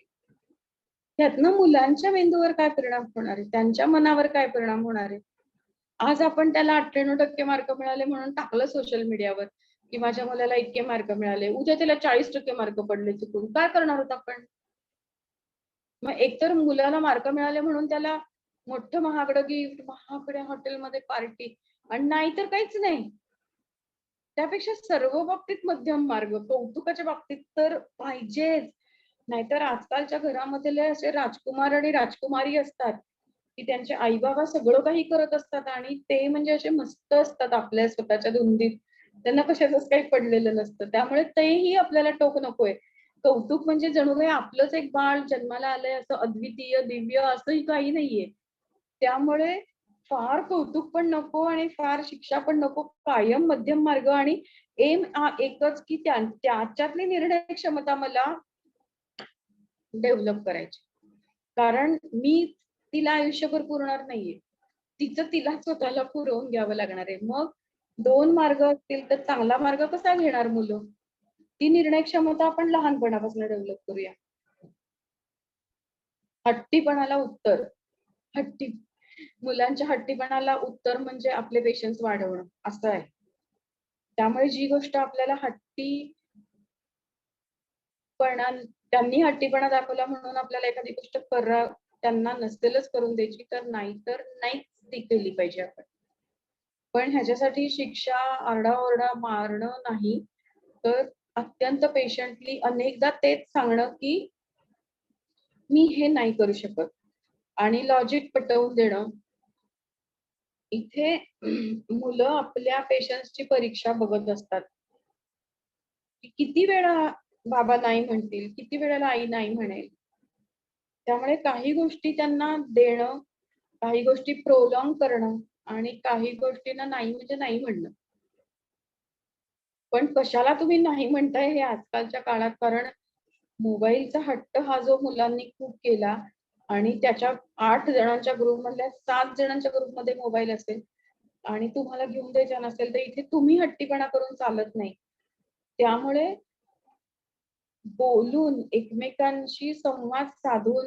त्यातनं मुलांच्या मेंदूवर काय परिणाम होणार आहे? त्यांच्या मनावर काय परिणाम होणार आहे? आज आपण त्याला 98% मार्क मिळाले म्हणून टाकलं सोशल मीडियावर, की माझ्या मुलाला इतके मार्क मिळाले. उद्या त्याला 40% मार्क पडले चुकून. काय करणार आहोत आपण? मग एकतर मुलाला मार्क मिळाले म्हणून त्याला मोठं महागडं गिफ्ट, महागड्या हॉटेलमध्ये पार्टी आणि नाहीतर काहीच नाही. त्यापेक्षा सर्व बाबतीत मध्यम मार्ग, कौतुकाच्या बाबतीत तर पाहिजेच. नाहीतर आजकालच्या घरामधले असे राजकुमार आणि राजकुमारी असतात, की त्यांचे आई-बाबा सगळं काही करत असतात आणि ते म्हणजे असे मस्त असतात आपल्या स्वतःच्या धुंदीत. त्यांना कशाचंच काही पडलेलं नसतं. त्यामुळे तेही आपल्याला टोक नकोय. कौतुक म्हणजे जणू काही आपलंच एक बाळ जन्माला आलंय असं अद्वितीय, दिव्य असंही काही नाहीये. त्यामुळे फार कौतुक पण नको आणि फार शिक्षा पण नको. कायम मध्यम मार्ग आणि एम हा एकच, की त्याच्यातली निर्णय क्षमता मला डेव्हलप करायची. कारण मी तिला आयुष्यभर पुरणार नाहीये. तिचं तिला स्वतःला पुरवून घ्यावं लागणार आहे. मग 2 मार्ग असतील तर चांगला मार्ग कसा घेणार मुलं? ती निर्णय क्षमता आपण लहानपणापासून डेव्हलप करूया. हट्टीपणाला उत्तर. हट्टी मुलांच्या हट्टीपणाला उत्तर म्हणजे आपले पेशन्स वाढवणं असं आहे. त्यामुळे जी गोष्ट आपल्याला त्यांनी हट्टीपणा दाखवला म्हणून आपल्याला एखादी गोष्ट त्यांना नसेलच करून द्यायची तर नाहीच ती केली पाहिजे आपण. पण ह्याच्यासाठी शिक्षा, आरडाओरडा मारणं नाही, तर अत्यंत पेशंटली अनेकदा तेच सांगणं, की मी हे नाही करू शकत आणि लॉजिक पटवून देणं. इथे मुलं आपल्या पेशन्सची परीक्षा बघत असतात. की किती वेळा बाबा नाही म्हणतील, किती वेळेला आई नाही म्हणेल. त्यामुळे काही गोष्टी त्यांना देणं, काही गोष्टी प्रोलॉन्ग करणं आणि काही गोष्टींना नाही म्हणजे नाही म्हणणं. पण कशाला तुम्ही नाही म्हणताय हे आजकालच्या काळात, कारण मोबाईलचा हट्ट हा जो मुलांनी खूप केला आणि त्याच्या 8 जणांच्या ग्रुपमधल्या 7 जणांच्या ग्रुपमध्ये मोबाईल असेल आणि तुम्हाला घेऊन द्यायचा नसेल, तर इथे तुम्ही हट्टीपणा करून चालत नाही. त्यामुळे बोलून, एकमेकांशी संवाद साधून,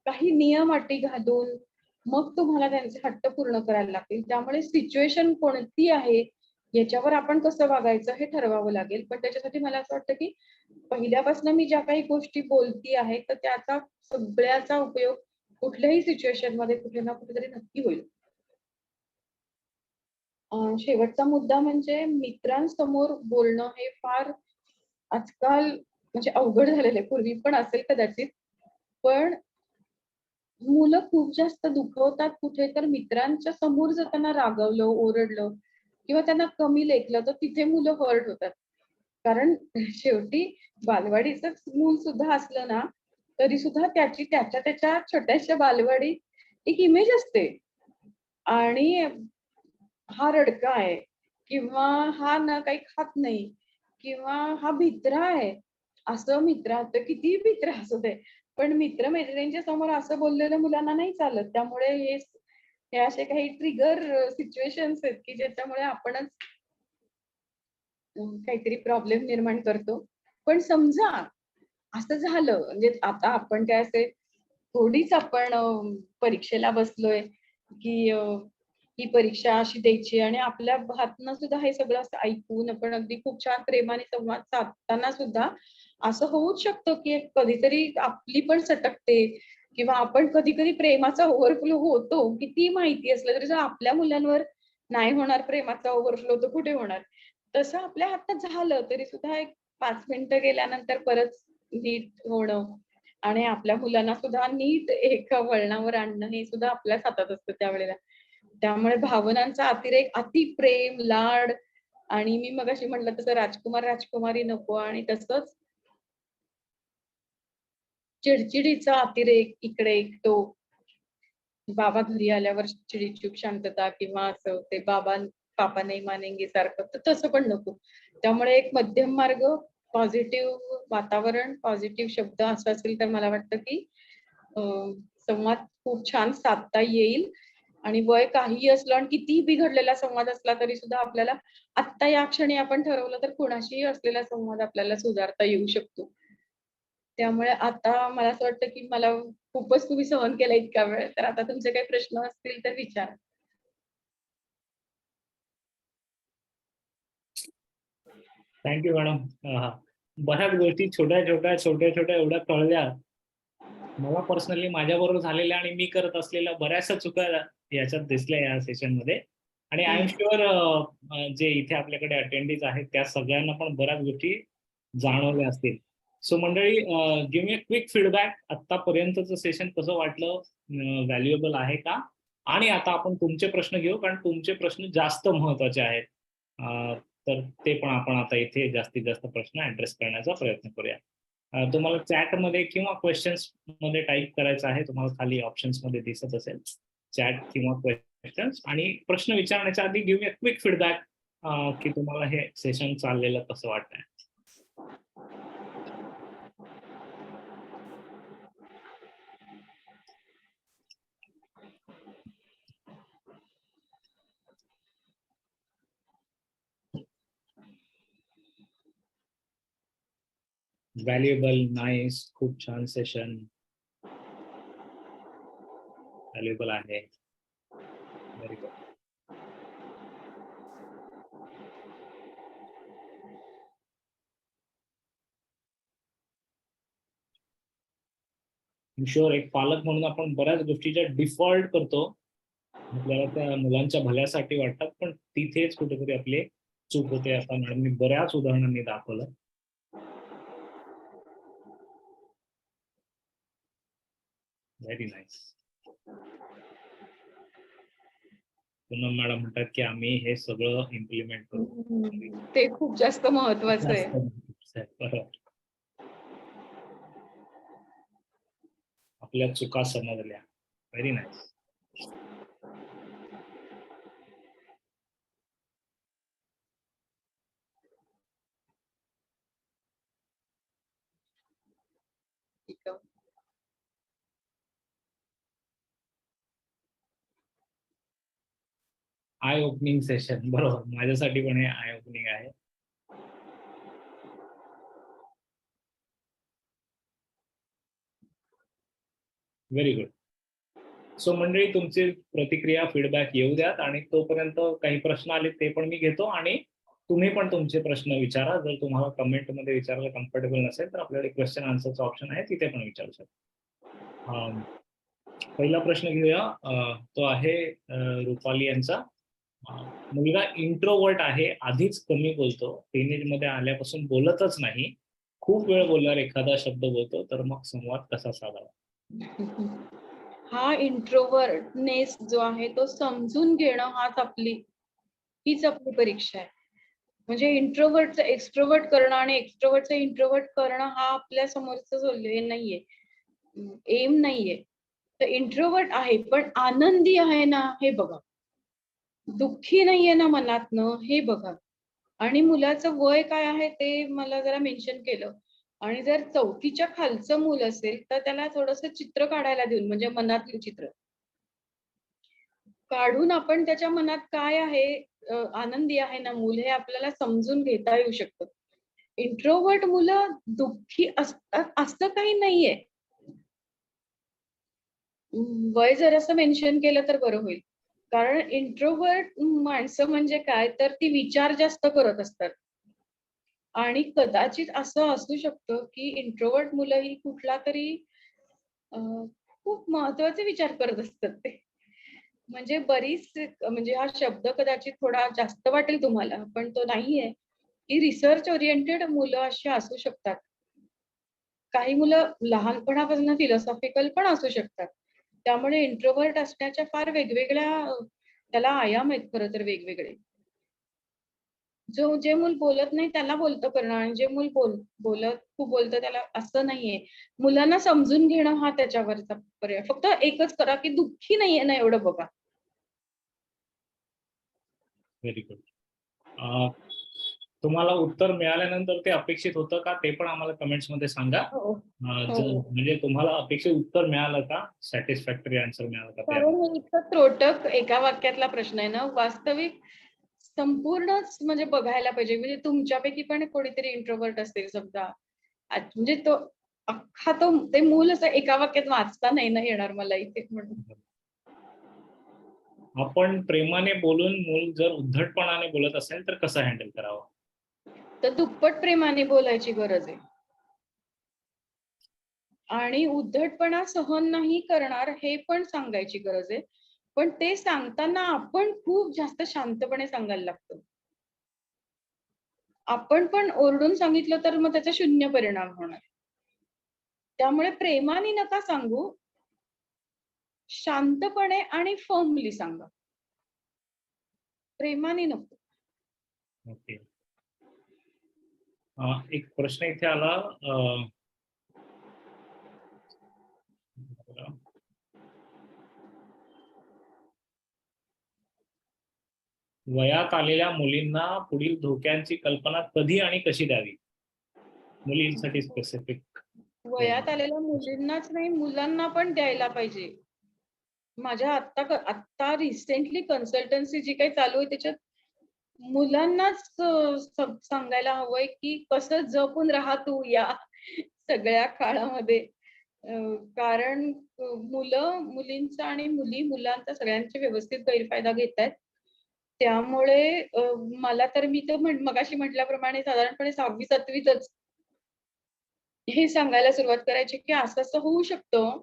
काही नियम अटी घालून, मग तुम्हाला त्यांचे हट्ट पूर्ण करायला लागतील. त्यामुळे सिच्युएशन कोणती आहे, याच्यावर आपण कसं वागायचं हे ठरवावं लागेल. पण त्याच्यासाठी मला असं वाटतं, की पहिल्यापासून मी ज्या काही गोष्टी बोलती आहे, तर त्याचा सगळ्याचा उपयोग कुठल्याही सिच्युएशनमध्ये कुठे ना कुठेतरी नक्की होईल. शेवटचा मुद्दा म्हणजे मित्रांसमोर बोलणं हे फार आजकाल म्हणजे अवघड झालेलं आहे. पूर्वी पण असेल कदाचित. पण मुलं खूप जास्त दुखवतात कुठे तर मित्रांच्या समोर जर त्यांना रागवलं, ओरडलं किंवा त्यांना कमी लेखलं, तर तिथे मुलं हर्ट होतात. कारण शेवटी बालवाडीचंच मूल सुद्धा असलं ना, तरी सुद्धा त्याची त्याच्या छोट्याशा बालवाडीत एक इमेज असते आणि हा रडका आहे किंवा हा ना काही खात नाही किंवा हा भित्रा आहे. असं मित्राचं कितीही मित्र असू दे, पण मित्र-मैत्रिणींच्या समोर असं बोललेलं मुलांना नाही चालत. त्यामुळे हे असे काही ट्रिगर सिच्युएशन्स आहेत, की ज्याच्यामुळे आपणच काहीतरी प्रॉब्लेम निर्माण करतो. पण समजा असं झालं म्हणजे आता आपण काय असे थोडीच आपण परीक्षेला बसलोय, की ही परीक्षा अशी द्यायची आणि आपल्या हातनं सुद्धा हे सगळं असं ऐकून आपण अगदी खूप छान प्रेमाने संवाद साधताना सुद्धा असं होऊच शकतं, की एक कधीतरी आपली पण सटकते किंवा आपण कधी-कधी प्रेमाचा ओव्हरफ्लो होतो. कितीही माहिती असलं तरी जर आपल्या मुलांवर नाही होणार प्रेमाचा ओव्हरफ्लो तर कुठे होणार? तसं आपल्या हातात झालं तरी सुद्धा एक 5 मिनिटं गेल्यानंतर परत नीट होणं आणि आपल्या मुलांना सुद्धा नीट एका वळणावर आणणं हे सुद्धा आपल्याच हातात असतं त्यावेळेला. त्यामुळे भावनांचा अतिरेक, अतिप्रेम, लाड आणि मी मगाशी म्हटलं तसं राजकुमार, राजकुमारी नको आणि तसंच चिडचिडीचा अतिरेक इकडे एक तो बाबा घरी आल्यावर चिडीचूप शांतता किंवा असं ते पापा नहीं मानेंगे सारखं, तर तसं पण नको. त्यामुळे एक मध्यम मार्ग, पॉझिटिव्ह वातावरण, पॉझिटिव्ह शब्द असं असेल तर मला वाटतं, की अ, संवाद खूप छान साधता येईल आणि वय काहीही असलं आणि कितीही बिघडलेला संवाद असला तरी सुद्धा आपल्याला आत्ता या क्षणी आपण ठरवलं तर कोणाशीही असलेला संवाद आपल्याला सुधारता येऊ शकतो. त्यामुळे आता मला असं वाटतं, की मला खूपच तुम्ही सहन केलं इतका वेळ. तर आता तुमचे काही प्रश्न असतील तर विचारा. Thank you madam. बऱ्याच गोष्टी छोट्या-छोट्या एवढ्या कळल्या. मला पर्सनली माझ्याबरोबर झालेल्या आणि मी करत असलेल्या बऱ्याचशा चुका याच्यात दिसल्या या सेशनमध्ये आणि आय एम हं. शुअर जे इथे आपल्याकडे अटेंडीज आहेत त्या सगळ्यांना पण बऱ्याच गोष्टी जाणवल्या असतील. सो मंडळी, give me a quick feedback. आत्तापर्यंतचं सेशन कसं वाटलं? व्हॅल्युएबल आहे का? आणि आता आपण तुमचे प्रश्न घेऊ कारण तुमचे प्रश्न जास्त महत्त्वाचे आहेत. तर ते पण आपण आता इथे जास्तीत जास्त प्रश्न ॲड्रेस करण्याचा प्रयत्न करूया. तुम्हाला चॅटमध्ये किंवा क्वेश्चन्स मध्ये टाइप करायचं आहे. तुम्हाला खाली ऑप्शन्स मध्ये दिसत असेल चॅट किंवा क्वेश्चन्स आणि प्रश्न विचारण्याच्या आधी give me a quick feedback की तुम्हाला हे सेशन चाललेलं कसं वाटतंय. व्हॅल्युएबल, नाईस, खूप छान सेशन, व्हॅल्युएबल आहे. Very good. शुअर एक पालक म्हणून आपण बऱ्याच गोष्टी ज्या डिफॉल्ट करतो आपल्याला त्या मुलांच्या भल्यासाठी वाटतात पण तिथेच कुठेतरी आपली चूक होते असं मॅडमनी बऱ्याच उदाहरणांनी दाखवलं. Very nice. पूनम मॅडम म्हणतात की आम्ही हे सगळं इम्प्लिमेंट करू. ते खूप जास्त महत्वाचं आहे. जास्त महत्त्वाचं आहे. बरोबर. आपल्या चुका समजल्या. Very nice. ठीक आहे. Eye opening session. बरोबर, माझ्यासाठी पण हे आय ओपनिंग आहे. Very good. सो मंडळी, तुमची प्रतिक्रिया फीडबॅक येऊ द्यात आणि तोपर्यंत काही प्रश्न आले ते पण मी घेतो आणि तुम्ही पण तुमचे प्रश्न विचारा. जर तुम्हाला कमेंटमध्ये विचारायला कम्फर्टेबल नसेल तर आपल्याकडे क्वेश्चन आन्सरचं ऑप्शन आहे, तिथे पण विचारू शकता. पहिला प्रश्न घेऊया. तो आहे रुपाली यांचा. मुलगा इंट्रोवर्ट आहे, आधीच कमी बोलतो, टीनेजमध्ये आल्यापासून बोलतच नाही, खूप वेळ बोलल्यावर एखादा शब्द बोलतो, तर मग संवाद कसा साधावा? हा इंट्रोवर्टनेस जो आहे तो समजून घेणं हीच आपली परीक्षा आहे. म्हणजे इंट्रोवर्टचं एक्स्ट्रोवर्ट करणं आणि एक्स्ट्रोवर्टचं इंट्रोवर्ट करणं हा आपल्या समोरच हे नाहीये, एम नाहीये. तर इंट्रोवर्ट आहे पण आनंदी आहे ना हे बघा, दुःखी नाहीये ना मनातनं हे बघा. आणि मुलाचं वय काय आहे ते मला जरा मेन्शन केलं. आणि जर 4थीच्या खालचं मूल असेल तर त्याला थोडंसं चित्र काढायला देऊन, म्हणजे मनातलं चित्र काढून आपण त्याच्या मनात काय आहे, आनंदी आहे ना मूल हे आपल्याला समजून घेता येऊ शकतं. इंट्रोवर्ट मुलं दुःखी असतात असं काही नाहीये. वय जर असं मेन्शन केलं तर बरं होईल. कारण इंट्रोवर्ट माणसं म्हणजे काय, तर ती विचार जास्त करत असतात. आणि कदाचित असं असू शकतं की इंट्रोवर्ट मुलं ही कुठला तरी खूप महत्वाचे विचार करत असतात ते. म्हणजे म्हणजे हा शब्द कदाचित थोडा जास्त वाटेल तुम्हाला, पण तो नाहीये, की रिसर्च ओरिएंटेड मुलं अशी असू शकतात. काही मुलं लहानपणापासून फिलॉसॉफिकल पण असू शकतात. त्यामुळे इंट्रोव्हर्ट असण्याच्या फार वेगवेगळ्या त्याला आयाम आहेत खरं तर वेगवेगळे. जे मूल बोलत नाही त्याला बोलतं करणं आणि जे मूल खूप बोलतं त्याला असं नाहीये. मुलांना समजून घेणं हा त्याच्यावरचा पर्याय. फक्त एकच करा की दुःखी नाहीये ना एवढं बघा. Very good. तुम्हाला उत्तर मिळाल्यानंतर ते अपेक्षित होतं का ते पण आम्हाला कमेंट्स मध्ये सांगा. हो. म्हणजे तुम्हाला अपेक्षित उत्तर मिळालं का, सॅटिस्फॅक्टरी आन्सर मिळालं का ते? कारण हे इतकं त्रोटक एका वाक्यातला प्रश्न आहे ना, वास्तविक संपूर्णच म्हणजे बघायला पाहिजे. म्हणजे तुमच्यापैकी पण कोणीतरी इंट्रोव्हर्ट असेल समजा, म्हणजे तो अख्खा ते मूल असं एका वाक्यात वाचता नाही ना येणार मला इथे म्हणून. आपण प्रेमाने बोलून मूल जर उद्धटपणाने बोलत असेल तर कसं हँडल करावं? तर दुप्पट प्रेमाने बोलायची गरज आहे. आणि उद्धटपणा सहन नाही करणार हे पण सांगायची गरज आहे. पण ते सांगताना आपण खूप जास्त शांतपणे सांगायला लागतं. आपण पण ओरडून सांगितलं तर मग त्याचा शून्य परिणाम होणार. त्यामुळे प्रेमाने नका सांगू, शांतपणे आणि फर्मली सांगा. प्रेमाने नको. ओके. एक प्रश्न इथे आला. वयात आलेल्या मुलींना पुढील धोक्यांची कल्पना कधी आणि कशी द्यावी? मुलींसाठी स्पेसिफिक. वयात आलेल्या मुलींनाच नाही, मुलांना पण द्यायला पाहिजे. माझ्या आत्ता रिसेंटली कन्सल्टन्सी जी काही चालू आहे त्याच्यात मुलांनाच सांगायला हवंय की कसं जपून राहा तू या सगळ्या काळामध्ये. कारण मुलींचा आणि मुलांचा सगळ्यांचे व्यवस्थित गैरफायदा घेत आहेत. त्यामुळे मला तर मी तर मगाशी म्हटल्याप्रमाणे साधारणपणे 6वी-7वीतच हे सांगायला सुरुवात करायची की असं होऊ शकतं.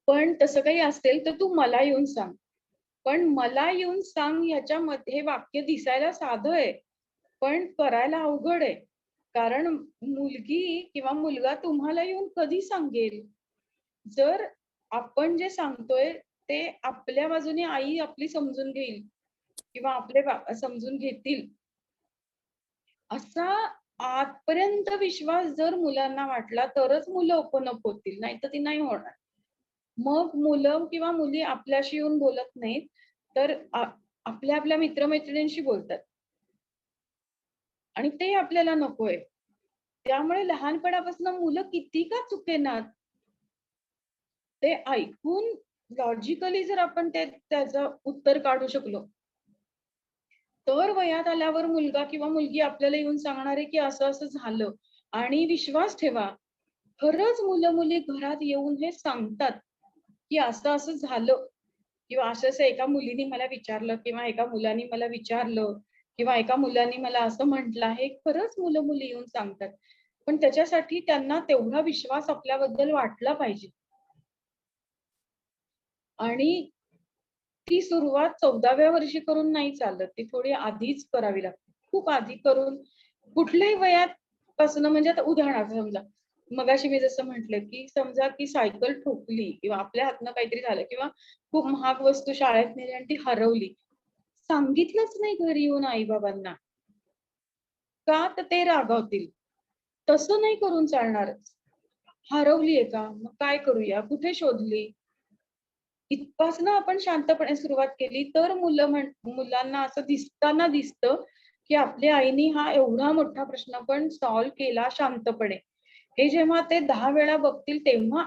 पण तसं काही असेल तर तू मला येऊन सांग. पण मला येऊन सांग ह्याच्यामध्ये हे वाक्य दिसायला साधं आहे, पण करायला अवघड आहे. कारण मुलगी किंवा मुलगा तुम्हाला येऊन कधी सांगेल? जर आपण जे सांगतोय ते आपल्या बाजूने आई आपली समजून घेईल किंवा आपले समजून घेतील, असा आजपर्यंत विश्वास जर मुलांना वाटला तरच मुलं ओपन अप होतील, नाहीतर ती नाही होणार. मग मुलं किंवा मुली आपल्याशी येऊन बोलत नाहीत, तर आपल्या आपल्या मित्रमैत्रिणींशी बोलतात. आणि ते आपल्याला नकोय. त्यामुळे लहानपणापासून मुलं किती का चुकेनात, ते ऐकून लॉजिकली जर आपण त्याचं उत्तर काढू शकलो, तर वयात आल्यावर मुलगा किंवा मुलगी आपल्याला येऊन सांगणार आहे, की असं-असं झालं आणि विश्वास ठेवा, खरंच मुलं-मुली घरात येऊन हे सांगतात, की असं-असं झालं किंवा असं-असं एका मुलीने मला विचारलं किंवा एका मुलाने मला विचारलं किंवा एका मुलाने मला असं म्हटलं आहे. खरंच मुलं-मुली येऊन सांगतात. पण त्याच्यासाठी त्यांना तेवढा विश्वास आपल्याबद्दल वाटला पाहिजे. आणि ती सुरुवात 14व्या वर्षी करून नाही चालत. ती थोडी आधीच करावी लागते. खूप आधी करून कुठल्याही वयापासून म्हणजे आता उदाहरणार्थ समजा, मगाशी मी जसं म्हटलं, की समजा की सायकल ठोकली किंवा आपल्या हातनं काहीतरी झालं किंवा खूप महाग वस्तू शाळेत नेली आणि ती हरवली. सांगितलंच नाही घरी येऊन आई-बाबांना. का? तर ते रागावतील. तसं नाही करून चालणार. हरवलीये का? मग काय करूया? कुठे शोधली? इथपासनं आपण शांतपणे सुरुवात केली तर मुलांना असं दिसताना दिसतं, की आपल्या आईनी हा एवढा मोठा प्रश्न पण सॉल्व्ह केला शांतपणे. हे जेव्हा ते 10 वेळा बघतील तेव्हा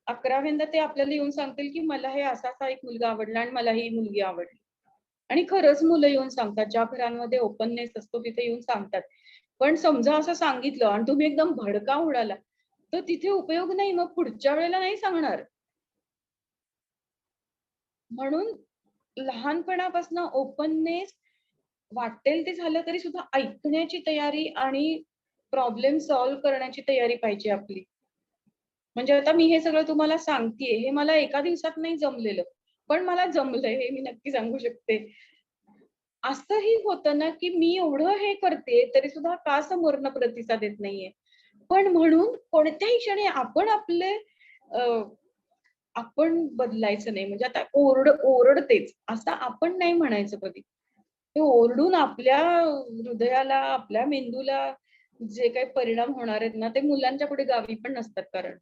11व्यांदा ते आपल्याला येऊन सांगतील, की मला हे असा-असा एक मुलगा आवडला आणि मला ही मुलगी आवडली. आणि खरंच मुलं येऊन सांगतात. ज्या घरांमध्ये ओपननेस असतो तिथे येऊन सांगतात. पण समजा असं सांगितलं आणि तुम्ही एकदम भडका उडाला, तर तिथे उपयोग नाही. मग पुढच्या वेळेला नाही सांगणार. म्हणून लहानपणापासून ओपननेस वाटेल ते झालं तरी सुद्धा ऐकण्याची तयारी आणि प्रॉब्लेम सॉल्व्ह करण्याची तयारी पाहिजे आपली. म्हणजे आता मी हे सगळं तुम्हाला सांगतेय, हे मला एका दिवसात नाही जमलेलं. पण मला जमलंय हे मी नक्की सांगू शकते. असंही होतं ना, की मी एवढं हे करते तरी सुद्धा का समोरनं प्रतिसाद देत नाहीये? पण म्हणून कोणत्याही क्षणी अ, आपण बदलायचं नाही. म्हणजे आता ओरडतेच असं आपण नाही म्हणायचं कधी. ते ओरडून आपल्या हृदयाला, आपल्या मेंदूला जे काही परिणाम होणार आहेत ना, ते मुलांच्या पुढे गावी पण नसतात कारण.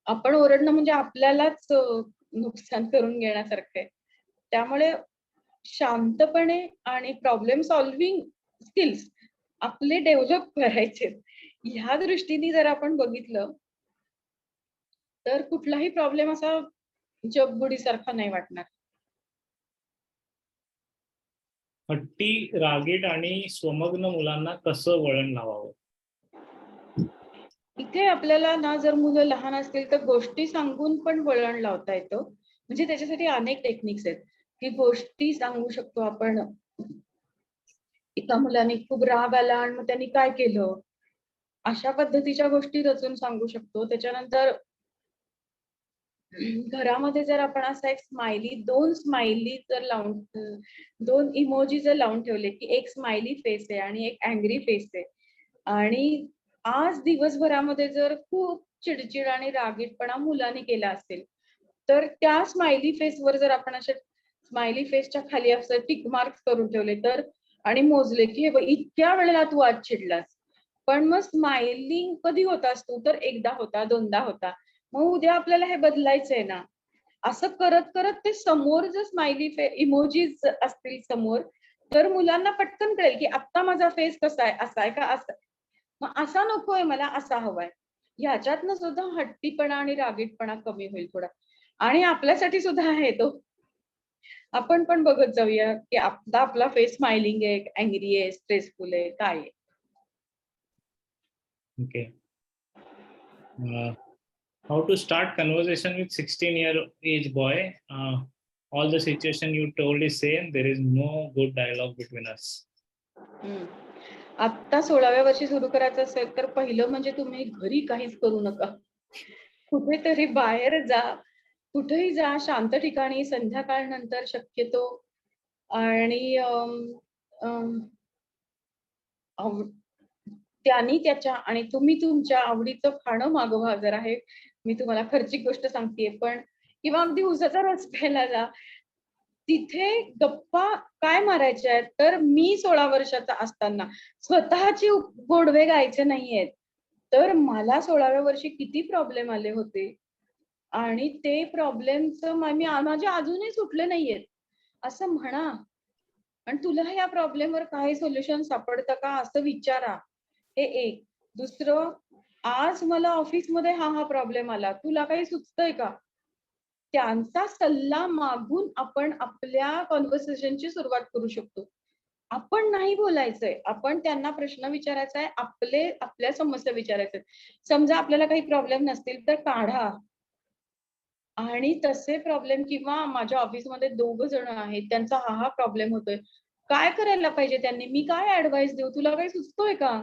आपण ओरडणं म्हणजे आपल्यालाच नुकसान करून घेण्यासारखं आहे. त्यामुळे शांतपणे आणि प्रॉब्लेम सॉल्व्हिंग स्किल्स आपले डेव्हलप करायचेत. ह्या दृष्टीने जर आपण बघितलं, तर कुठलाही प्रॉब्लेम असा जगबुडीसारखा नाही वाटणार. हट्टी, रागीट आणि स्वमग्न मुलांना कसं वळण लावावं? इथे आपल्याला ना जर मुलं लहान असतील तर गोष्टी सांगून पण वळण लावता येतं. म्हणजे त्याच्यासाठी अनेक टेक्निक्स आहेत, की गोष्टी सांगू शकतो आपण. एका मुलाने खूप राग आला आणि मग त्यांनी काय केलं? अशा पद्धतीच्या गोष्टी रचून सांगू शकतो. त्याच्यानंतर घरामध्ये जर आपण असा एक स्माइली 2 स्माइली जर लावून 2 इमोजी जर लावून ठेवले, की एक स्माइली फेस आहे आणि एक अँग्री फेस आहे. आणि आज दिवसभरामध्ये जर खूप चिडचिड आणि रागीटपणा मुलाने केला असेल, तर त्या स्माइली फेसवर जर आपण अशा स्माइली फेसच्या खाली असं टिक मार्क्स करून ठेवले तर आणि मोजले, की हे बघ इतक्या वेळेला तू आज चिडलास. पण मग स्माइलिंग कधी होतास तू? तर एकदा होता, दोनदा होता. मग उद्या आपल्याला हे बदलायचंय ना. असं करत-करत ते समोर जर स्माइली इमोजीस असतील समोर, तर मुलांना पटकन कळेल, की आत्ता माझा फेस कसा आहे? असा आहे का? असा आहे. मग असा नकोय मला, असा हवाय. ह्याच्यातनं सुद्धा हट्टीपणा आणि रागीटपणा कमी होईल थोडा. आणि आपल्यासाठी सुद्धा आहे तो. आपण पण बघत जाऊया, की आता आपला फेस स्मायलिंग आहे, अँग्री आहे, स्ट्रेसफुल आहे, काय आहे? Okay. How to start conversation with 16-year age boy? All the situation you told is same. There is no good dialogue between us. हं. आत्ता 16व्या वर्षी सुरू करायचं असेल, तर पहिलं म्हणजे तुम्ही घरी काहीच करू नका. कुठेतरी बाहेर जा. कुठेही जा, शांत ठिकाणी संध्याकाळनंतर शक्यतो आणि अं, अं, अं, त्यांनी त्याच्या आणि तुम्ही तुमच्या आवडीचं खाणं मागवा. जर आहे, मी तुम्हाला खर्चिक गोष्ट सांगतेय, पण किंवा अगदी उसाचा रस प्यायला जा. तिथे गप्पा काय मारायच्या आहेत, तर मी 16 वर्षाचा असताना स्वतःचे गोडवे गायचे नाहीयेत. तर मला 16व्या वर्षी किती प्रॉब्लेम आले होते आणि ते प्रॉब्लेमचं माझे अजूनही सुटले नाहीयेत, असं म्हणा. आणि तुला या प्रॉब्लेमवर काही सोल्युशन सापडतं का असं विचारा. हे एक. दुसरं, आज मला ऑफिसमध्ये हा प्रॉब्लेम आला. तुला काही सुचतंय का? त्यांचा सल्ला मागून आपण आपल्या कन्व्हर्सेशनची सुरुवात करू शकतो. आपण नाही बोलायचंय. आपण त्यांना प्रश्न विचारायचा आहे. आपल्या समस्या विचारायच्या आहेत. समजा आपल्याला काही प्रॉब्लेम नसतील तर काढा. आणि तसे प्रॉब्लेम किंवा माझ्या ऑफिसमध्ये 2 जण आहेत. त्यांचा हा प्रॉब्लेम होतोय. काय करायला पाहिजे त्यांनी? मी काय ॲडवाइस देऊ? तुला काही सुचतोय का?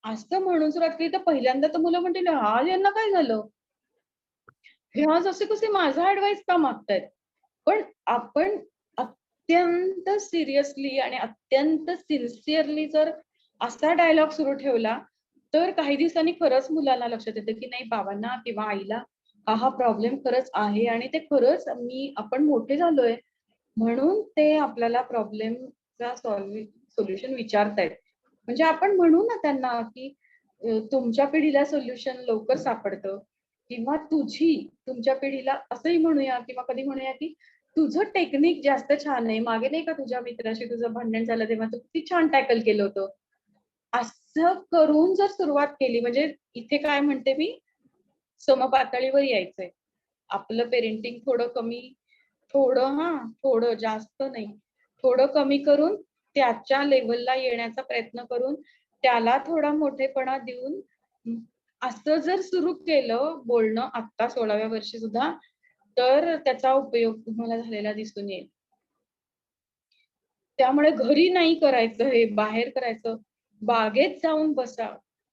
असं म्हणून सुरुवात केली तर पहिल्यांदा तर मुलं म्हणतील, "आज यांना काय झालं? हे आज असे कसे माझा ॲडवाइस का मागतायत?" पण आपण अत्यंत सिरियसली आणि अत्यंत सिन्सिअरली जर असा डायलॉग सुरू ठेवला, तर काही दिवसांनी खरंच मुलाला लक्षात येतं, की नाही बाबांना किंवा आईला हा प्रॉब्लेम खरंच आहे आणि ते खरंच आपण मोठे झालोय म्हणून ते आपल्याला प्रॉब्लेमचा सोल्युशन विचारतायत. म्हणजे आपण म्हणू ना त्यांना, की तुमच्या पिढीला सोल्युशन लवकर सापडतं किंवा तुमच्या पिढीला असंही म्हणूया किंवा कधी म्हणूया, की तुझं टेक्निक जास्त छान आहे. मागे नाही का तुझ्या मित्राशी तुझं भांडण झालं तेव्हा तू किती छान टॅकल केलं होतं. असं करून जर सुरुवात केली म्हणजे इथे काय म्हणते मी, समपातळीवर यायचंय. आपलं पेरेंटिंग थोडं जास्त नाही. थोडं कमी करून त्याच्या लेव्हलला येण्याचा प्रयत्न करून त्याला थोडा मोठेपणा देऊन असं जर सुरू केलं बोलणं आत्ता 16व्या वर्षी सुद्धा, तर त्याचा उपयोग तुम्हाला झालेला दिसून येईल. त्यामुळे घरी नाही करायचं हे, बाहेर करायचं. बागेत जाऊन बसा.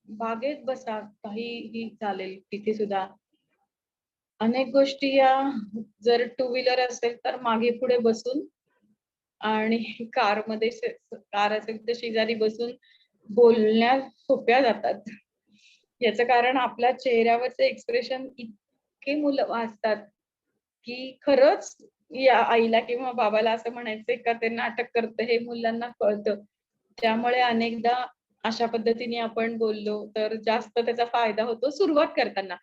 बागेत बसा. काहीही चालेल तिथे सुद्धा. अनेक गोष्टी या जर टू व्हीलर असेल तर मागे पुढे बसून आणि कार असेल तर शेजारी बसून बोलण्या सोप्या जातात. याचं कारण आपल्या चेहऱ्यावरचे एक्सप्रेशन इतके मुलं वाचतात, की खरंच या आईला किंवा बाबाला असं म्हणायचंय का ते नाटक करतं हे मुलांना कळतं. त्यामुळे अनेकदा अशा पद्धतीने आपण बोललो तर जास्त त्याचा फायदा होतो सुरुवात करताना.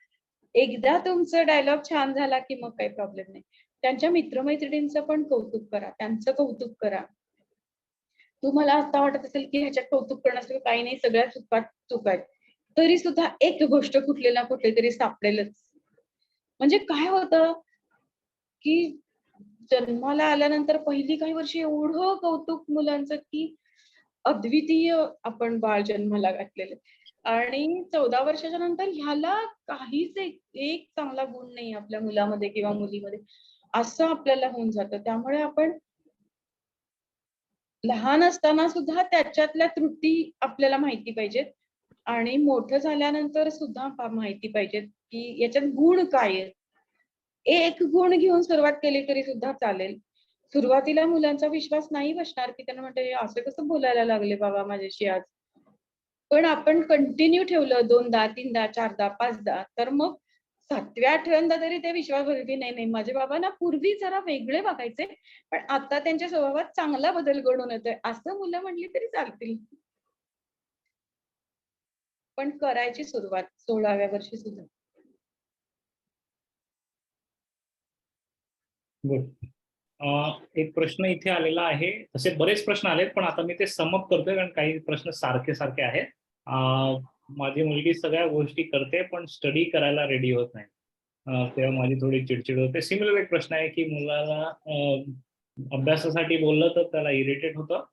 एकदा तुमचा डायलॉग छान झाला, की मग काही प्रॉब्लेम नाही. त्यांच्या मित्र-मैत्रिणींचं पण कौतुक करा. त्यांचं कौतुक करा. तुम्हाला आता वाटत असेल, की ह्याच्यात कौतुक करण्यासारखं काही नाही, सगळ्या चूक आहेत. तरी सुद्धा एक गोष्ट कुठली ना कुठलीतरी सापडेलच. म्हणजे काय होतं, की जन्माला आल्यानंतर पहिली काही वर्षी एवढं कौतुक मुलांचं, की अद्वितीय आपण बाळ जन्माला घातलेलं आणि 14 वर्षाच्या नंतर ह्याला काहीच एक चांगला गुण नाही आपल्या मुलामध्ये किंवा मुलीमध्ये, असं आपल्याला होऊन जातं. त्यामुळे आपण लहान असताना सुद्धा त्याच्यातल्या त्रुटी आपल्याला माहिती पाहिजेत आणि मोठं झाल्यानंतर सुद्धा माहिती पाहिजेत, की याच्यात गुण काय आहेत. एक गुण घेऊन सुरुवात केली तरी सुद्धा चालेल. सुरुवातीला मुलांचा विश्वास नाही बसणार, की त्यांना म्हणते, "असं कसं बोलायला लागले बाबा माझ्याशी आज?" पण आपण कंटिन्यू ठेवलं 2दा, 3दा, 4दा, 5दा तर मग 7व्या, 8व्यांदा तरी ते विश्वास बसेल, की नाही, नाही माझे बाबा ना पूर्वी जरा वेगळे वागायचे, पण आता त्यांच्या स्वभावात चांगला बदल घडून येतोय. असं मुलं म्हटली तरी चालतील. पण करायची सुरुवात 16व्या वर्षी सुद्धा. गुड. एक प्रश्न इथे आलेला आहे. तसे बरेच प्रश्न आलेत, पण आता मी ते समअप करतोय कारण काही प्रश्न सारखे आहेत. माझी मुलगी सगळ्या गोष्टी करते, पण स्टडी करायला रेडी होत नाही. तेव्हा माझी थोडी चिडचिड होते. सिमिलर एक प्रश्न आहे, की मुलाला अभ्यासासाठी बोललं तर त्याला इरिटेट होतं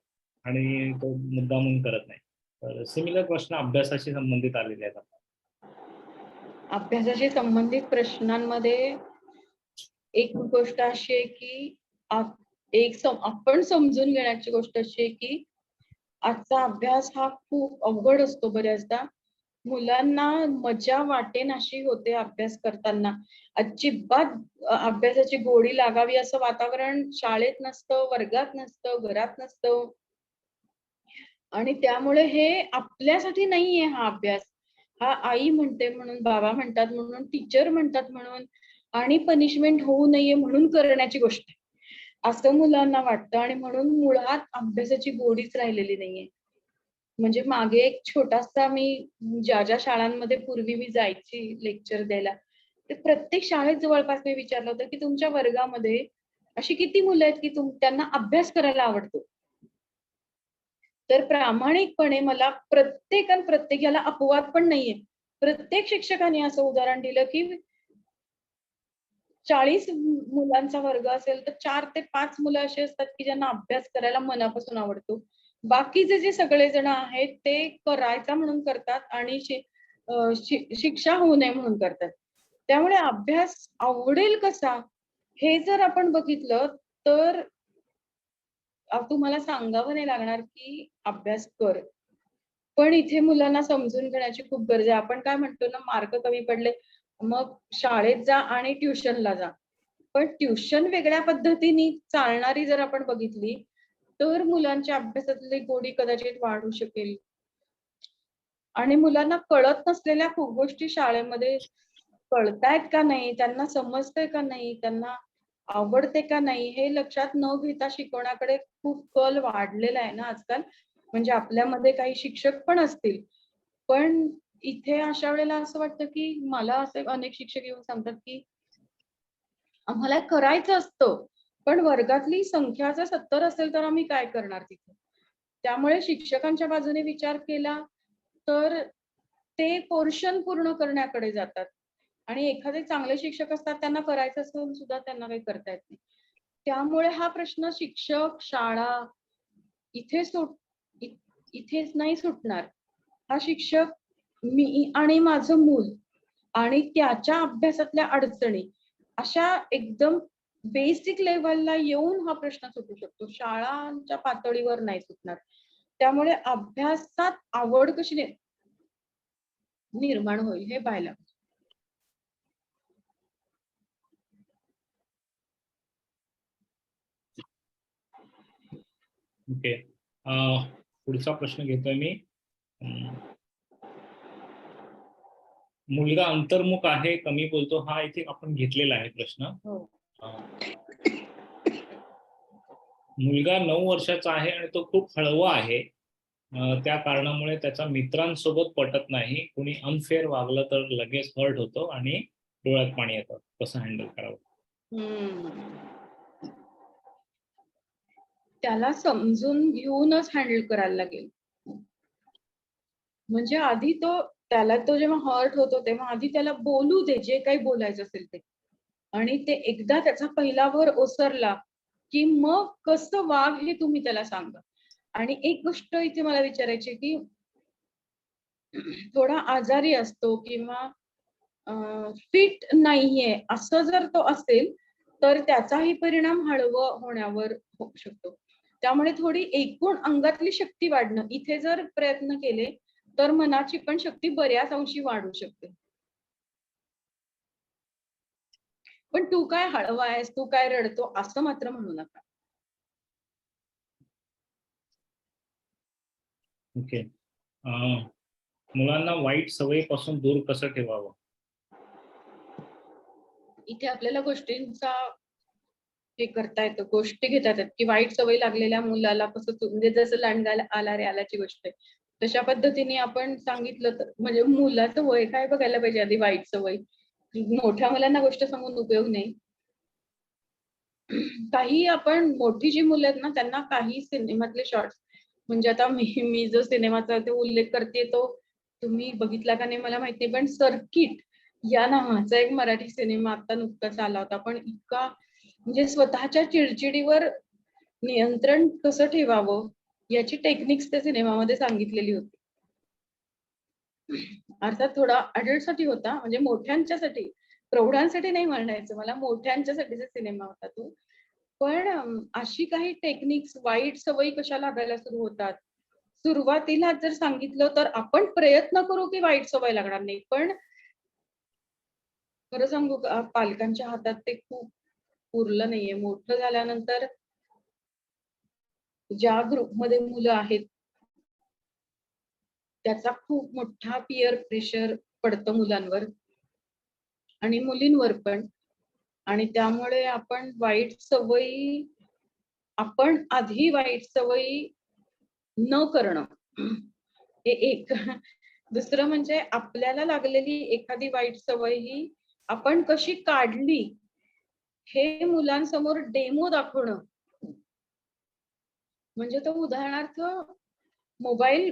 आणि तो मुद्दामून करत नाही. तर सिमिलर प्रश्न अभ्यासाशी संबंधित आलेले आहेत आता. अभ्यासाशी संबंधित प्रश्नांमध्ये एक गोष्ट अशी आहे, की आपण समजून घेण्याची गोष्ट अशी आहे, की आजचा अभ्यास हा खूप अवघड असतो बऱ्याचदा. मुलांना मजा वाटेनाशी होते अभ्यास करताना. अजिबात अभ्यासाची गोडी लागावी असं वातावरण शाळेत नसतं, वर्गात नसतं, घरात नसतं. आणि त्यामुळे हे आपल्यासाठी नाहीये हा अभ्यास. हा आई म्हणते म्हणून, बाबा म्हणतात म्हणून, टीचर म्हणतात म्हणून आणि पनिशमेंट होऊ नये म्हणून करण्याची गोष्ट आहे. असं मुलांना वाटतं आणि म्हणून मुळात अभ्यासाची गोडीच राहिलेली नाहीये. म्हणजे मागे एक छोटासा मी ज्या ज्या शाळांमध्ये पूर्वी मी जायची लेक्चर द्यायला, ते प्रत्येक शाळेत जवळपास मी विचारलं होतं, की तुमच्या वर्गामध्ये अशी किती मुलं आहेत, की त्यांना अभ्यास करायला आवडतो? तर प्रामाणिकपणे मला प्रत्येक याला अपवाद पण नाहीये. प्रत्येक शिक्षकाने असं उदाहरण दिलं, की 40 मुलांचा वर्ग असेल, तर 4 ते 5 मुलं अशी असतात, की ज्यांना अभ्यास करायला मनापासून आवडतो. बाकीचे जे सगळेजण आहेत, ते करायचा म्हणून करतात आणि शिक्षा होऊ नये म्हणून करतात. त्यामुळे अभ्यास आवडेल कसा, हे जर आपण बघितलं, तर तुम्हाला सांगावं नाही लागणार, की अभ्यास कर. पण इथे मुलांना समजून घेण्याची खूप गरज आहे. आपण काय म्हणतो ना, मार्क कमी पडले, मग शाळेत जा आणि ट्युशनला जा. पण ट्युशन वेगळ्या पद्धतीने चालणारी जर आपण बघितली, तर मुलांच्या अभ्यासातली गोडी कदाचित वाढू शकेल. आणि मुलांना कळत नसलेल्या खूप गोष्टी शाळेमध्ये कळतायत का नाही, त्यांना समजतंय का नाही, त्यांना आवडते का नाही, हे लक्षात न घेता शिकवण्याकडे खूप कल वाढलेला आहे ना आजकाल. म्हणजे आपल्यामध्ये काही शिक्षक पण असतील. पण इथे अशा वेळेला असं वाटतं, की मला असे अनेक शिक्षक येऊन सांगतात, की आम्हाला करायचं असतं, पण वर्गातली संख्या जर 70 असेल, तर आम्ही काय करणार तिथे? त्यामुळे शिक्षकांच्या बाजूने विचार केला, तर ते पोर्शन पूर्ण करण्याकडे जातात. आणि एखादे चांगले शिक्षक असतात, त्यांना करायचं असून सुद्धा त्यांना काही करता येत नाही. त्यामुळे हा प्रश्न शिक्षक, शाळा इथे इ इथेच नाही सुटणार. हा शिक्षक, मी आणि माझं मूल आणि त्याच्या अभ्यासातल्या अडचणी, अशा एकदम बेसिक लेव्हलला येऊन हा प्रश्न सुटू शकतो. शाळांच्या पातळीवर नाही सुटणार. त्यामुळे अभ्यासात आवड कशी निर्माण होईल हे पाहायला. ओके. पुढचा प्रश्न घेतोय मी. मुलगा अंतर्मुख आहे, कमी बोलतो, हा इथे आपण घेतलेला आहे प्रश्न. हो. मुलगा 9 वर्षाचा आहे आणि तो खूप हळवा आहे. त्या कारणामुळे त्याच्या मित्रांसोबत पटत नाही. कुणी अनफेअर वागलं तर लगेच हर्ट होतो आणि डोळ्यात पाणी येतं. कसं हँडल करावं? त्याला समजून घेऊनच हँडल करायला लागेल. म्हणजे आधी त्याला जेव्हा हर्ट होतो, तेव्हा आधी त्याला बोलू दे, जे काही बोलायचं असेल ते. आणि ते एकदा त्याचा पहिला भर ओसरला, की मग कसं वाग हे तुम्ही त्याला सांगा. आणि एक गोष्ट इथे मला विचारायची, की थोडा आजारी असतो किंवा फिट नाहीये, असं जर तो असेल, तर त्याचाही परिणाम हळवं होण्यावर होऊ शकतो. त्यामुळे थोडी एकूण अंगातली शक्ती वाढणं, इथे जर प्रयत्न केले, तर मनाची पण शक्ती बऱ्याच अंशी वाढू शकते. पण तू काय हळवा आहेस, तू काय रडतो, असं मात्र म्हणू नका. ओके. मुलांना वाईट सवयीपासून दूर कसं ठेवावं? इथे आपल्याला गोष्टींचा हे करता येतं, गोष्टी घेता येतात, की वाईट सवय लागलेल्या मुलाला कसं म्हणजे जसं लांडगा आला रे आलाची गोष्ट आहे. तशा पद्धतीने आपण सांगितलं तर म्हणजे मुलाचं वय काय बघायला पाहिजे आधी वाईट सवय. मोठ्या मुलांना गोष्ट सांगून उपयोग नाही. काही आपण मोठी जी मुलं आहेत ना, त्यांना काही सिनेमातले शॉर्ट्स म्हणजे आता मी जो सिनेमाचा ते उल्लेख करते तो तुम्ही बघितला का नाही मला माहिती नाही, पण सर्किट या नावाचा एक मराठी सिनेमा आता नुकताच आला होता. पण इतका म्हणजे स्वतःच्या चिडचिडीवर नियंत्रण कसं ठेवावं याची टेक्निक्स त्या सिनेमामध्ये सांगितलेली होती. अर्थात थोडा अडल्टसाठी होता, म्हणजे मोठ्यांच्यासाठी, प्रौढांसाठी नाही म्हणायचं मला, मोठ्यांच्यासाठीचा सिनेमा होता तो. पण अशी काही टेक्निक्स, वाईट सवयी कशा लागायला सुरू होतात. सुरुवातीला जर सांगितलं तर आपण प्रयत्न करू की वाईट सवय लागणार नाही. पण खरं सांगू का, पालकांच्या हातात ते खूप उरलं नाहीये. मोठं झाल्यानंतर ज्या ग्रुपमध्ये मुलं आहेत त्याचा खूप मोठा पियर प्रेशर पडतं मुलांवर आणि मुलींवर पण. आणि त्यामुळे आपण आधी वाईट सवयी न करणं हे एक. दुसरं म्हणजे आपल्याला लागलेली एखादी वाईट सवय ही आपण कशी काढली हे मुलांसमोर डेमो दाखवणं. म्हणजे तो उदाहरणार्थ मोबाईल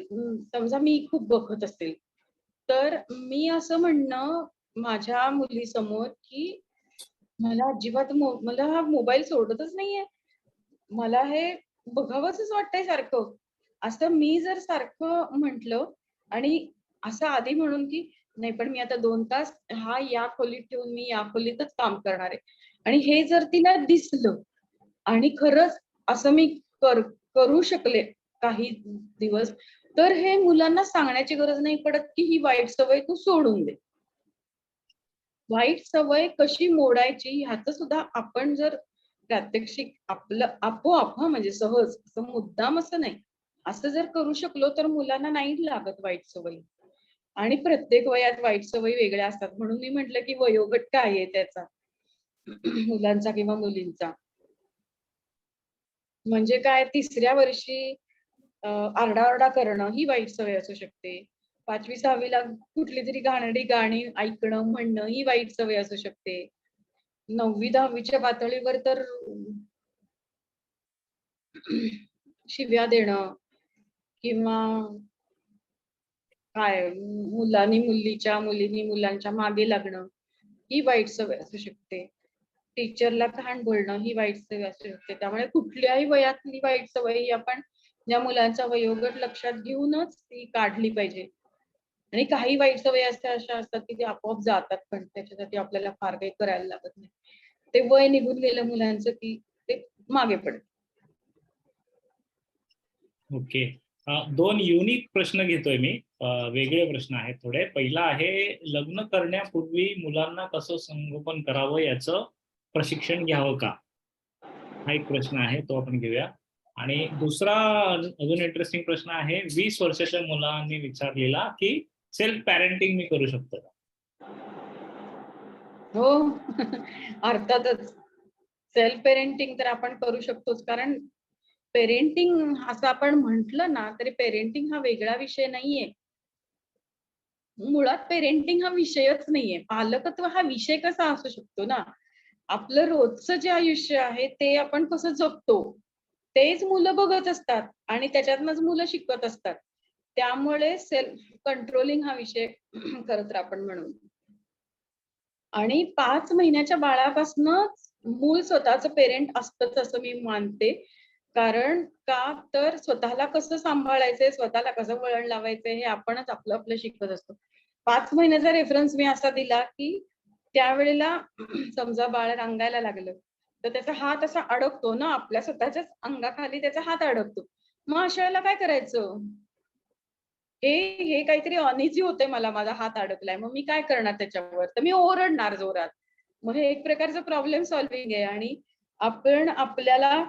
समजा मी खूप बघत असेल, तर मी असं म्हणणं माझ्या मुलीसमोर की मला हा मोबाईल सोडतच नाहीये. मला हे बघावंसच वाटतंय सारखं. असं मी जर सारखं म्हंटल आणि असं आधी म्हणून की नाही पण मी आता 2 तास हा या खोलीत ठेवून मी या खोलीतच काम करणार आहे. आणि हे जर तिला दिसलं आणि खरंच असं मी करू शकले काही दिवस, तर हे मुलांना सांगण्याची गरज नाही पडत की ही वाईट सवय तू सोडून दे. वाईट सवय कशी मोडायची ह्याचं सुद्धा आपण जर प्रात्यक्षिक आपलं आपोआप म्हणजे सहज असं मुद्दाम असं नाही, असं जर करू शकलो तर मुलांना नाही लागत वाईट सवयी. आणि प्रत्येक वयात वाईट सवयी वेगळ्या असतात. म्हणून मी म्हटलं की वयोगट काय आहे त्याचा मुलांचा किंवा मुलींचा. म्हणजे काय 3ऱ्या वर्षी आरडाओरडा करणं ही वाईट सवय असू शकते. 5वी-6वीला कुठली तरी घाणेरडी गाणी ऐकणं, म्हणणं ही वाईट सवय असू शकते. 9वी-10वीच्या पातळीवर तर शिव्या देणं किंवा काय मुलींनी मुलांच्या मागे लागणं ही वाईट सवय असू शकते. टीचरला घाण बोलणं ही वाईट सवय असू शकते. त्यामुळे कुठल्याही वयातली वाईट सवय ही आपण ज्या मुलांचा वयोगट लक्षात घेऊनच ती काढली पाहिजे. आणि काही वाईट सवयी अशा असतात की ते आपोआप जातात पण त्याच्यासाठी आपल्याला फार काही करायला लागत नाही. ते वय निघून गेलं मुलांचं की ते मागे पडतं. ओके. 2 युनिक प्रश्न घेतोय मी. वेगळे प्रश्न आहेत थोडे. पहिला आहे, लग्न करण्यापूर्वी मुलांना कसं संगोपन करावं याचं प्रशिक्षण घ्यावं का? हा एक प्रश्न आहे, तो आपण घेऊया. आणि दुसरा अजून इंटरेस्टिंग प्रश्न आहे, 20 वर्षाच्या मुलांनी विचारलेला की सेल्फ पॅरेंटिंग मी करू शकतो का? हो. अर्थातच. सेल्फ पेरेंटिंग तर आपण करू शकतोच. कारण पेरेंटिंग असं आपण म्हटलं ना तरी पेरेंटिंग हा वेगळा विषय नाहीये. मुळात पेरेंटिंग हा विषयच नाहीये. पालकत्व हा विषय कसा असू शकतो ना? आपलं रोजचं जे आयुष्य आहे ते आपण कसं जगतो, तेच मुलं बघत असतात आणि त्याच्यातनंच मुलं शिकत असतात. त्यामुळे सेल्फ कंट्रोलिंग हा विषय खरं तर आपण म्हणू. आणि 5 महिन्याच्या बाळापासनंच मूल स्वतःचं पेरेंट असतंच असं मी मानते. कारण का तर स्वतःला कसं सांभाळायचंय, स्वतःला कसं वळण लावायचंय हे आपणच आपलं शिकत असतो. 5 महिन्याचा रेफरन्स मी असा दिला, की त्यावेळेला समजा बाळ रंगायला लागलं, तर त्याचा हात असा अडकतो ना आपल्या स्वतःच्याच अंगाखाली त्याचा हात अडकतो. मग अशा वेळेला काय करायचं? हे काहीतरी अनइझी होतंय मला, माझा हात अडकलाय. मग मी काय करणार त्याच्यावर? तर मी ओरडणार जोरात. मग हे एक प्रकारचं प्रॉब्लेम सॉल्व्हिंग आहे आणि आपण आपल्याला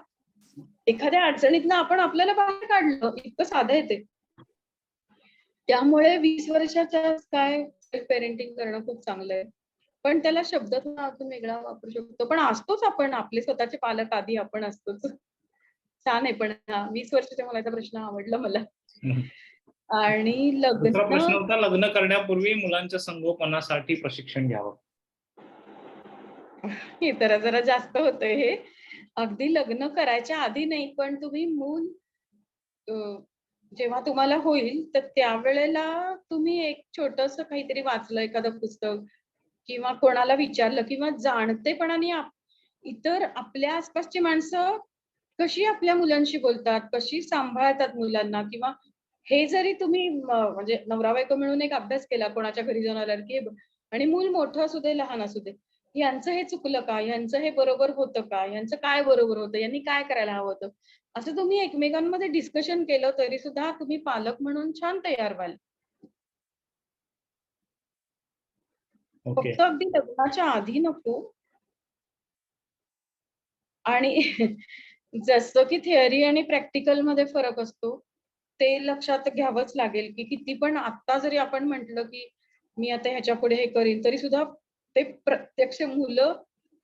एखाद्या अडचणीतनं आपण आपल्याला बाहेर काढलं, इतकं साधं आहे ते. त्यामुळे 20 वर्षाच्या काय सेल्फ पेरेंटिंग करणं खूप चांगलं आहे. पण त्याला शब्द थोडा अजून वेगळा वापरू शकतो. पण असतोच आपण, आपले स्वतःचे पालक आधी आपण असतोच. छान आहे पण हा 20 वर्षाच्या मुलाचा प्रश्न आवडला मला. आणि दुसरा लग्न प्रश्न होता, लग्न करण्यापूर्वी मुलांच्या संगोपनासाठी प्रशिक्षण घ्यावं. हे तर जरा जास्त होतंय हे. अगदी लग्न करायच्या आधी नाही, पण तुम्ही मूल जेव्हा तुम्हाला होईल, तर त्यावेळेला तुम्ही एक छोटंसं काहीतरी वाचलं, एखादं पुस्तक किंवा कोणाला विचारलं किंवा जाणतेपणाने इतर आपल्या आसपासची माणसं कशी आपल्या मुलांशी बोलतात, कशी सांभाळतात मुलांना किंवा हे जरी तुम्ही म्हणजे नवरा-बायको मिळून एक अभ्यास केला कोणाच्या घरी जाऊन आल्यावर, की आणि मूल मोठं असू दे, लहान असू दे, यांचं हे चुकलं का? यांचं हे बरोबर होतं का? यांचं काय बरोबर होतं? यांनी काय करायला हवं होतं? असं तुम्ही एकमेकांमध्ये डिस्कशन केलं तरी सुद्धा तुम्ही पालक म्हणून छान तयार व्हाल. ओके. फक्त अगदी लग्नाच्या आधी नको. आणि जसं की थिअरी आणि प्रॅक्टिकल मध्ये फरक असतो, ते लक्षात घ्यावंच लागेल, की किती पण आता जरी आपण म्हटलं, की मी आता ह्याच्या पुढे हे करीन, तरी सुद्धा ते प्रत्यक्ष मुलं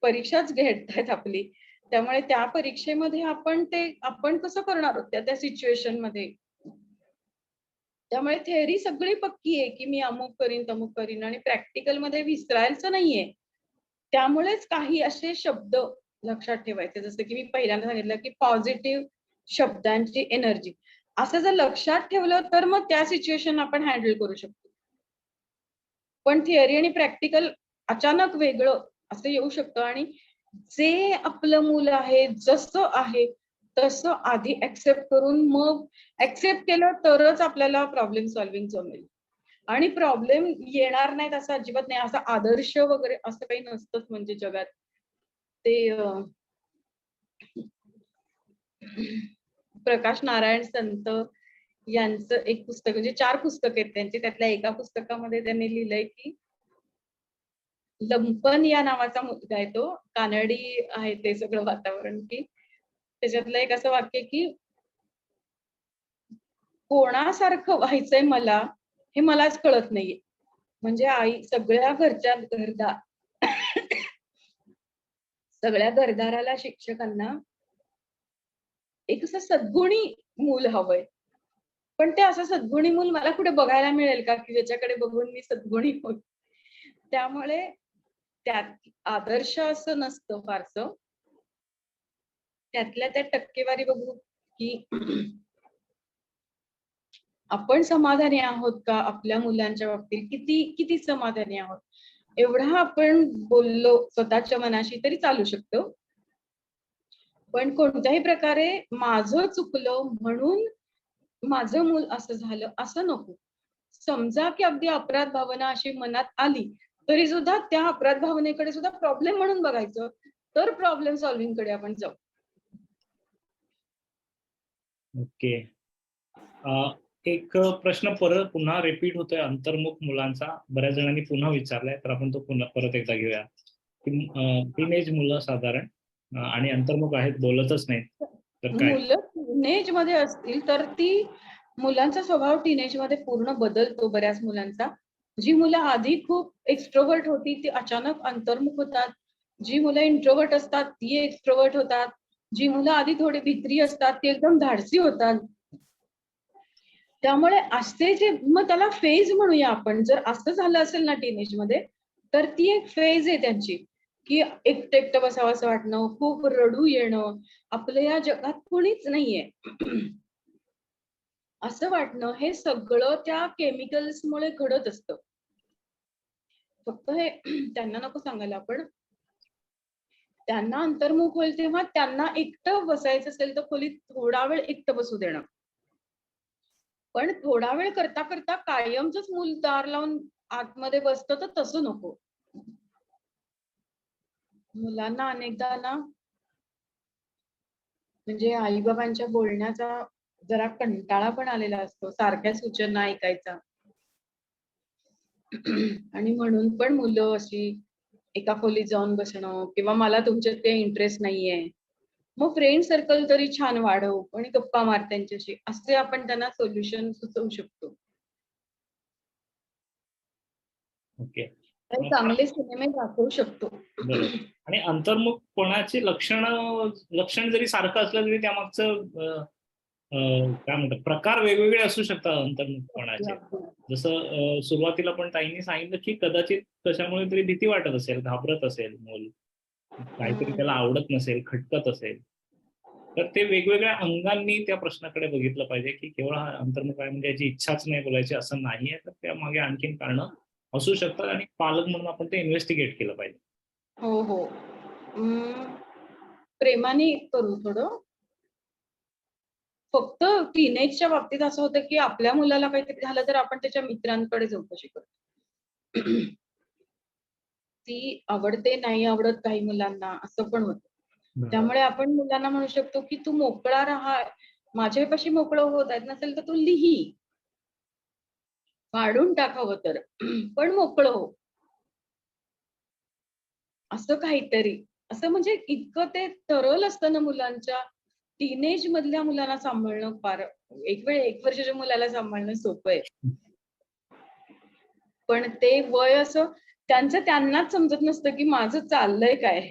परीक्षाच घेतायत आपली. त्यामुळे त्या परीक्षेमध्ये आपण कसं करणार आहोत त्या सिच्युएशनमध्ये. त्यामुळे थेअरी सगळी पक्की आहे, की मी अमुक करीन, तमुक करीन आणि प्रॅक्टिकलमध्ये विसरायचं नाहीये. त्यामुळेच काही असे शब्द लक्षात ठेवायचे. जसं की मी पहिल्यांदा सांगितलं, की पॉझिटिव्ह शब्दांची एनर्जी. असं जर लक्षात ठेवलं, तर मग त्या सिच्युएशन आपण हँडल करू शकतो. पण थिअरी आणि प्रॅक्टिकल अचानक वेगळं असं येऊ शकतं आणि जे आपलं मूल आहे, जसं आहे, तसं आधी एक्सेप्ट करून मग एक्सेप्ट केलं तरच आपल्याला प्रॉब्लेम सॉल्व्हिंग जमेल. आणि प्रॉब्लेम येणार नाहीत असं अजिबात नाही. असा आदर्श वगैरे असं काही नसतंच म्हणजे जगात. ते प्रकाश नारायण संत यांचं एक पुस्तक म्हणजे 4 पुस्तक आहेत त्यांची. त्यातल्या एका पुस्तकामध्ये त्यांनी लिहिलंय, की लंपन या नावाचा मुलगा आहे तो. कानडी आहे ते सगळं वातावरण, की त्याच्यातलं एक असं वाक्य, की कोणासारखं व्हायचंय मला, हे मलाच कळत नाहीये. म्हणजे आई सगळ्या घरच्या सगळ्या घरदाराला, शिक्षकांना एक असं सद्गुणी मूल हवंय. पण ते असं सद्गुणी मूल मला कुठे बघायला मिळेल का, की ज्याच्याकडे बघून मी सद्गुणी होईल. त्यामुळे त्यात आदर्श असं नसतं फारसं. त्यातल्या त्या टक्केवारी बघू, की आपण समाधानी आहोत का आपल्या मुलांच्या बाबतीत? किती किती समाधानी आहोत? एवढा आपण बोललो स्वतःच्या मनाशी तरी चालू शकतं. पण कोणत्याही प्रकारे माझं चुकलं म्हणून माझं मूल असं झालं असं नको. समजा की अगदी अपराध भावना अशी मनात आली, तरी सुद्धा त्या अपराध भावनेकडे सुद्धा प्रॉब्लेम म्हणून बघायचं. तर प्रॉब्लेम सॉल्व्हिंग कडे आपण जाऊ. ओके. एक प्रश्न पुन्हा रिपीट होतोय अंतर्मुख मुलांचा. बऱ्याच जणांनी पुन्हा विचारलाय, तर आपण तो पुन्हा परत एकदा घेऊया. टीनेज मुलं साधारण आणि अंतर्मुख आहेत, बोलतच नाहीत. तर काय? मुलं टीनेज मध्ये असतील तर मुलांचा स्वभाव टीनेज मध्ये पूर्ण बदलतो बऱ्याच मुलांचा. जी मुलं आधी खूप एक्स्ट्रोव्हर्ट होती ती अचानक अंतर्मुख होतात. जी मुलं इंट्रोव्हर्ट असतात ती एक्स्ट्रोव्हर्ट होतात. जी मुलं आधी थोडी भित्री असतात ती एकदम धाडसी होतात. त्यामुळे असे जे मग त्याला फेज म्हणूया आपण. जर असं झालं असेल ना टीनेज मध्ये, तर ती एक फेज आहे त्यांची, की एकटं एकटं बसावं असं वाटणं, खूप रडू येणं, आपलं या जगात कोणीच नाहीये असं वाटणं, हे सगळं त्या केमिकल्समुळे घडत असतं. फक्त हे त्यांना नको सांगायला आपण. त्यांना अंतर्मुख होईल तेव्हा त्यांना एकटं बसायचं असेल तर खोलीत थोडा वेळ एकटं बसू देणं. पण थोडा वेळ करता करता कायमच मूल दार लावून आतमध्ये बसतं तर तसं नको. मुलांना अनेकदा ना म्हणजे आई-बाबांच्या बोलण्याचा जरा कंटाळा पण आलेला असतो. सारख्या सूचना ऐकायचा. आणि म्हणून पण मुलं अशी एका खोलीत जाऊन बसणं किंवा मला तुमच्यात काही इंटरेस्ट नाहीये. मग फ्रेंड सर्कल तरी छान वाढव आणि गप्पा मार त्यांच्याशी. असे आपण त्यांना सोल्युशन सुचवू शकतो. ओके. आणि चांगले सिनेमे दाखवू शकतो. बरोबर. आणि अंतर्मुखपणाचे लक्षण जरी सारखं असलं तरी त्यामागचं काय म्हणतात प्रकार वेगवेगळे असू शकतात अंतर्मुखपणाचे. जसं सुरुवातीला पण ताईंनी सांगितलं, की कदाचित कशामुळे तरी भीती वाटत असेल, घाबरत असेल मूल, काहीतरी त्याला आवडत नसेल, खटकत असेल. तर ते वेगवेगळ्या अंगांनी त्या प्रश्नाकडे बघितलं पाहिजे, की केवळ हा अंतर्मुख आहे म्हणजे याची इच्छाच नाही बोलायची असं नाहीये. तर त्यामागे आणखीन कारणं असू शकतात आणि पालक म्हणून आपण ते इन्व्हेस्टिगेट केलं पाहिजे. हो, हो. प्रेमाने करू थोडं. फक्त टीनेजच्या बाबतीत असं होतं, की आपल्या मुलाला काहीतरी झालं तर आपण त्याच्या मित्रांकडे चौकशी करतो. ती आवडते, नाही आवडत काही मुलांना असं पण होतं. त्यामुळे आपण मुलांना म्हणू शकतो, की तू मोकळा राहा. माझ्यापाशी मोकळं होत येत नसेल तर तू लिही. काढून टाक हवं तर. पण मोकळं हो. असं काहीतरी. असं म्हणजे इतकं ते तरल असतं ना मुलांच्या टीनेज मधल्या मुलांना सांभाळणं फार एक वेळ 1 वर्षाच्या मुलाला सांभाळणं सोपं आहे. पण ते वय असं त्यांनाच समजत नसतं की माझं चाललंय काय.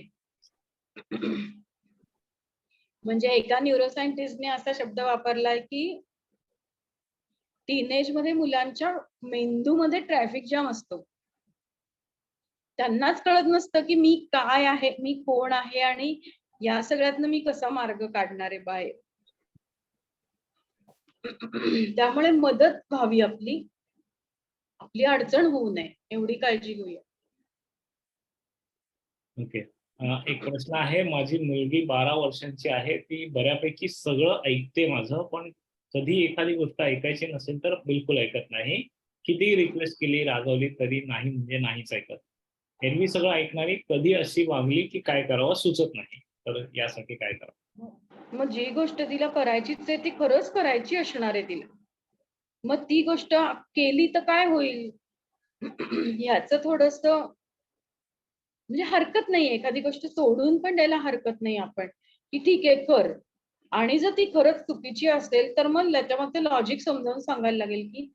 म्हणजे एका न्यूरोसायंटिस्टने असा शब्द वापरलाय की टीनेज मध्ये मुलांच्या मेंदूमध्ये ट्रॅफिक जाम असतो. त्यांनाच कळत नसतं की मी काय आहे, मी कोण आहे आणि या सगळ्यातनं मी कसा मार्ग काढणार आहे बाहेर. त्यामुळे मदत व्हावी आपली अडचण होऊ नये एवढी काळजी घेऊया. ओके. एक प्रश्न आहे, माझी मुलगी 12 वर्षांची आहे, ती बऱ्यापैकी सगळं ऐकते माझं, पण कधी एखादी गोष्ट ऐकायची नसेल तर बिलकुल ऐकत नाही. कितीही रिक्वेस्ट केली, रागवली तरी नाही म्हणजे नाहीच ऐकत. एरवी सगळं ऐकणारी कधी अशी वागली की काय करावं सुचत नाही. तर यासाठी काय करावं? मग जी गोष्ट तिला करायचीच आहे ती खरंच करायची असणार आहे तिला. मग ती गोष्ट केली तर काय होईल ह्याचं थोडस म्हणजे हरकत नाहीये. एखादी गोष्ट सोडून पण द्यायला हरकत नाही आपण की ठीक आहे कर. आणि जर ती खरंच चुकीची असेल तर मग त्याच्यामध्ये लॉजिक समजावून सांगायला लागेल की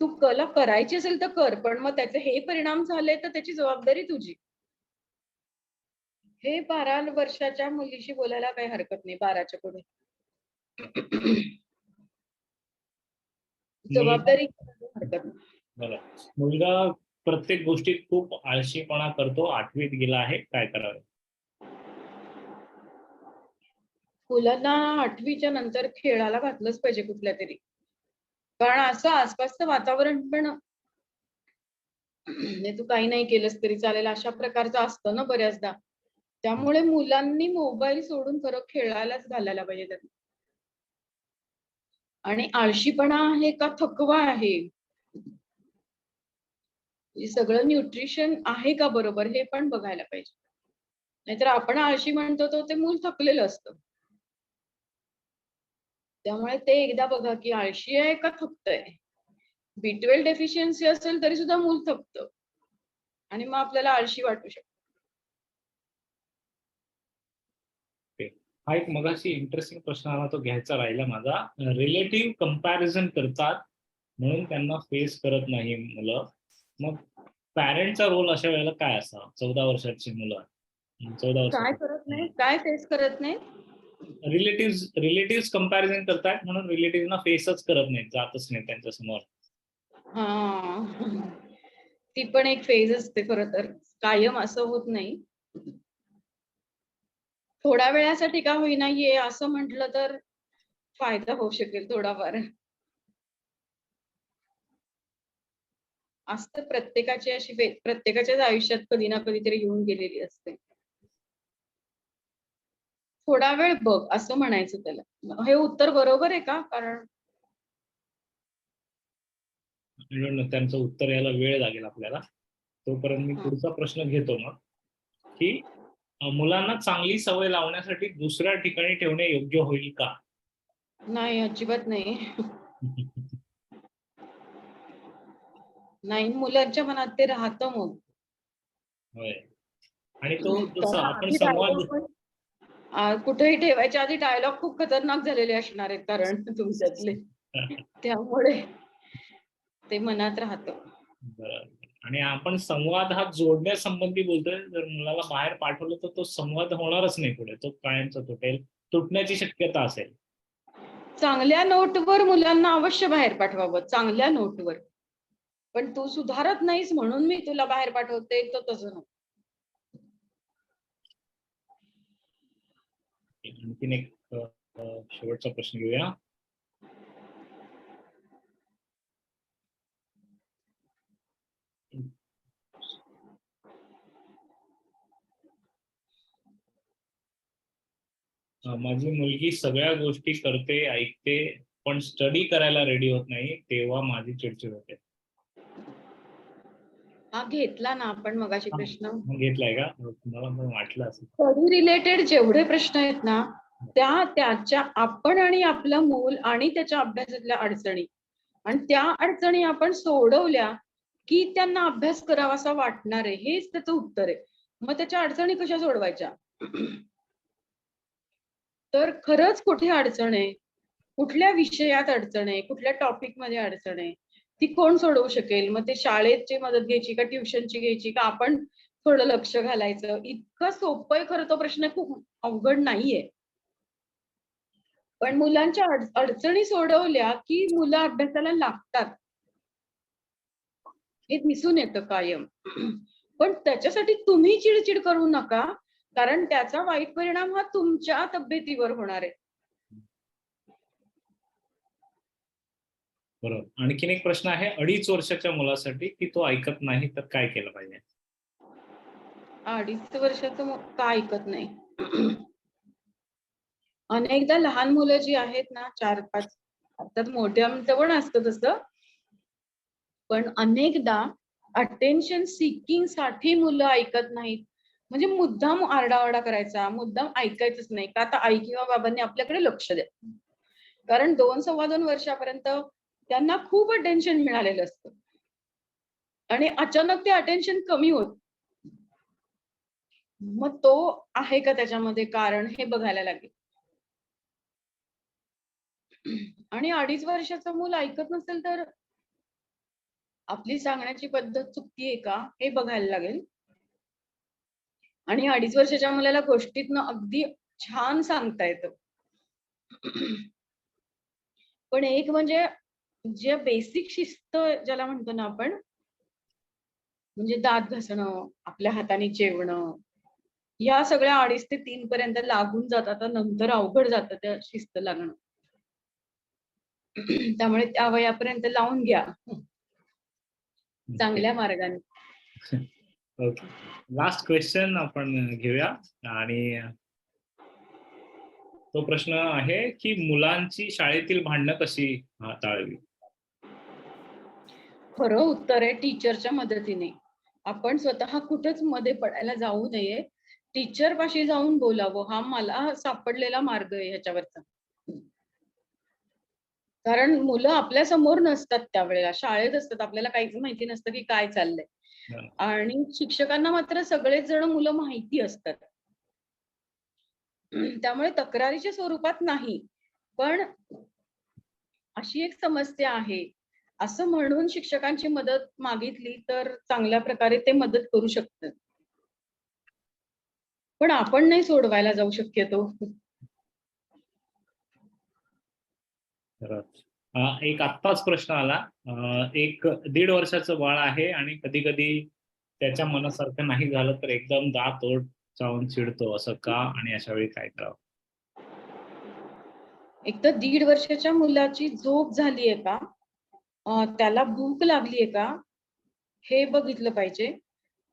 तू कला करायची असेल तर कर, पण मग त्याचे हे परिणाम झाले तर त्याची जबाबदारी तुझी. हे 12 वर्षाच्या मुलीशी बोलायला काही हरकत नाही. 12च्या पुढे जबाबदारी हरकत नाही. बरं. मुलगा प्रत्येक गोष्टीत खूप आळशीपणा करतो, 8वीत गेला आहे, काय करावे? मुलांना 8वीच्या नंतर खेळायला घातलंच पाहिजे कुठल्या तरी. कारण असं आसपासचं वातावरण पण तू काही नाही केलंस तरी चालेल अशा प्रकारचं असतं ना बऱ्याचदा. त्यामुळे मुलांनी मोबाईल सोडून खरं खेळायलाच घालायला पाहिजे त्यांना. आणि आळशीपणा आहे का थकवा आहे, सगळं न्यूट्रिशन आहे का बरोबर हे पण बघायला पाहिजे. नाहीतर आपण आळशी म्हणतो तो ते मूल थकलेलं असतं. त्यामुळे ते एकदा बघा की आळशी आहे का थकतंय. B12 डेफिशियन्सी असेल तरी सुद्धा मूल थकतं आणि मग आपल्याला आळशी वाटू शकते. हा एक मगाशी इंटरेस्टिंग प्रश्न आला, तो घ्यायचा राहिला माझा. रिलेटिव्ह कंपॅरिझन करतात म्हणून त्यांना फेस करत नाही मुलं. मग पॅरेंटचा रोल अशा वेळेला काय असावा? 14 वर्षाची मुलं, 14 काय वर्षाची करत नाही, काय फेस करत नाही. रिलेटिव्ह कंपॅरिझन करतात म्हणून रिलेटिव्हना फेसच करत नाहीत, जातच नाही त्यांच्या समोर. हा ती पण एक फेज असते खरं तर, कायम असं होत नाही. थोड्या वेळासाठी का होईना ये असं म्हटलं तर फायदा होऊ शकेल थोडाफार. असतं प्रत्येकाची अशी प्रत्येकाच्याच आयुष्यात कधी ना कधीतरी येऊन गेलेली असते. थोडा वेळ बघ असं म्हणायचं त्याला. हे उत्तर बरोबर आहे का? कारण त्यांचं उत्तर यायला वेळ लागेल आपल्याला. तोपर्यंत मी पुढचा प्रश्न घेतो मग, की मुलांना चांगली सवय लावण्यासाठी दुसऱ्या ठिकाणी ठेवणे योग्य होईल का? नाही, अजिबात नाही. नाही, मुलांच्या मनात ते राहतं मग. होय. आणि तो जसं कारण आपण आधी संवाद dialogue पण, कुठेही ठेवायच्या आधी डायलॉग खूप खतरनाक झालेले असणार आहेत कारण तुमच्यातले. त्यामुळे ते मनात राहतं. बरं. आणि आपण संवाद हा जोडण्यासंबंधी बोलतोय. जर मुलाला बाहेर पाठवलं तर तो संवाद होणारच नाही पुढे, तो कायमचा तुटण्याची शक्यता असेल. चांगल्या नोटवर मुलांना अवश्य बाहेर पाठवावं, चांगल्या नोटवर. पण तू सुधारत नाहीस म्हणून मी तुला बाहेर पाठवते, तर तसं नको. आणखीन एक शेवटचा प्रश्न घेऊया. माझी मुलगी सगळ्या गोष्टी करते, ऐकते, पण स्टडी करायला रेडी होत नाही, तेव्हा माझी चिडचिड होते. हा घेतला ना आपण मगाशी प्रश्न. घेतलाय का? मला पण वाटलं असं. स्टडी रिलेटेड जेवढे प्रश्न आहेत ना, त्याच्या आपण आणि आपलं मूल आणि त्याच्या अभ्यासातल्या अडचणी आणि त्या अडचणी आपण सोडवल्या की त्यांना अभ्यास करावासा वाटणार आहे, हेच त्याचं उत्तर आहे. मग त्याच्या अडचणी कशा सोडवायच्या? तर खरंच कुठे अडचण आहे कुठल्या विषयात अडचण आहे, कुठल्या टॉपिक मध्ये अडचण आहे, ती कोण सोडवू शकेल. मग ते शाळेची मदत घ्यायची का ट्युशनची घ्यायची का आपण थोडं लक्ष घालायचं. इतकं सोपं आहे खरं तो प्रश्न, खूप अवघड नाहीये. पण मुलांच्या अडचणी सोडवल्या की मुलं अभ्यासाला लागतात, हे दिसून येतं कायम. पण त्याच्यासाठी तुम्ही चिडचिड करू नका, कारण त्याचा वाईट परिणाम हा तुमच्या तब्येतीवर होणार आहे. बरोबर. आणखीन एक प्रश्न आहे 2.5 वर्षाच्या मुलासाठी की तो ऐकत नाही तर काय केलं पाहिजे? 2.5 वर्षाचं का ऐकत नाही? अनेकदा लहान मुलं जी आहेत ना, 4-5, आता मोठ्यांचं पण असतं तसं, पण अनेकदा अटेन्शन सीकिंग साठी मुलं ऐकत नाहीत. म्हणजे मुद्दाम आरडाओरडा करायचा, मुद्दाम ऐकायचंच नाही का आता आई किंवा बाबांनी आपल्याकडे लक्ष द्या. कारण 2-2.25 वर्षापर्यंत त्यांना खूप अटेन्शन मिळालेलं असतं आणि अचानक ते अटेन्शन कमी होत. मग तो आहे का त्याच्यामध्ये कारण, हे बघायला लागेल. आणि 2.5 वर्षाचं मूल ऐकत नसेल तर आपली सांगण्याची पद्धत चुकतीये का, हे बघायला लागेल. आणि 2.5 वर्षाच्या मुलाला गोष्टीतनं अगदी छान सांगता येतं. पण एक म्हणजे जे बेसिक शिस्त ज्याला म्हणतो ना आपण, म्हणजे दात घासणं, आपल्या हाताने जेवणं, या सगळ्या 2.5 ते 3 पर्यंत लागून जातात. नंतर अवघड जातं त्या शिस्त लागणं. त्यामुळे त्या वयापर्यंत लावून घ्या चांगल्या मार्गाने. ओके. लास्ट क्वेश्चन आपण घेऊया आणि तो प्रश्न आहे की मुलांची शाळेतील भांडणं कशी हाताळावी? खरं उत्तर आहे टीचरच्या मदतीने. आपण स्वतः कुठेच मध्ये पडायला जाऊ नये. टीचर पाशी जाऊन बोलावं, हा मला सापडलेला मार्ग आहे ह्याच्यावरचा. कारण मुलं आपल्या समोर नसतात त्यावेळेला, शाळेत असतात, आपल्याला काहीच माहिती नसतं की काय चाललंय. आणि शिक्षकांना मात्र सगळेच जण मुलं माहिती असतात. त्यामुळे तक्रारीच्या स्वरूपात नाही, पण अशी एक समस्या आहे असं म्हणून शिक्षकांची मदत मागितली तर चांगल्या प्रकारे ते मदत करू शकतात. पण आपण नाही सोडवायला जाऊ शक्यतो. एक आत्ताच प्रश्न आला. एक 1.5 वर्षाचं बाळ आहे आणि कधी कधी त्याच्या मनासारखं नाही झालं तर एकदम दात ओठ चावून चिडतो, असं का आणि अशा वेळी काय करावं? एक तर 1.5 वर्षाच्या मुलाची झोप झालीये का, त्याला भूक लागलीये का, हे बघितलं पाहिजे.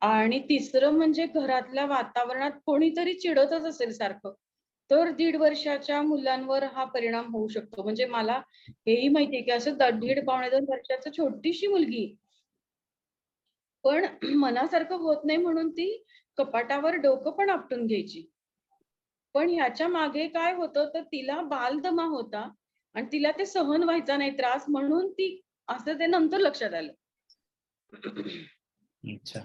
आणि तिसरं म्हणजे घरातल्या वातावरणात कोणीतरी चिडतच असेल सारखं, तर 1.5 वर्षाच्या मुलांवर हा परिणाम होऊ शकतो. म्हणजे मला हेही माहितीये की असं 1.5-2 वर्षाची छोटीशी मुलगी पण मनासारखं होत नाही म्हणून ती कपाटावर डोकं पण आपटून घ्यायची. पण ह्याच्या मागे काय होतं, तर तिला बालदमा होता आणि तिला ते सहन व्हायचा नाही त्रास, म्हणून ती असं ते नंतर लक्षात आलं. अच्छा.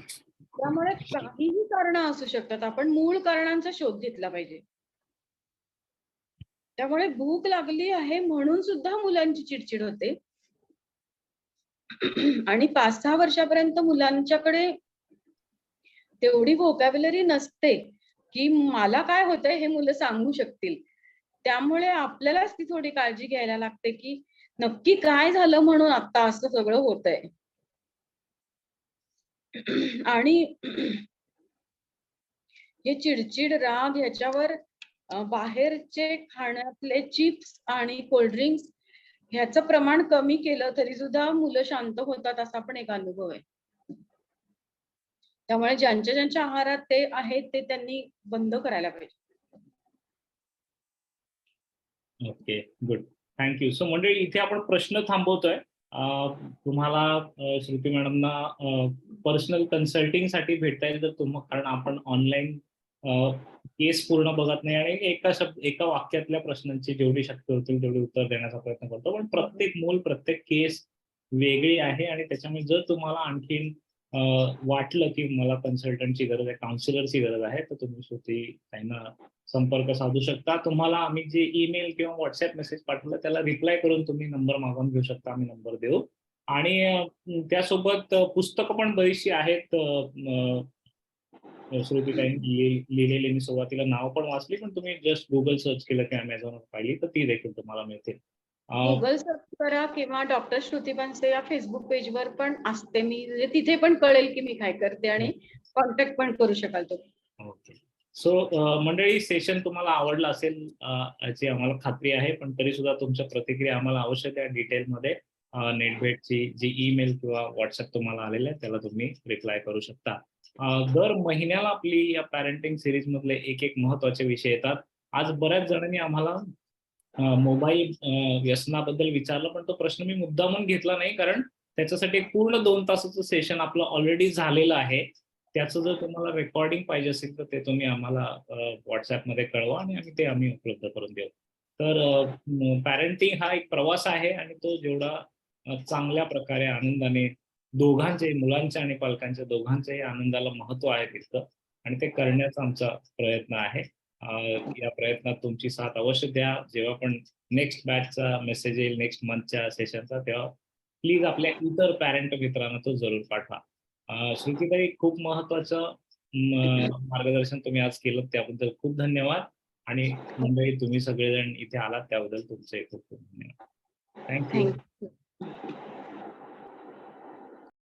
त्यामुळे काहीही कारणं असू शकतात. आपण मूळ कारणांचा शोध घेतला पाहिजे. त्यामुळे भूक लागली आहे म्हणून सुद्धा मुलांची चिडचिड होते. आणि 5-6 वर्षापर्यंत मुलांच्याकडे तेवढी व्होकॅब्युलरी नसते, की मला काय होतंय हे मुलं सांगू शकतील. त्यामुळे आपल्यालाच ती थोडी काळजी घ्यायला लागते, की नक्की काय झालं म्हणून आता असं सगळं होतंय. आणि हे चिडचिड, राग ह्याच्यावर बाहेरचे खाण्यातले चिप्स आणि कोल्ड्रिंक्स ह्याचं प्रमाण कमी केलं तरी सुद्धा मुलं शांत होतात, असा पण एक अनुभव आहे. त्यामुळे ज्यांच्या आहारात ते आहेत ते त्यांनी बंद करायला पाहिजे. Okay, good. थँक्यू. सो मंडळी, इथे आपण प्रश्न थांबवतोय. तुम्हाला श्रुती मॅडमना पर्सनल कन्सल्टिंगसाठी भेटता येईल तर कारण आपण ऑनलाईन केस पूर्ण बघत नाही आणि एका वाक्यातल्या प्रश्नांची जेवढी शक्य होतील तेवढी उत्तर देण्याचा प्रयत्न करतो. पण प्रत्येक मूल, प्रत्येक केस वेगळी आहे आणि त्याच्यामुळे जर तुम्हाला आणखीन वाटलं की मला कन्सल्टंटची गरज आहे, काउन्सिलरची गरज आहे, तर तुम्ही श्रुती ताईंना संपर्क साधू शकता. तुम्हाला आम्ही जे ईमेल किंवा व्हॉट्सअप मेसेज पाठवलं त्याला रिप्लाय करून तुम्ही नंबर मागवून घेऊ शकता, आम्ही नंबर देऊ. आणि त्यासोबत पुस्तकं पण बरीचशी आहेत. श्रुतीताईंनी लिहिलेली, मी सुरुवातीला नाव पण वाचली, पण तुम्ही जस्ट गुगल सर्च केलं की अमेझॉनवर पाहिली तर ती देखील तुम्हाला मिळतील. गुगल सर्च करा किंवा डॉक्टर श्रुती बनसे या फेसबुक पेजवर पण असते मी, म्हणजे तिथे पण कळेल की मी काय करते आणि कॉन्टॅक्ट पण करू शकाल तुम्ही. ओके. सो मंडळी, सेशन तुम्हाला आवडलं असेल याची आम्हाला खात्री आहे, पण तरी सुद्धा तुमच्या प्रतिक्रिया आम्हाला अवश्य द्या डिटेलमध्ये. नेटभेटची जी ईमेल किंवा व्हॉट्सअप तुम्हाला आलेलं आहे त्याला तुम्ही रिप्लाय करू शकता. दर महिन्याला आपली या पॅरेंटिंग सिरीज मधले एक एक महत्वाचे विषय येतात. आज बऱ्याच जणांनी आम्हाला मोबाईल व्यसनाबद्दल विचारलं, पण तो प्रश्न मी मुद्दामून घेतला नाही, कारण त्याच्यासाठी पूर्ण 2 तासाचं सेशन आपलं ऑलरेडी झालेलं आहे. त्याचं जर तुम्हाला रेकॉर्डिंग पाहिजे असेल तर ते तुम्ही आम्हाला व्हॉट्सअपमध्ये कळवा आणि आम्ही उपलब्ध करून देऊ. तर पॅरेंटिंग हा एक प्रवास आहे आणि तो जेवढा चांगल्या प्रकारे आनंदाने दोघांचे, मुलांच्या आणि पालकांच्या दोघांच्याही आनंदाला महत्व आहे तितकं, आणि ते करण्याचा आमचा प्रयत्न आहे. या प्रयत्नात तुमची साथ अवश्य द्या. जेव्हा पण नेक्स्ट बॅचचा मेसेज येईल, नेक्स्ट मंथच्या सेशनचा, तेव्हा प्लीज आपल्या इतर पॅरेंट मित्रांना तो जरूर पाठवा. श्रुतीताई, खूप महत्वाचं मार्गदर्शन तुम्ही आज केलं, त्याबद्दल खूप धन्यवाद. आणि मंडळी, तुम्ही सगळेजण इथे आलात त्याबद्दल तुमचे खूप खूप धन्यवाद. थँक्यू.